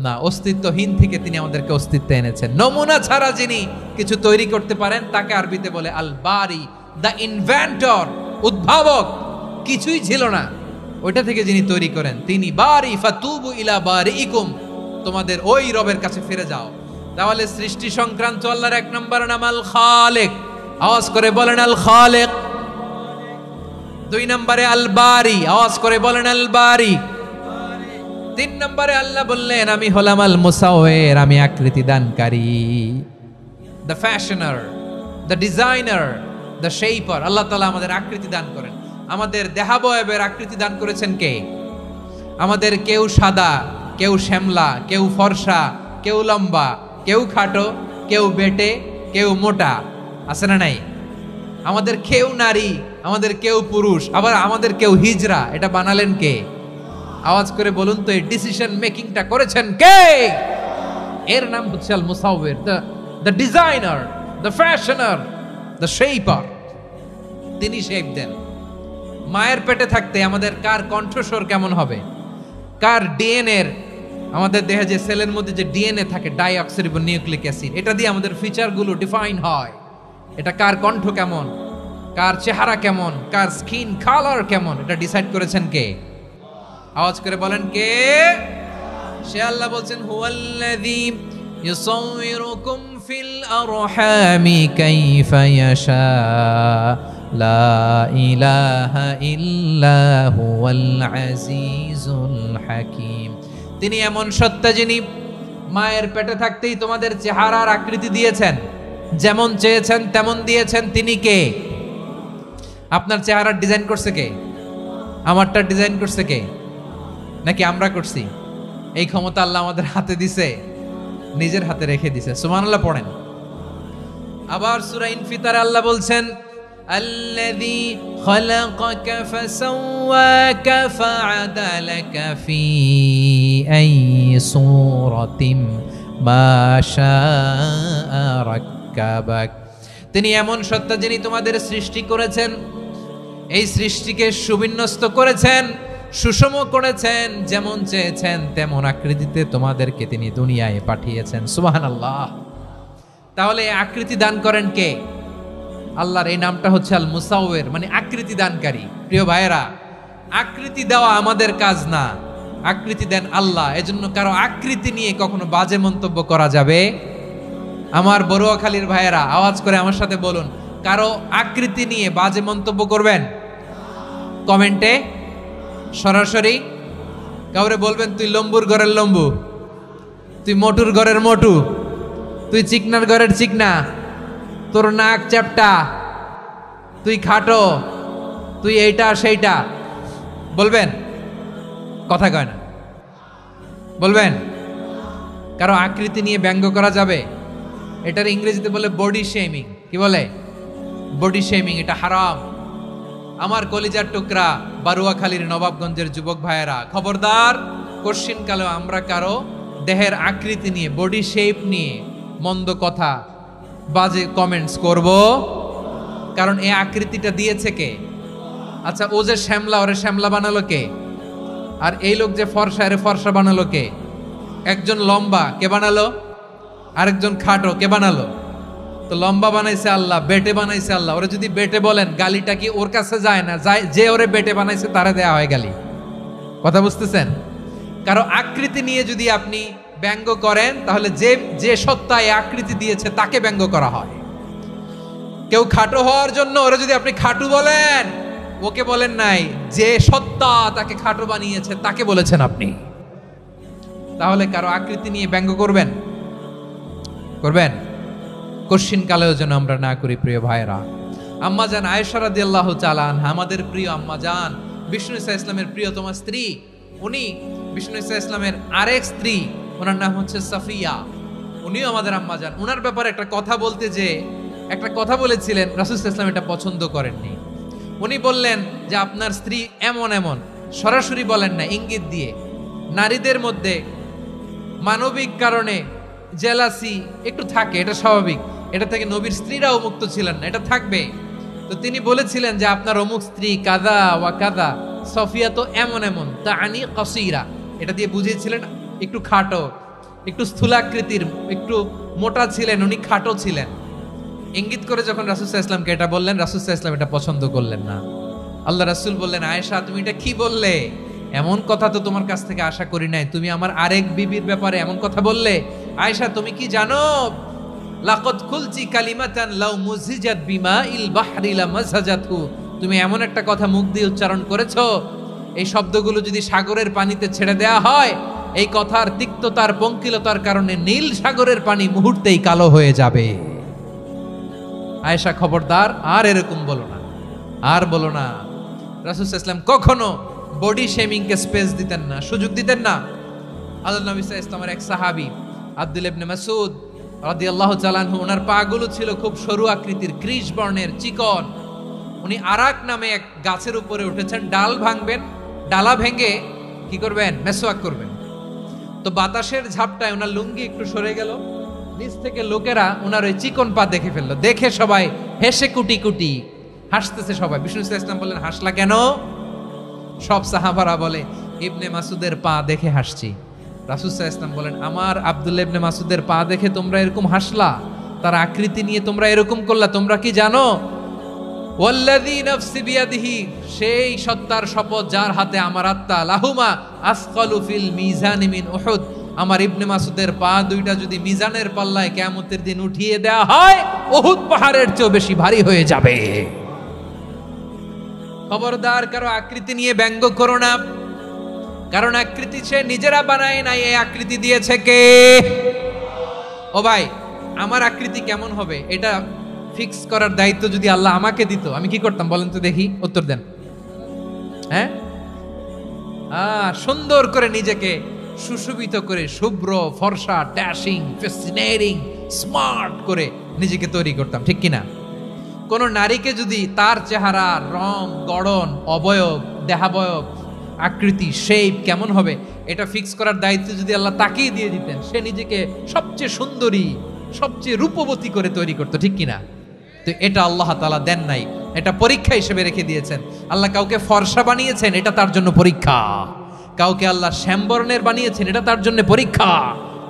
না। অস্তিত্বহীন থেকে তিনি আমাদেরকে অস্তিত্বে এনেছেন। নমুনা ছাড়া যিনি কিছু তৈরি করতে পারেন তাকে আরবিতে বলে আল বারি, দ্য ইনভেন্টর, উদ্ভাবক। কিছুই ছিল না, ওইটা থেকে যিনি তৈরি করেন তিনি বারি। ফাতুবু ইলা বারিইকুম, তোমাদের ওই রবের কাছে ফিরে যাও। তাহলে সৃষ্টি সংক্রান্ত আল্লাহর এক নম্বর নাম আল খালিক। আওয়াজ করে বলেন আল খালিক। দুই নম্বরে আল বারি। আওয়াজ করে বলেন আল বারি। তিন নম্বরে আল্লাহ বললেন আমি হলাম আল মুসাউইর, আমি আকৃতি দানকারী, the fashioner, the designer, the shaper. Allah তাআলা আমাদের আকৃতি দান করেন। আমাদের দেহাবয়বের আকৃতি দান করেছেন কে? আমাদের কেউ সাদা, কেউ শ্যামলা, কেউ ফর্সা, কেউ লম্বা, কেউ খাটো, কেউ বেটে, কেউ মোটা, আছে না নাই? আমাদের কেউ নারী, আমাদের কেউ পুরুষ, আবার আমাদের কেউ হিজড়া। এটা বানালেন কে? আওয়াজ করে বলুন তো, এই ডিসিশন মেকিংটা করেছেন কে? এর নাম হচ্ছে আল মুসাউইর, the designer, the fashioner, the shaper. তিনি শেপ দেন। মায়ের পেটে থাকতে আমাদের কার কণ্ঠস্বর কেমন হবে, কার ডিএনএ, আমাদের দেহে যে সেলের মধ্যে যে ডিএনএ থাকে, ডাইঅক্সিরিবো নিউক্লিক অ্যাসিড, এটা দিয়ে আমাদের ফিচারগুলো ডিফাইন হয়। এটা কার কণ্ঠ কেমন, কার চেহারা কেমন, কার স্কিন কালার কেমন, এটা ডিসাইড করেছেন কে? আওয়াজ করে বলেন কে? সে আল্লাহ বলছেন হুয়াল্লাযী ইউসাউইরুকুম ফিল আরহামি কাইফা ইয়াশা লা ইলাহা ইল্লা হুয়াল আজিজুল হাকীম। তিনি এমন সত্তা যিনি মায়ের পেটে থাকতেই তোমাদের চেহারার আকৃতি দিয়েছেন, যেমন চেয়েছেন তেমন দিয়েছেন। তিনি কে? আপনার চেহারার ডিজাইন করছে কে? আমারটা ডিজাইন করছে কে? নাকি আমরা করছি? এই ক্ষমতা আল্লাহ আমাদের হাতে দিছে, নিজের হাতে রেখে দিছে। সুবহানাল্লাহ পড়েন। আবার সূরা ইনফিতারে আল্লাহ বলছেন আল্লাযী খালাকাকা ফাসাওয়াকা ফাআদালাকা ফি আইয়ি সূরাতিন মা শাআ রাক্কাবাক। তিনি এমন সত্তা যিনি তোমাদের সৃষ্টি করেছেন, এই সৃষ্টিকে সুবিন্যস্ত করেছেন, সুষম করেছেন, যেমন চেয়েছেন তেমন আকৃতিতে তোমাদেরকে তিনি দুনিয়ায় পাঠিয়েছেন। সুবহানাল্লাহ। তাহলে আকৃতি দান করেন কে? আল্লাহর এই নামটা হচ্ছে আল মুসাওয়ির, মানে আকৃতি দানকারী। প্রিয় ভাইয়েরা, আকৃতি দেওয়া আমাদের কাজ না, আকৃতি দেন আল্লাহ। এজন্য কারো আকৃতি নিয়ে কখনো বাজে মন্তব্য করা যাবে? আমার বড়ুয়াখালীর ভাইয়েরা আওয়াজ করে আমার সাথে বলুন, কারো আকৃতি নিয়ে বাজে মন্তব্য করবেন? কমেন্টে সরাসরি কাউরে বলবেন তুই লম্বুর ঘরের লম্বু, তুই মোটুর ঘরের মোটু, তুই চিকনার ঘরের চিকনা, তোর নাক চ্যাপটা, তুই খাটো, তুই এইটা সেইটা বলবেন? কথা কয় না, বলবেন? কারো আকৃতি নিয়ে ব্যঙ্গ করা যাবে? এটার ইংরেজিতে বলে বডি শেমিং। কি বলে? Body shaming. এটা হারাম। আমার কলিজার টুকরা বারুয়াখালীর নবাবগঞ্জের যুবক ভাইয়েরা, খবরদার, কোশ্চিনকালেও আমরা কারো দেহের আকৃতি নিয়ে, বডি শেপ নিয়ে মন্দ কথা, বাজে কমেন্টস করব? কারণ এই আকৃতিটা দিয়েছে কে? আচ্ছা, ও যে শ্যামলা, ওরে শ্যামলা বানালো কে? আর এই লোক যে ফর্সা, এরে ফর্সা বানালো কে? একজন লম্বা, কে বানালো? আরেকজন খাটো, কে বানালো? তো লম্বা বানাইছে আল্লাহ, বেটে বানাইছে আল্লাহ। ওরে যদি বেটে বলেন, গালিটা কি ওর কাছে যায় না? যায়। যে ওরে বেটে বানাইছে তারে দেয়া হয় গালি। কথা বুঝতেছেন? কারো আকৃতি নিয়ে যদি আপনি ব্যঙ্গ করেন, তাহলে যে যে সত্তা এই আকৃতি দিয়েছে তাকে ব্যঙ্গ করা হয়। কেউ খাটো হওয়ার জন্য ওরে যদি আপনি খাটু বলেন, ওকে বলেন নাই, যে সত্তা তাকে খাটো বানিয়েছে তাকে বলেছেন আপনি। তাহলে কারো আকৃতি নিয়ে ব্যঙ্গ করবেন? করবেন? কোশ্চিন কালেও যেন আমরা না করি। প্রিয় ভাইরা, আম্মাজান আয়েশা রাদিয়াল্লাহু তাআলা আনহা, আমাদের প্রিয় আম্মাজান, বিষ্ণু ইসা ইসলামের প্রিয়তমা স্ত্রী, উনি বিষ্ণু ইসা ইসলামের আরেক স্ত্রী, ওনার নাম হচ্ছে সাফিয়া, উনিও আমাদের আম্মাজান। ওনার ব্যাপারে একটা কথা বলতে যে একটা কথা বলেছিলেন, রাসূল সাল্লাল্লাহু আলাইহি ওয়াসাল্লাম এটা পছন্দ করেননি। উনি বললেন যে আপনার স্ত্রী এমন এমন, সরাসরি বলেন না, ইঙ্গিত দিয়ে। নারীদের মধ্যে মানবিক কারণে জেলাসি একটু থাকে, এটা স্বাভাবিক। এটা থেকে নবীর স্ত্রীরাও মুক্ত ছিলেন না, এটা থাকবে। তো তিনি বলেছিলেন যে আপনার অমুক স্ত্রী কাদা ওয়া কাদা, সফিয়া তো এমন এমন, তা আনি কসিরা, এটা দিয়ে বুঝিয়েছিলেন একটু খাটো, একটু স্থূলাকৃতির, একটু মোটা ছিলেন, উনি খাটো ছিলেন। ইঙ্গিত করে যখন রাসূল সাল্লাল্লাহু আলাইহি ওয়াসাল্লামকে এটা বললেন, রাসূল সাল্লাল্লাহু আলাইহি ওয়াসাল্লাম এটা পছন্দ করলেন না। আল্লাহ রাসূল বললেন, আয়েশা তুমি এটা কি বললে? এমন কথা তো তোমার কাছ থেকে আশা করি নাই, তুমি আমার আরেক বিবির ব্যাপারে এমন কথা বললে। আয়েশা তুমি কি জানো, লাকাদ কুলতি কালিমাতান লাউ মুজিজাত বিমাইল বাহরি লামাজাজাতহু, তুমি এমন একটা কথা মুখ দিয়ে উচ্চারণ করেছো, এই শব্দগুলো যদি সাগরের পানিতে ছেড়ে দেয়া হয়, এই কথার তিক্ততার, পঙ্কিলতার কারণে নীল সাগরের পানি মুহূর্তেই কালো হয়ে যাবে। আয়েশা খবরদার, আর এরকম বলো না, আর বলো না। রাসূল সাল্লাল্লাহু আলাইহি ওয়াসাল্লাম কখনো বডি শেমিং কে স্পেস দিতেন না, সুযোগ দিতেন না। আল্লাহ নবী সাল্লাল্লাহু আলাইহি ওয়াসাল্লামের এক সাহাবী আব্দুল্লাহ ইবনে মাসউদ রাদিয়াল্লাহু তাআলা আনহু, ওনার পাগুলো ছিল খুব সরু আকৃতির, কৃষ বর্ণের, চিকন। উনি আরাক নামে এক গাছের উপরে উঠেছেন, ডাল ভাঙবেন, ডালা ভেঙে কি করবেন? মেসওয়াক করবেন। তো বাতাসের ঝাপটায় ওনার লুঙ্গি একটু সরে গেল, নিচ থেকে লোকেরা ওনার ওই চিকন পা দেখে ফেললো। দেখে সবাই হেসে কুটি কুটি হাসতেছে সবাই। বিষ্ণু সাল্লাল্লাহু আলাইহি ওয়াসাল্লাম বললেন, হাসলা কেন? সব সাহাবারা বলে, ইবনে মাসুদের পা দেখে হাসছি। রাসূল সাল্লাল্লাহু আলাইহি ওয়াসাল্লাম বলেন, আমার আব্দুল্লাহ ইবনে মাসুদের পা দেখে তোমরা এরকম হাসলা, তার আকৃতি নিয়ে তোমরা এরকম করলা, তোমরা কি জানো? ওয়াল্লাযী নাফসি বিয়াদিহি, সেই সত্তার শপথ যার হাতে আমার আত্মা, লাহুমা আসকালু ফিল মিজানি মিন উহুদ, আমার ইবনে মাসুদের পা দুইটা যদি মিজানের পাল্লায় কিয়ামতের দিন উঠিয়ে দেয়া হয়, উহুদ পাহাড়ের চেয়েও বেশি ভারী হয়ে যাবে। খবরদার, কারো আকৃতি নিয়ে ব্যঙ্গ করো না, কারণ আকৃতি সে নিজেরা বানায় নাই, এই আকৃতি দিয়েছে কে? ও ভাই, আমার আকৃতি কেমন হবে এটা ফিক্স করার দায়িত্ব যদি আল্লাহ আমাকে দিত, আমি কি করতাম বলেন তো দেখি, উত্তর দেন। হ্যাঁ, সুন্দর করে নিজেকে সুশোভিত করে, শুভ্র, ফর্সা, ড্যাশিং, ফ্যাসিনেটিং, স্মার্ট করে নিজেকে তৈরি করতাম, ঠিক কিনা? কোন নারীকে যদি তার চেহারা, রং, গড়ন, অবয়ব, দেহাবয়ব, আকৃতি, শেপ কেমন হবে এটা ফিক্স করার দায়িত্ব যদি আল্লাহ তাকেই দিয়ে দিতেন, সে নিজেকে সবচেয়ে সুন্দরী, সবচেয়ে রূপবতী করে তৈরি করতো, ঠিক কিনা? তো এটা আল্লাহ তাআলা দেন নাই, এটা পরীক্ষা হিসেবে রেখে দিয়েছেন। আল্লাহ কাউকে ফর্সা বানিয়েছেন, এটা তার জন্য পরীক্ষা। কাউকে আল্লাহ শ্যামবর্ণের বানিয়েছেন, এটা তার জন্য পরীক্ষা।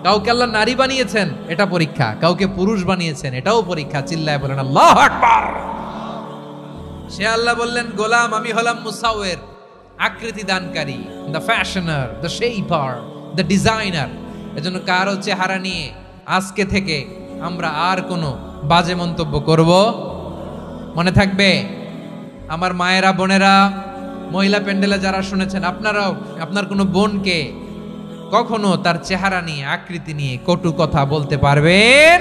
কাউকে আল্লাহ নারী বানিয়েছেন, এটা পরীক্ষা। কাউকে পুরুষ বানিয়েছেন, এটাও পরীক্ষা। চিল্লায় বলেন আল্লাহু আকবার। সে আল্লাহ বললেন, গোলাম আমি হলাম মুসাওয়ির, আকৃতি দানকারী, the fashioner, the shaper, the designer. এজন্য কারো চেহারা নিয়ে আজকে থেকে আমরা আর কোনো বাজে মন্তব্য করব মনে থাকবে। আমার মায়েরা, বোনেরা, মহিলা প্যান্ডেলে যারা শুনেছেন, আপনারাও আপনার কোনো বোনকে কখনো তার চেহারা নিয়ে, আকৃতি নিয়ে কটু কথা বলতে পারবেন?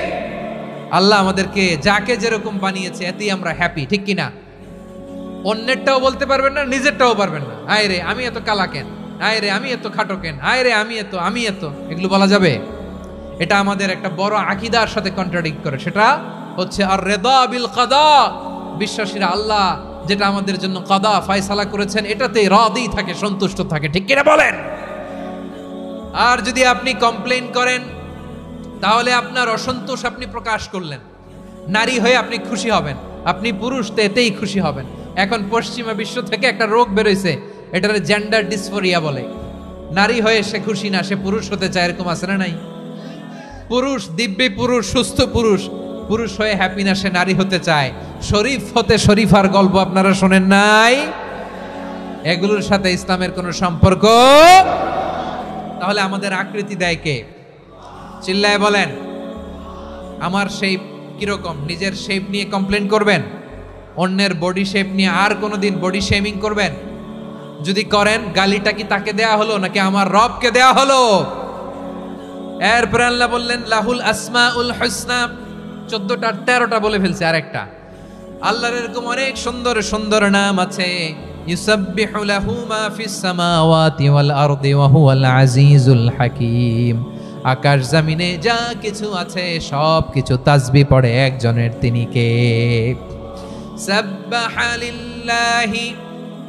আল্লাহ আমাদেরকে যাকে যেরকম বানিয়েছে এতেই আমরা হ্যাপি, ঠিক কিনা? অন্যেরটাও বলতে পারবেন না, নিজেরটাও পারবেন না। আয় রে আমি এত কালা কেন, আয় রে আমি এত খাটো কেন, আয় রে আমি এত, এগুলো বলা যাবে? এটা আমাদের একটা বড় আকীদার সাথে কন্ট্রাডিক্ট করে। সেটা হচ্ছে আর রিদা বিল কাদা। বিশ্বাসীরা আল্লাহ যেটা আমাদের জন্য কাদা ফয়সালা করেছেন এটাতে রাদি থাকে, সন্তুষ্ট থাকে, ঠিক কিনা বলেন? আর যদি আপনি কমপ্লেইন করেন তাহলে আপনার অসন্তোষ আপনি প্রকাশ করলেন। নারী হয়ে আপনি খুশি হবেন, আপনি পুরুষ তো এতেই খুশি হবেন। এখন পশ্চিমা বিশ্ব থেকে একটা রোগ বেরোইছে, এটারে জেন্ডার ডিসফোরিয়া বলে। নারী হয়ে সে খুশি না, সে পুরুষ হতে চায়, এরকম আছে না নাই? পুরুষ, দিব্যি পুরুষ, সুস্থ পুরুষ, পুরুষ হয়ে হ্যাপি না, সে নারী হতে চায়। শরীফ হতে শরীফার গল্প আপনারা শোনেন নাই? এগুলোর সাথে ইসলামের কোনো সম্পর্ক? তাহলে আমাদের আকৃতি দেয় কে? চিল্লায় বলেন। আমার শেপ কিরকম, নিজের শেপ নিয়ে কমপ্লেন করবেন? অন্যের বডি শেপ নিয়ে আর কোনোদিন বডি শেমিং করবেন? যদি করেন, গালিটা কি তাকে দেয়া হলো নাকি আমার রবকে দেয়া হলো? এরপর আল্লাহ বললেন লাহুল আসমাউল হুসনা, 14টা 13টা বলে ফেলছে। আরেকটা, আল্লাহর এরকম অনেক সুন্দর সুন্দর নাম আছে। ইউসাব্বিহু লাহু মা ফিস সামাওয়াতি ওয়াল আরদি ওয়া হুয়াল আজিজুল হাকীম। আকাশ জমিনে যা কিছু আছে সব কিছু তাসবিহ পড়ে একজনের, তিনি কে? সাব্বাহা লিল্লাহি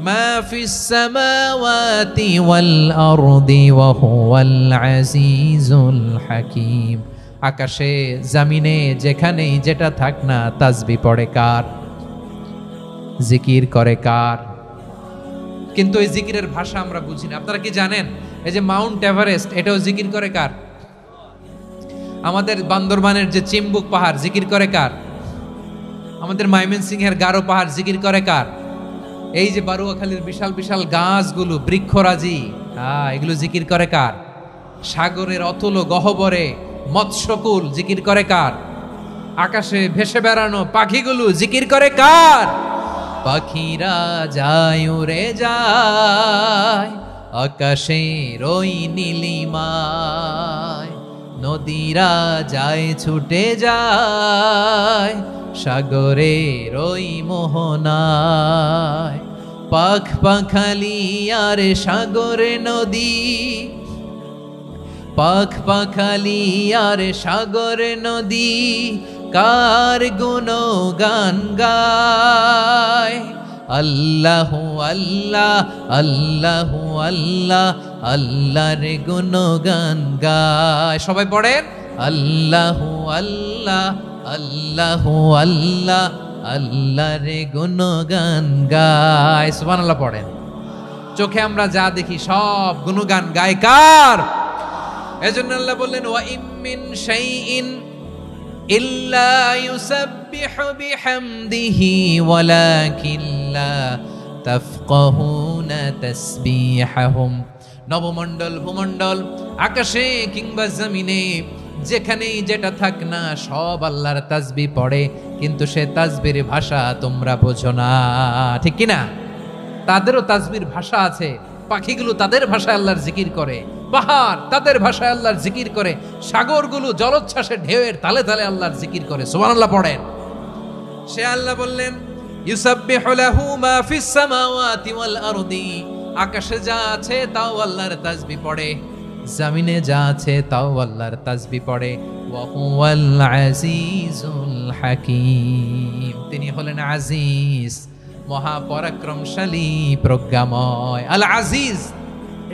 মা ফিস সামাওয়াতি ওয়াল আরদি ওয়া হুয়াল আজিজুল হাকীম। আকাশে জমিনে যেখানেই যেটা থাক না, তাসবিহ পড়ে কার? জিকির করে কার? কিন্তু এই জিকিরের ভাষা আমরা বুঝি না। আপনারা কি জানেন এই যে মাউন্ট এভারেস্ট, এটাও জিকির করে কার? আমাদের বান্দরবানের যে চিম্বুক পাহাড়, জিকির করে কার? আমাদের ময়মনসিংহের গারো পাহাড়, জিকির করে কার? এই যে বারুয়াখালীর বিশাল বিশাল গাছগুলো, বৃক্ষরাজি, এগুলো জিকির করে কার? সাগরের অতুল গহ্বরে মৎস্যকুল, জিকির করে কার? আকাশে ভেসে বেড়ানো পাখিগুলো, জিকির করে কার? পাখিরা যায় উড়ে যায় আকাশের ওই নীলিমায়, নদীরা যায় ছুটে যায় সাগরের ওই মোহনায়। পাখ পাখালি আর সাগরে নদী, পাখ পাখালি আর সাগরে নদী, কার গুণগান গায়? আল্লাহু আল্লাহ, আল্লাহু আল্লাহ, আল্লাহর গুণগান গায়। সবাই পড়েন আল্লাহু আল্লাহ, আল্লাহু আল্লাহ, আল্লাহর গুণগান গায়। সুবহানাল্লাহ পড়েন। চোখে আমরা যা দেখি সব গুণগান গায় কার? এজন্য আল্লাহ বললেন ওয়া ইম মিন শাইইন ইল্লা ইউসাব্বিহু বিহামদিহি ওয়ালাকিন লা তাফকাহুনা তাসবিহাহুম। নবমণ্ডল, ভূমণ্ডল, আকাশে কিংবা জমিনে যেখানেই যেটা থাক না সব আল্লাহর তাসবিহ পড়ে, কিন্তু সে তাসবির ভাষা তোমরা বোঝো না, ঠিক কিনা? তাদেরও তাসবির ভাষা আছে। পাখিগুলো তাদের ভাষায় আল্লাহর জিকির করে, পাহাড় তাদের ভাষায় আল্লাহর জিকির করে, সাগরগুলো জলোচ্ছ্বাসের ঢেউয়ের তালে তালে আল্লাহর জিকির করে। সুবহানাল্লাহ পড়েন। সে আল্লাহ বললেন ইউসাব্বিহু লাহু মা ফিস সামাওয়াতি ওয়াল আরদি। আকাশে যা আছে তাও আল্লাহর তাসবিহ পড়ে, জমিনে যা আছে তাও আল্লাহর তাসবিহ পড়ে। ওয়া হুয়াল আজিজুল হাকীম। তিনি হলেন আজিজ, মহাপরাক্রমশালী, প্রজ্ঞাময়। আল আজিজ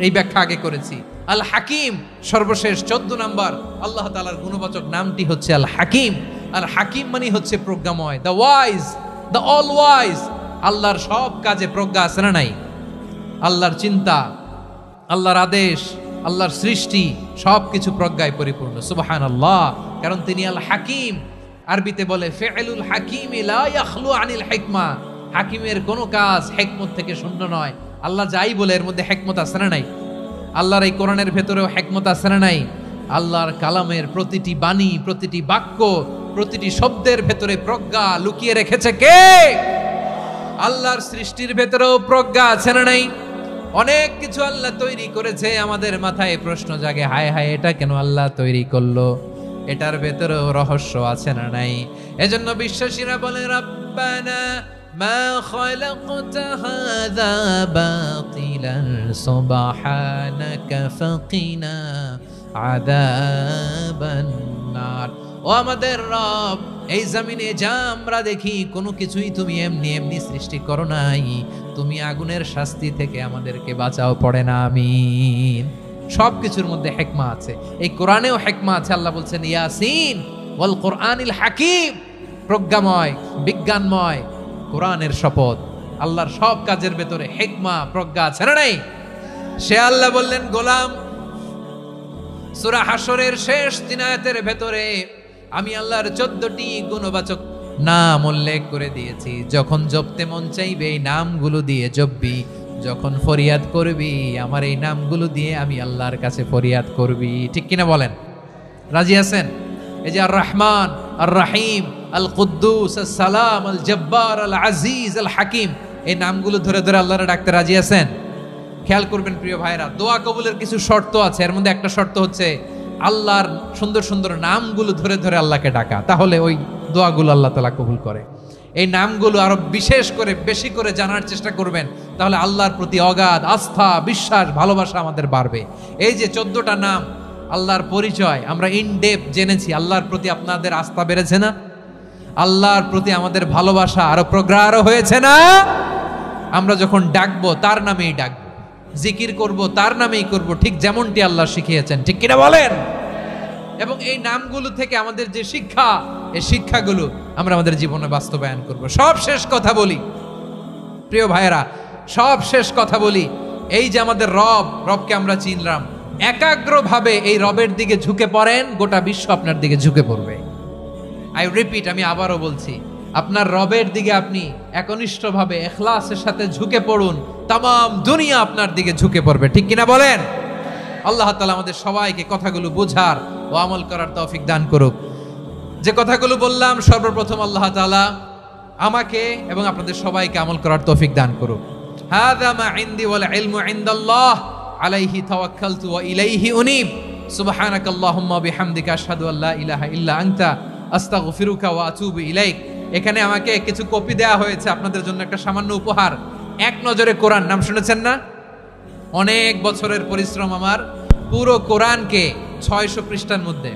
এই ব্যাখ্যা আগে করেছি। আল হাকিম সর্বশেষ 14 নাম্বার আল্লাহ তাআলার গুণবাচক নামটি হচ্ছে আল হাকিম। আল হাকিম মানে হচ্ছে প্রজ্ঞাময়, the wise, the all wise. আল্লাহর সব কাজে প্রজ্ঞা আছে না নাই? আল্লাহর চিন্তা, আল্লাহর আদেশ, আল্লাহর সৃষ্টি সবকিছু প্রজ্ঞায় পরিপূর্ণ। সুবহানাল্লাহ, কারণ তিনি আল হাকিম। আরবিতে বলে ফিআলুল হাকিম লা ইয়াখলু আনিল হিকমা। হাকিমের কোনো কাজ হিকমত থেকে শূন্য নয়। আল্লাহ যাই বলে এর মধ্যে হিকমত আছে না নাই? আল্লাহর এই কোরআনের ভেতরেও হিকমত আছে না নাই? আল্লাহর কালামের প্রতিটি বাণী, প্রতিটি বাক্য, প্রতিটি শব্দের ভেতরে প্রজ্ঞা লুকিয়ে রেখেছে কে? আল্লাহর সৃষ্টির ভেতরেও প্রজ্ঞা আছে না নাই? অনেক কিছু আল্লাহ তৈরি করেছে, আমাদের মাথায় প্রশ্ন জাগে, হায় হায় এটা কেন আল্লাহ তৈরি করলো? এটার ভেতরেও রহস্য আছে না নাই? এজন্য বিশ্বাসীরা বলে রব্বানা মা খালাকতা হাযা বাতিলান সুবহানাকা ফাকিনা আযাবান নার। ও আমাদের রব, এই জমিনে যা আমরা দেখি কোনো কিছুই তুমি এমনি এমনি সৃষ্টি করো নাই, তুমি আগুনের শাস্তি থেকে আমাদেরকে বাঁচাও, পড়ে না আমিন। সব কিছুর মধ্যে হিকমা আছে, এই কোরআনেও হিকমা আছে। আল্লাহ বলছেন ইয়াসিন ওয়াল কোরআনিল হাকিম, প্রজ্ঞাময়, বিজ্ঞানময় কোরআনের শপথ। আল্লাহর সব কাজের ভেতরে হিকমা, প্রজ্ঞা আছে না নাই? সে আল্লাহ বললেন গোলাম, সূরা হাশরের শেষ 3 আয়াতের ভেতরে আমি আল্লাহর 14টি গুণবাচক নাম উল্লেখ করে দিয়েছি। যখন জপতে মন চাইবে এই নামগুলো দিয়ে জপবি, যখন ফরিয়াদ করবি আমার এই নামগুলো দিয়ে আমি আল্লাহর কাছে ফরিয়াদ করবি। ঠিক কিনা বলেন? রাজি আছেন? এই যে আর রহমান, আর রাহিম, আল কুদ্দুস, আল সালাম, আল জব্বার, আল আজিজ, আল হাকিম, এই নামগুলো ধরে ধরে আল্লাহর ডাকতে রাজি আছেন? খেয়াল করবেন প্রিয় ভাইরা, দোয়া কবুলের কিছু শর্ত আছে। এর মধ্যে একটা শর্ত হচ্ছে আল্লাহর সুন্দর সুন্দর নামগুলো ধরে ধরে আল্লাহকে ডাকা, তাহলে ওই দোয়াগুলো আল্লাহ তাআলা কবুল করে। এই নামগুলো আরো বিশেষ করে বেশি করে জানার চেষ্টা করবেন, তাহলে আল্লাহর প্রতি অগাধ আস্থা, বিশ্বাস, ভালোবাসা আমাদের বাড়বে। এই যে 14টা নাম, আল্লাহর পরিচয় আমরা ইন ডেপথ জেনেছি। আল্লাহর প্রতি আপনাদের আস্থা বেড়েছে না? আল্লাহর প্রতি আমাদের ভালোবাসা আরো প্রগাঢ় হয়েছে না? আমরা যখন ডাকবো তার নামেই ডাকবো, জিকির করব তার নামেই করব, ঠিক যেমনটি আল্লাহ শিখিয়েছেন। ঠিক কিনা বলেন? এবং এই নামগুলো থেকে আমাদের যে শিক্ষা, এই শিক্ষাগুলো আমরা আমাদের জীবনে বাস্তবায়ন করব। সব শেষ কথা বলি প্রিয় ভাইয়েরা, সব শেষ কথা বলি, এই যে আমাদের রবকে আমরা চিনলাম, একাগ্রভাবে এই রবের দিকে ঝুঁকে পড়েন, গোটা বিশ্ব আপনার দিকে ঝুঁকে পড়বে। আই রিপিট, আমি আবারও বলছি, আপনার রবের দিকে আপনি একনিষ্ঠভাবে ইখলাসের সাথে ঝুঁকে পড়ুন, তামাম দুনিয়া আপনার দিকে ঝুঁকে পড়বে। ঠিক কিনা বলেন? আল্লাহ তাআলা আমাদের সবাইকে কথাগুলো বোঝার ও আমল করার তৌফিক দান করুক। যে কথাগুলো বললাম, সর্বপ্রথম আল্লাহ তাআলা আমাকে এবং আপনাদের সবাইকে আমল করার তৌফিক দান করুক। হাযা মা ইনদি ওয়াল ইলমু ইনদাল্লাহ আলাইহি তাওয়াক্কালতু ওয়া ইলাইহি উনীব। সুবহানাকাল্লাহুম্মা বিহামদিকা আশহাদু আল্লা ইলাহা ইল্লা আনতা আস্তাগফিরুকা ওয়া আতুবু ইলাইক। এখানে আমাকে কিছু কপি দেয়া হয়েছে আপনাদের জন্য, একটা সামান্য উপহার। এক নজরে কোরআন, নাম শুনেছেন না? অনেক বছরের পরিশ্রম আমার, পুরো কোরআনকে 600 পৃষ্ঠার মধ্যে